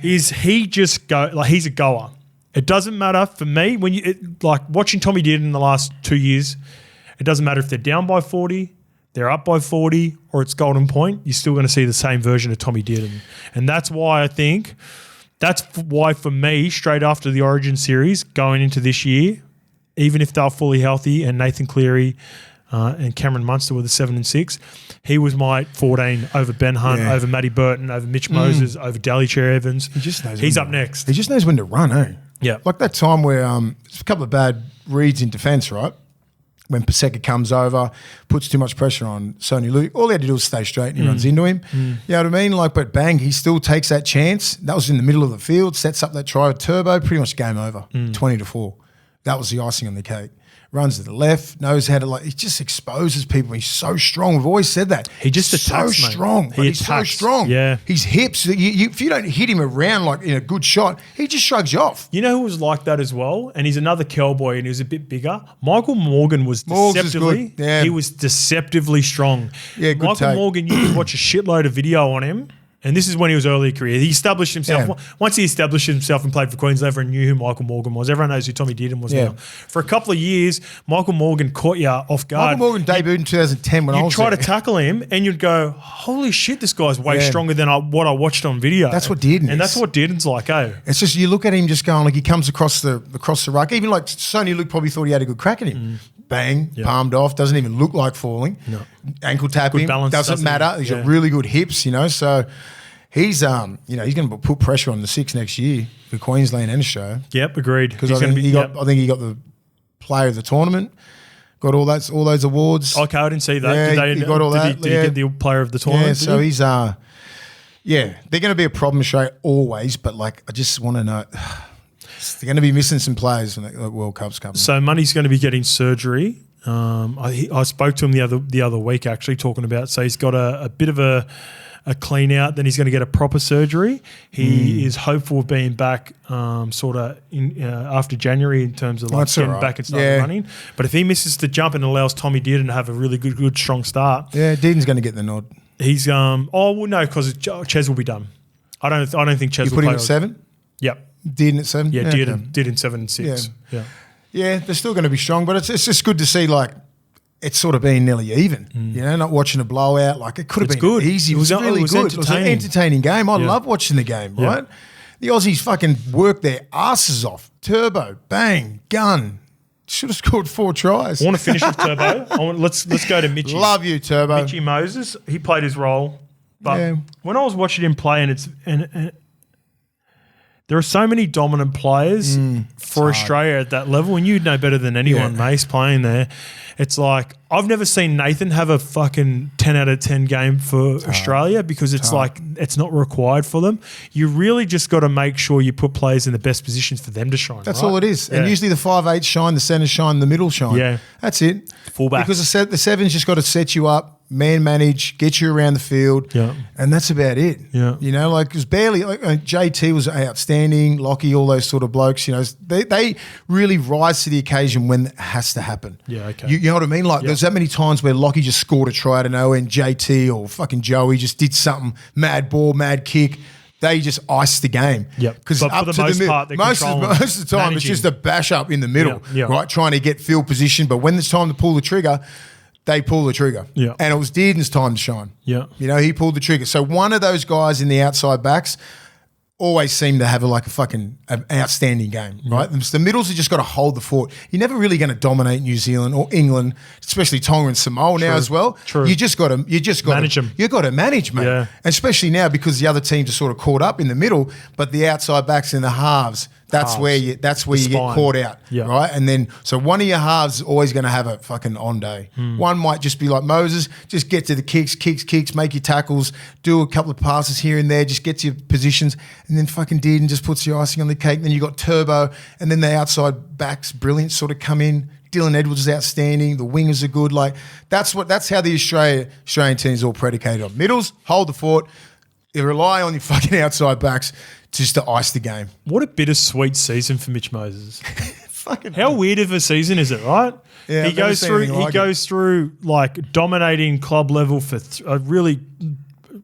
Is he just he's a goer. It doesn't matter for me when watching Tommy Dearden in the last 2 years, it doesn't matter if they're down by 40, they're up by 40, or it's golden point, you're still going to see the same version of Tommy Dearden. And that's why for me, straight after the Origin series, going into this year, even if they're fully healthy and Nathan Cleary and Cameron Munster were the 7 and 6, he was my 14 over Ben Hunt, over Matty Burton, over Mitch Moses, over Daly-Cherry Evans. He's up next. He just knows when to run, eh? Yeah. Like that time where there's a couple of bad reads in defence, right? When Paseka comes over, puts too much pressure on Sonny Luke, all he had to do was stay straight and he runs into him. You know what I mean? Like, but bang, he still takes that chance. That was in the middle of the field, sets up that try with Turbo, pretty much game over, 20-4. That was the icing on the cake. Runs to the left, knows how to he just exposes people. He's so strong. We've always said that. He just attacks, so strong. He's so strong. Yeah. His hips, if you don't hit him around like in a good shot, he just shrugs you off. You know who was like that as well? And he's another cowboy and he was a bit bigger. Michael Morgan was deceptively, he was deceptively strong. Yeah, good Michael Morgan, you could watch a shitload of video on him. And this is when he was early career. He established himself. Yeah. Once he established himself and played for Queensland, everyone knew who Michael Morgan was. Everyone knows who Tommy Dearden was now. For a couple of years, Michael Morgan caught you off guard. Michael Morgan debuted in 2010 when I was there. You'd try to tackle him and you'd go, holy shit, this guy's way stronger than what I watched on video. That's what Dearden is. And that's what Dearden's like, eh? It's just you look at him just going like he comes across the ruck. Even like Sonny Luke probably thought he had a good crack at him. bang, palmed off. Doesn't even look like falling. No. Ankle tapping, doesn't matter. He's got really good hips, you know. So he's, he's going to put pressure on the 6 next year for Queensland and Australia. Yep, agreed. Because I think he got the player of the tournament. Got all those awards. Okay, I didn't see that. Yeah, he got all that. Did he get the player of the tournament? Yeah, so he's they're going to be a problem, Australia, always. But like, I just want to know, they're going to be missing some players when the World Cup's coming. So Money's going to be getting surgery. I spoke to him the other week actually, talking about. So he's got a bit of a clean out, then he's going to get a proper surgery. He is hopeful of being back after January in terms of like getting back and starting running. But if he misses the jump and allows Tommy Dearden to have a really good strong start. Yeah, Dearden's going to get the nod. He's no, because Ches will be done. I don't think Ches will play. You put him at 7? Yep. Dearden at 7? Yeah, Dearden 7 and 6. Yeah, they're still going to be strong, but it's just good to see like it's sort of been nearly even, not watching a blowout. Like it could have been good. Easy. It was really good. It was an entertaining game. I love watching the game, right? The Aussies fucking worked their asses off. Turbo, bang, gun. Should have scored 4 tries. I want to finish with Turbo. Let's go to Mitchie. Love you, Turbo. Mitchie Moses. He played his role. But when I was watching him play, and there are so many dominant players for Australia at that level, and you'd know better than anyone, Mace, playing there. It's like I've never seen Nathan have a fucking 10 out of 10 game for Australia because it's like it's not required for them. You really just got to make sure you put players in the best positions for them to shine. That's all it is. And usually the 5'8" shine, the centers shine, the middle shine. Yeah. That's it. Fullbacks. Because the 7's just got to set you up, man manage, get you around the field, and that's about it. Yeah. You know, like it was barely like JT was outstanding, Lockie, all those sort of blokes. You know, they really rise to the occasion when it has to happen. Yeah, okay. You know what I mean? Like there's that many times where Lockie just scored a try out of nowhere, and JT or fucking Joey just did something, mad ball, mad kick. They just iced the game. Yep. Because up to the most part, most of the time, it's just a bash up in the middle, right? Trying to get field position, but when it's time to pull the trigger, they pull the trigger. Yeah. And it was Dearden's time to shine. Yeah. You know, he pulled the trigger. So one of those guys in the outside backs always seem to have a fucking outstanding game, right? The middles have just got to hold the fort. You're never really going to dominate New Zealand or England, especially Tonga and Samoa now as well. True. You just got to manage them. You got to manage, mate. Yeah. And especially now because the other teams are sort of caught up in the middle, but the outside backs and the halves. That's where you get caught out, right? And then so one of your halves is always going to have a fucking on day. One might just be like Moses, just get to the kicks, make your tackles, do a couple of passes here and there, just get to your positions, and then fucking Dearden just puts the icing on the cake. Then you got Turbo, and then the outside backs, brilliant, sort of come in. Dylan Edwards is outstanding. The wingers are good. Like that's how the Australian team is all predicated on. Middles, hold the fort. You rely on your fucking outside backs just to ice the game. What a bittersweet season for Mitch Moses. How weird of a season is it, right? Yeah, he goes through like dominating club level for a really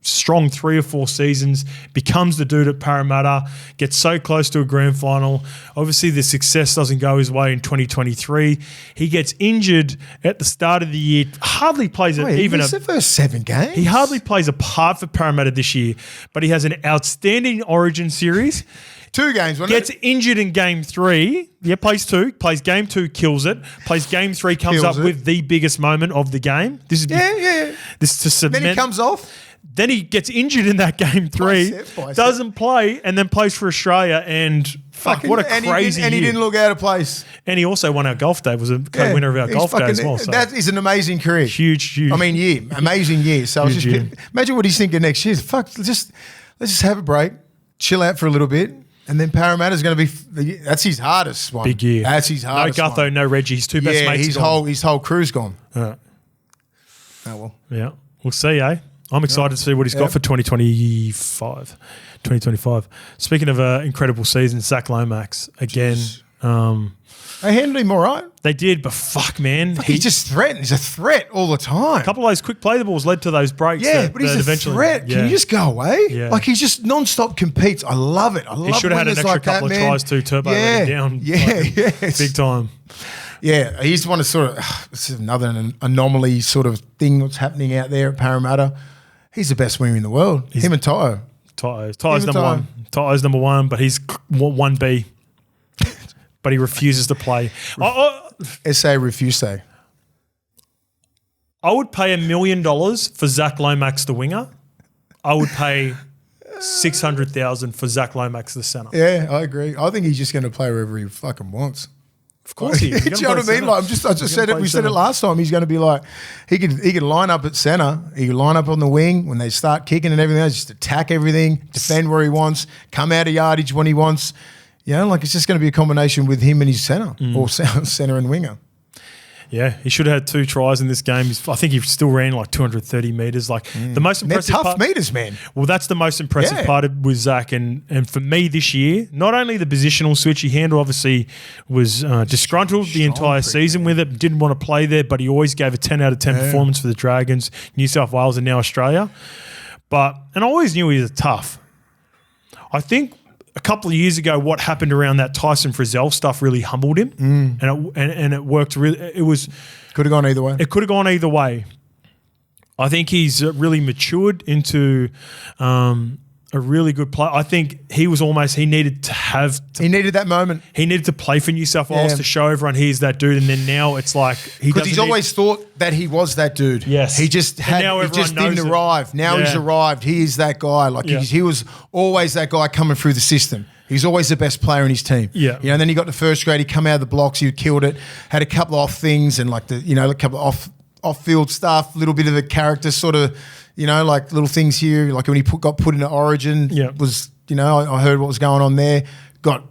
strong 3 or 4 seasons, becomes the dude at Parramatta, gets so close to a grand final. Obviously, the success doesn't go his way in 2023. He gets injured at the start of the year, hardly plays the first 7 games. He hardly plays a part for Parramatta this year, but he has an outstanding Origin series. 2 games, gets injured in game 3. Yeah, plays 2. Plays game 2, kills it. Plays game 3, comes up with the biggest moment of the game. This is This to cement. Then he comes off. Then he gets injured in that game 3, doesn't play, and then plays for Australia. And what a crazy year. And he didn't look out of place. And he also won our golf day. Was a co-winner of our golf day as well. So. That is an amazing career. Huge. I mean, amazing year. So imagine what he's thinking next year. Let's just have a break, chill out for a little bit. And then Parramatta's going to be – that's his hardest one. Big year. That's his hardest one. No Gutho, no Reggie. His 2 best mates his whole crew's gone. Oh, well. Yeah. We'll see, eh? I'm excited to see what he's got for 2025. Speaking of incredible season, Zach Lomax, again. They handled him all right. They did, but fuck, man. He just threatened. He's a threat all the time. A couple of those quick play the balls led to those breaks. Yeah, but he's a threat. Can you just go away? Yeah. Like, he just non-stop competes. I love it. He should have had an extra couple of tries too. Turbo let him down. Big time. Yeah, he's one of this is another anomaly sort of thing that's happening out there at Parramatta. He's the best winger in the world. Him and Tyro. Tyro's number 1. Tyro's number 1, but he's 1B. But he refuses to play. SA refuse. I would pay $1 million for Zach Lomax, the winger. I would pay $600,000 for Zach Lomax, the centre. Yeah, I agree. I think he's just going to play wherever he fucking wants. Of course he is. Do you know what I mean? Like, I just said it. We said it last time. He's going to be like, he can line up at centre. He can line up on the wing when they start kicking and everything else. Just attack everything, defend where he wants, come out of yardage when he wants. You know, like it's just going to be a combination with him and his centre or centre and winger. Yeah, he should have had 2 tries in this game. I think he still ran like 230 metres. Like the most impressive They're tough part, meters, man. Well, that's the most impressive part with Zach. And for me this year, not only the positional switch he handled, obviously was disgruntled the entire season with it, didn't want to play there, but he always gave a 10 out of 10 performance for the Dragons, New South Wales and now Australia. And I always knew he was tough. I think a couple of years ago, what happened around that Tyson Frizzell stuff really humbled him, and it worked. Really, Could have gone either way. It could have gone either way. I think he's really matured into a really good player. I think he needed he needed that moment. He needed to play for New South Wales to show everyone he's that dude. And then now it's like because he's always thought that he was that dude. Yes, he just didn't arrive. Now he's arrived. He is that guy. Like he was always that guy coming through the system. He's always the best player in his team. Yeah, you know. And then he got to first grade. He come out of the blocks. He killed it. Had a couple of off things and like a couple of off field stuff. Little bit of a character sort of. You know, like little things here, like when he got put into Origin, was, I heard what was going on there. Got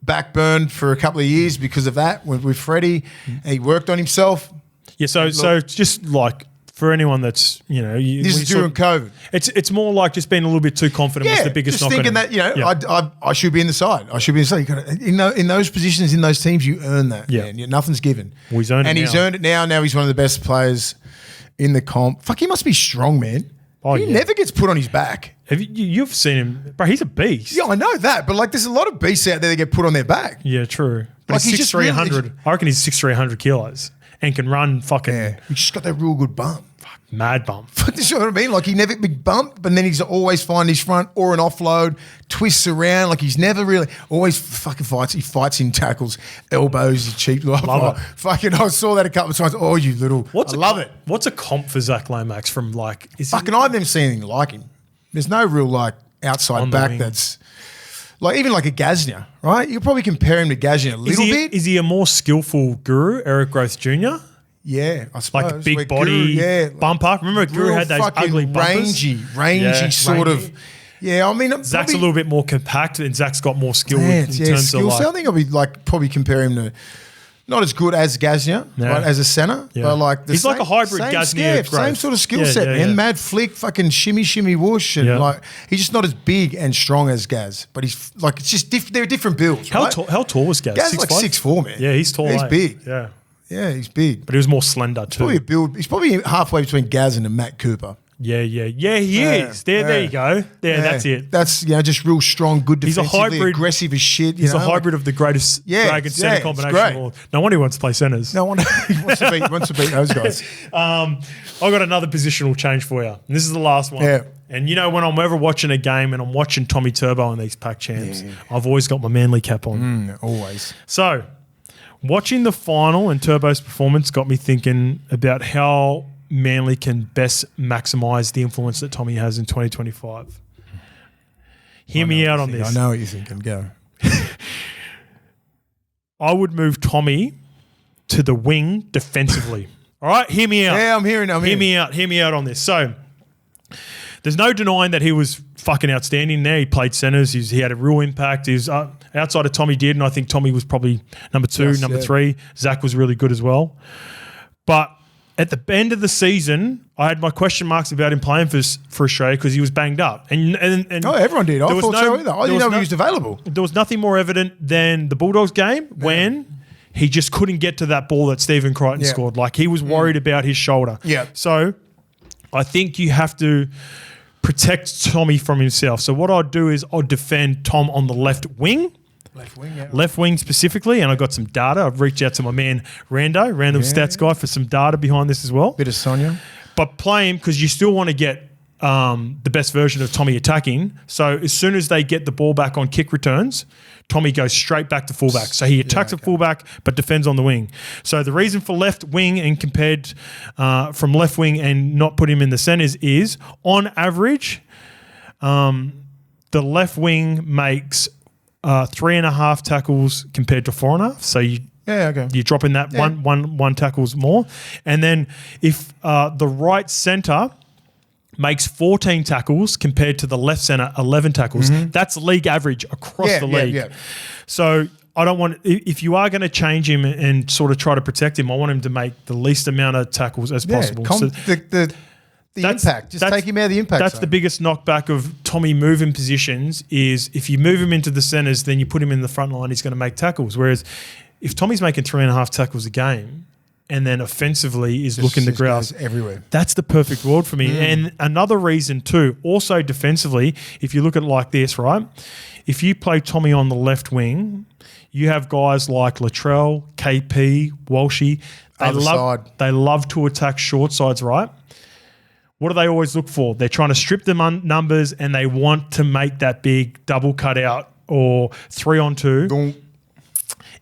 backburned for a couple of years because of that with Freddie. And he worked on himself. Yeah, so just like for anyone that's, this is during COVID. It's more like just being a little bit too confident was the biggest knock on him. Just thinking that, I should be in the side. I should be in the side. You gotta, in those positions, in those teams, you earn that. Yeah. Man. Nothing's given. Well, he's earned it now. He's earned it now. Now he's one of the best players in the comp. Fuck, he must be strong, man. Oh, he never gets put on his back. Have you've seen him, bro? He's a beast. Yeah, I know that, but like, there's a lot of beasts out there that get put on their back. Yeah, true. But like he's 6'3", 100. I reckon he's 6'3", 100 kilos and can run fucking. Yeah, he's just got that real good bump. Mad bump. You know what I mean? Like he never big bump, but then he's always find his front or an offload, twists around. Like he's never really always fucking fights. He fights in tackles, elbows, cheap. Love it. Fucking, I saw that a couple of times. Oh, you little. I love it. What's a comp for Zach Lomax from like? I've never seen anything like him. There's no real like outside back that's. Like even like a Gaznia, right? You could probably compare him to Gaznia a little bit. Is he a more skillful Guru, Eric Grothe Jr.? Yeah, I suppose. Like big body, bumper. Remember Guru had those ugly bumpers? Rangy sort of. Yeah, I mean. Zach's a little bit more compact and Zach's got more skill in terms of like. I think I'll be like probably compare him to not as good as Gaznia, right, as a centre, but like he's like a hybrid Gaznia. Same sort of skill set, man. Mad flick, fucking shimmy whoosh, and like he's just not as big and strong as Gaz, but he's like it's just they're different builds. How tall was Gaz? Gaz like 6'4", man. Yeah, he's tall. He's big. Yeah. Yeah, he's big. But he was more slender too. He's probably halfway between Gaz and a Matt Cooper. Yeah, he is. There you go. That's it. That's just real strong, good defensively, he's a hybrid, aggressive as shit. He's a hybrid of the greatest Dragon centre combination. No wonder he wants to play centres. No wonder he wants to beat those guys. I've got another positional change for you. And this is the last one. Yeah. And when I'm ever watching a game and I'm watching Tommy Turbo and these pack champs, I've always got my Manly cap on. Always. So, watching the final and Turbo's performance got me thinking about how Manly can best maximise the influence that Tommy has in 2025. Hear me out on this. I know what you're thinking. Go. I would move Tommy to the wing defensively. All right? Hear me out. Yeah, I'm hearing. Hear me out on this. So, there's no denying that he was fucking outstanding there. He played centres. He had a real impact. He was outside of Tommy did, and I think Tommy was probably number 2, number 3. Zach was really good as well. But at the end of the season, I had my question marks about him playing for Australia because he was banged up. And everyone did. I thought so either. I didn't know he was available. There was nothing more evident than the Bulldogs game when he just couldn't get to that ball that Stephen Crichton scored. Like he was worried about his shoulder. Yeah. So I think you have to protect Tommy from himself. So what I'd do is I'd defend Tom on the left wing. Left wing specifically, and I got some data. I've reached out to my man Rando, random stats guy, for some data behind this as well. Bit of Sonia. But play him because you still want to get the best version of Tommy attacking. So as soon as they get the ball back on kick returns, Tommy goes straight back to fullback. So he attacks at fullback but defends on the wing. So the reason for left wing and compared from left wing and not put him in the centres is, on average, the left wing makes 3.5 tackles compared to 4.5. So you're dropping that one tackles more. And then if the right centre makes 14 tackles compared to the left centre 11 tackles, that's league average across the league. So I don't want, if you are going to change him and sort of try to protect him, I want him to make the least amount of tackles as possible. So the impact. Just take him out of the impact. That's the biggest knockback of Tommy moving positions is if you move him into the centres, then you put him in the front line, he's going to make tackles. Whereas if Tommy's making 3.5 tackles a game and then offensively is looking to grouse everywhere, that's the perfect world for me. And another reason too, also defensively, if you look at it like this, right? If you play Tommy on the left wing, you have guys like Latrell, KP, Walshy. They love to attack short sides, right? What do they always look for? They're trying to strip them numbers and they want to make that big double cutout or 3-on-2.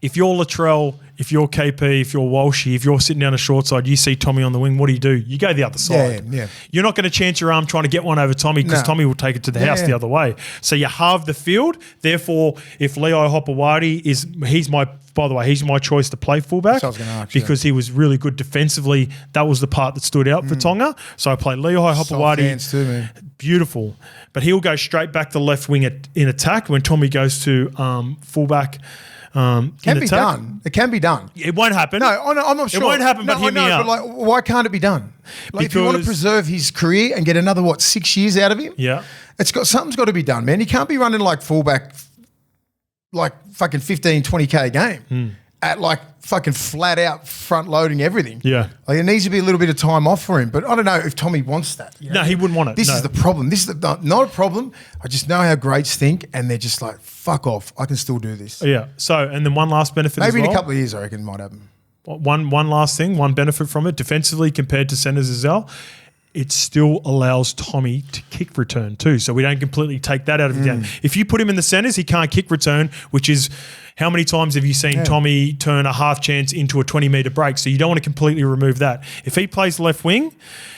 If you're Latrell, if you're KP, if you're Walshy, if you're sitting down a short side, you see Tommy on the wing, what do? You go the other side. You're not going to chance your arm trying to get one over Tommy because Tommy will take it to the house the other way. So you halve the field. Therefore, if Leo Hopewadi he's my choice to play fullback because he was really good defensively. That was the part that stood out for Tonga. So I play Leo Hopewadi. Beautiful. But he'll go straight back to left wing in attack when Tommy goes to fullback. Can be done. It can be done. It won't happen. No, I'm not sure. It won't happen, but hear me out. But why can't it be done? If you want to preserve his career and get another, 6 years out of him? Yeah. Something's got to be done, man. He can't be running like fullback, like fucking 15, 20K a game at like fucking flat out front loading everything. Yeah. Like, it needs to be a little bit of time off for him. But I don't know if Tommy wants that. No, he wouldn't want it. This is the problem. This is not a problem. I just know how greats think and they're just like, fuck off. I can still do this. Yeah. So, and then one last benefit maybe in a couple of years, I reckon it might happen. One last thing, one benefit from it, defensively compared to centres as well, it still allows Tommy to kick return too. So we don't completely take that out of the game. If you put him in the centres, he can't kick return, which is how many times have you seen Tommy turn a half chance into a 20-metre break? So you don't want to completely remove that. If he plays left wing,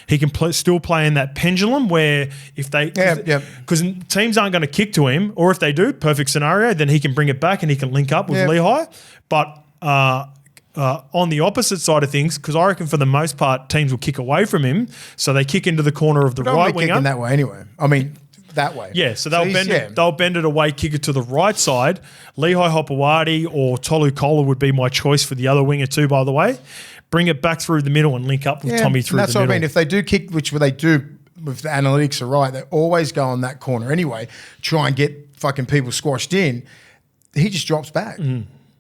he can still play in that pendulum where if they – because teams aren't going to kick to him, or if they do, perfect scenario, then he can bring it back and he can link up with Lehigh. But on the opposite side of things, because I reckon for the most part teams will kick away from him, so they kick into the corner of the right winger. Kicking that way anyway. I mean, that way. Yeah, so they'll bend it away, kick it to the right side. Lehigh Hopewadi or Tolu Kola would be my choice for the other winger too, by the way. Bring it back through the middle and link up with Tommy through the middle. That's what I mean. If they do kick, which they do, if the analytics are right, they always go on that corner anyway, try and get fucking people squashed in. He just drops back.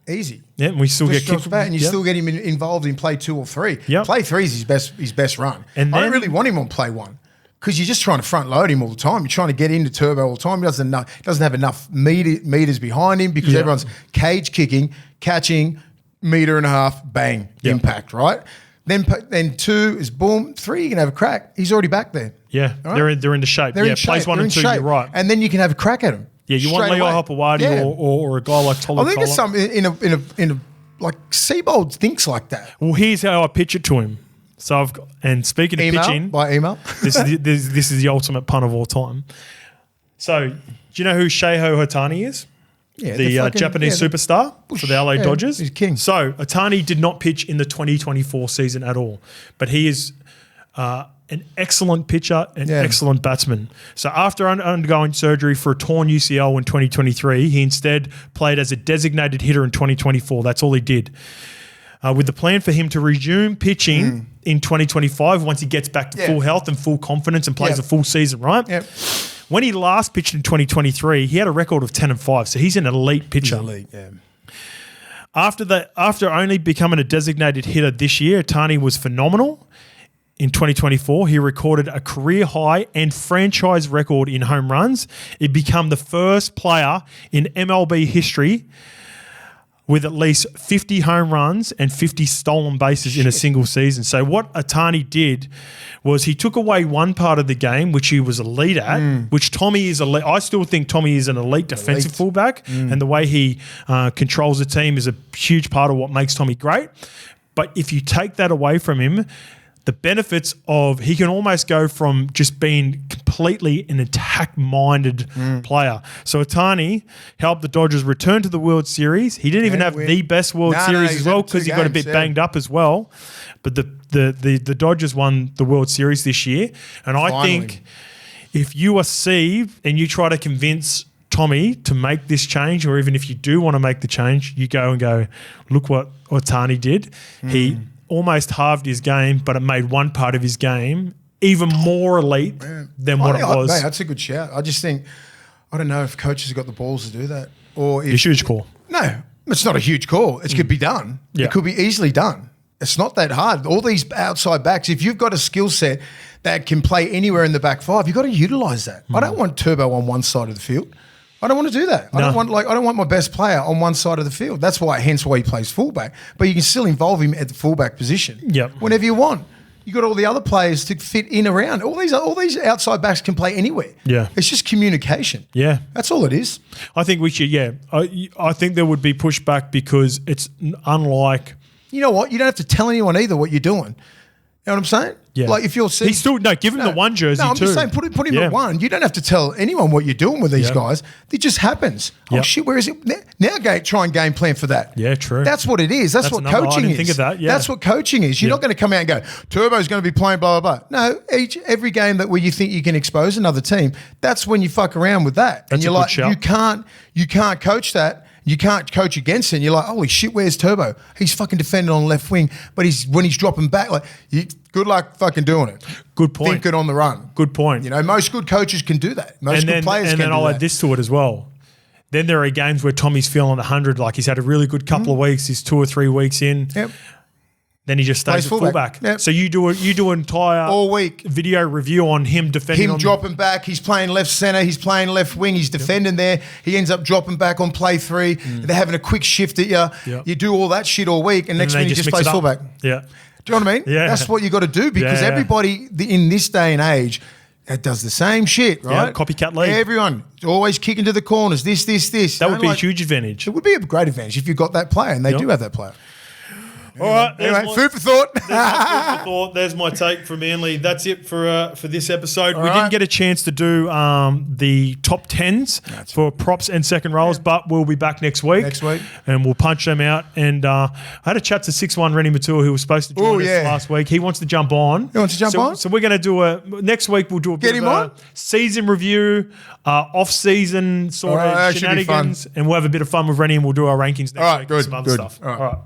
Easy. Yeah, and we still get kicked back, and you still get him involved in play 2 or 3. Play 3 is his best run. And I don't really want him on play 1 because you're just trying to front load him all the time. You're trying to get into turbo all the time. He doesn't have enough meters behind him because everyone's cage kicking, catching, 1.5 meters, bang, impact, right? Then 2 is boom, 3 you can have a crack. He's already back there. Yeah, right? they're into shape. Plays 1 and 2, you're right. And then you can have a crack at him. Yeah, you want Leo Hopewadi or a guy like Tolu Kola. I think it's something in a like Seabold thinks like that. Well, here's how I pitch it to him. So speaking of pitching by email, this is the ultimate pun of all time. So do you know who Shohei Ohtani is? Yeah, the Japanese superstar for the LA Dodgers. He's king. So Ohtani did not pitch in the 2024 season at all, but he is an excellent pitcher and excellent batsman. So after undergoing surgery for a torn UCL in 2023, he instead played as a designated hitter in 2024. That's all he did. With the plan for him to resume pitching in 2025 once he gets back to full health and full confidence and plays a full season, right? Yep. When he last pitched in 2023, he had a record of 10-5, so he's an elite pitcher. He's elite, yeah. After only becoming a designated hitter this year, Ohtani was phenomenal. In 2024, he recorded a career high and franchise record in home runs. It became the first player in MLB history with at least 50 home runs and 50 stolen bases in a single season. So what Atani did was he took away one part of the game, which he was elite at, which Tommy is elite. I still think Tommy is an elite defensive fullback, and the way he controls the team is a huge part of what makes Tommy great. But if you take that away from him, the benefits of he can almost go from just being completely an attack-minded player. So Atani helped the Dodgers return to the World Series. He didn't even have the best World Series as well because he got a bit banged up as well. But the Dodgers won the World Series this year. And I think if you are Steve and you try to convince Tommy to make this change, or even if you do want to make the change, you go and go, look what Atani did. He almost halved his game, but it made one part of his game even more elite than what it was. Mate, that's a good shout. I just think, I don't know if coaches have got the balls to do that. Or if, it's a huge call. No, it's not a huge call. It could be done. Yeah. It could be easily done. It's not that hard. All these outside backs, if you've got a skill set that can play anywhere in the back five, you've got to utilise that. I don't want Turbo on one side of the field. I don't want to do that. I don't want my best player on one side of the field. That's hence why he plays fullback. But you can still involve him at the fullback position. Whenever you want. You got all the other players to fit in around. All these outside backs can play anywhere. Yeah. It's just communication. Yeah. That's all it is. I think we should, I think there would be pushback because it's unlike. You know what? You don't have to tell anyone either what you're doing. You know what I'm saying? Yeah. Like if you're seeing, he's still give him the one jersey. No, I'm too. just saying put him at one. You don't have to tell anyone what you're doing with these guys. It just happens. Oh shit, where is it now? Try and game plan for that. Yeah, true. That's what it is. That's what coaching is. Think of that. Yeah. That's what coaching is. You're not going to come out and go, Turbo's going to be playing blah blah blah. No, every game where you think you can expose another team, that's when you fuck around with that. And you're like, you can't coach that. You can't coach against it. And you're like, holy shit, where's Turbo? He's fucking defending on left wing, but when he's dropping back, good luck fucking doing it. Good point. Thinking on the run. Good point. You know, most good coaches can do that. Most good players can do that. And then I'll add this to it as well. Then there are games where Tommy's feeling 100, like he's had a really good couple of weeks. He's 2 or 3 weeks in. Yep. Then he just stays at fullback. Yep. So you do an entire all week video review on him defending. Him dropping back. He's playing left centre. He's playing left wing. He's defending there. He ends up dropping back on play 3. They're having a quick shift at you. Yep. You do all that shit all week, and next week he just plays fullback. Yeah. Do you know what I mean? Yeah. That's what you got to do because everybody in this day and age does the same shit, right? Yeah, copycat league. Everyone always kicking to the corners. This. That would be a huge advantage. It would be a great advantage if you got that player, and they do have that player. All right. Anyway, food for thought. There's my take for Manly. That's it for this episode. We didn't get a chance to do the top 10s for props and second rows, but we'll be back next week. And we'll punch them out. And I had a chat to 6'1" Rennie Matua, who was supposed to join us last week. He wants to jump on. So we're going to do next week we'll do a bit of a season review, off-season sort of shenanigans, and we'll have a bit of fun with Rennie and we'll do our rankings next week and some other stuff. All right.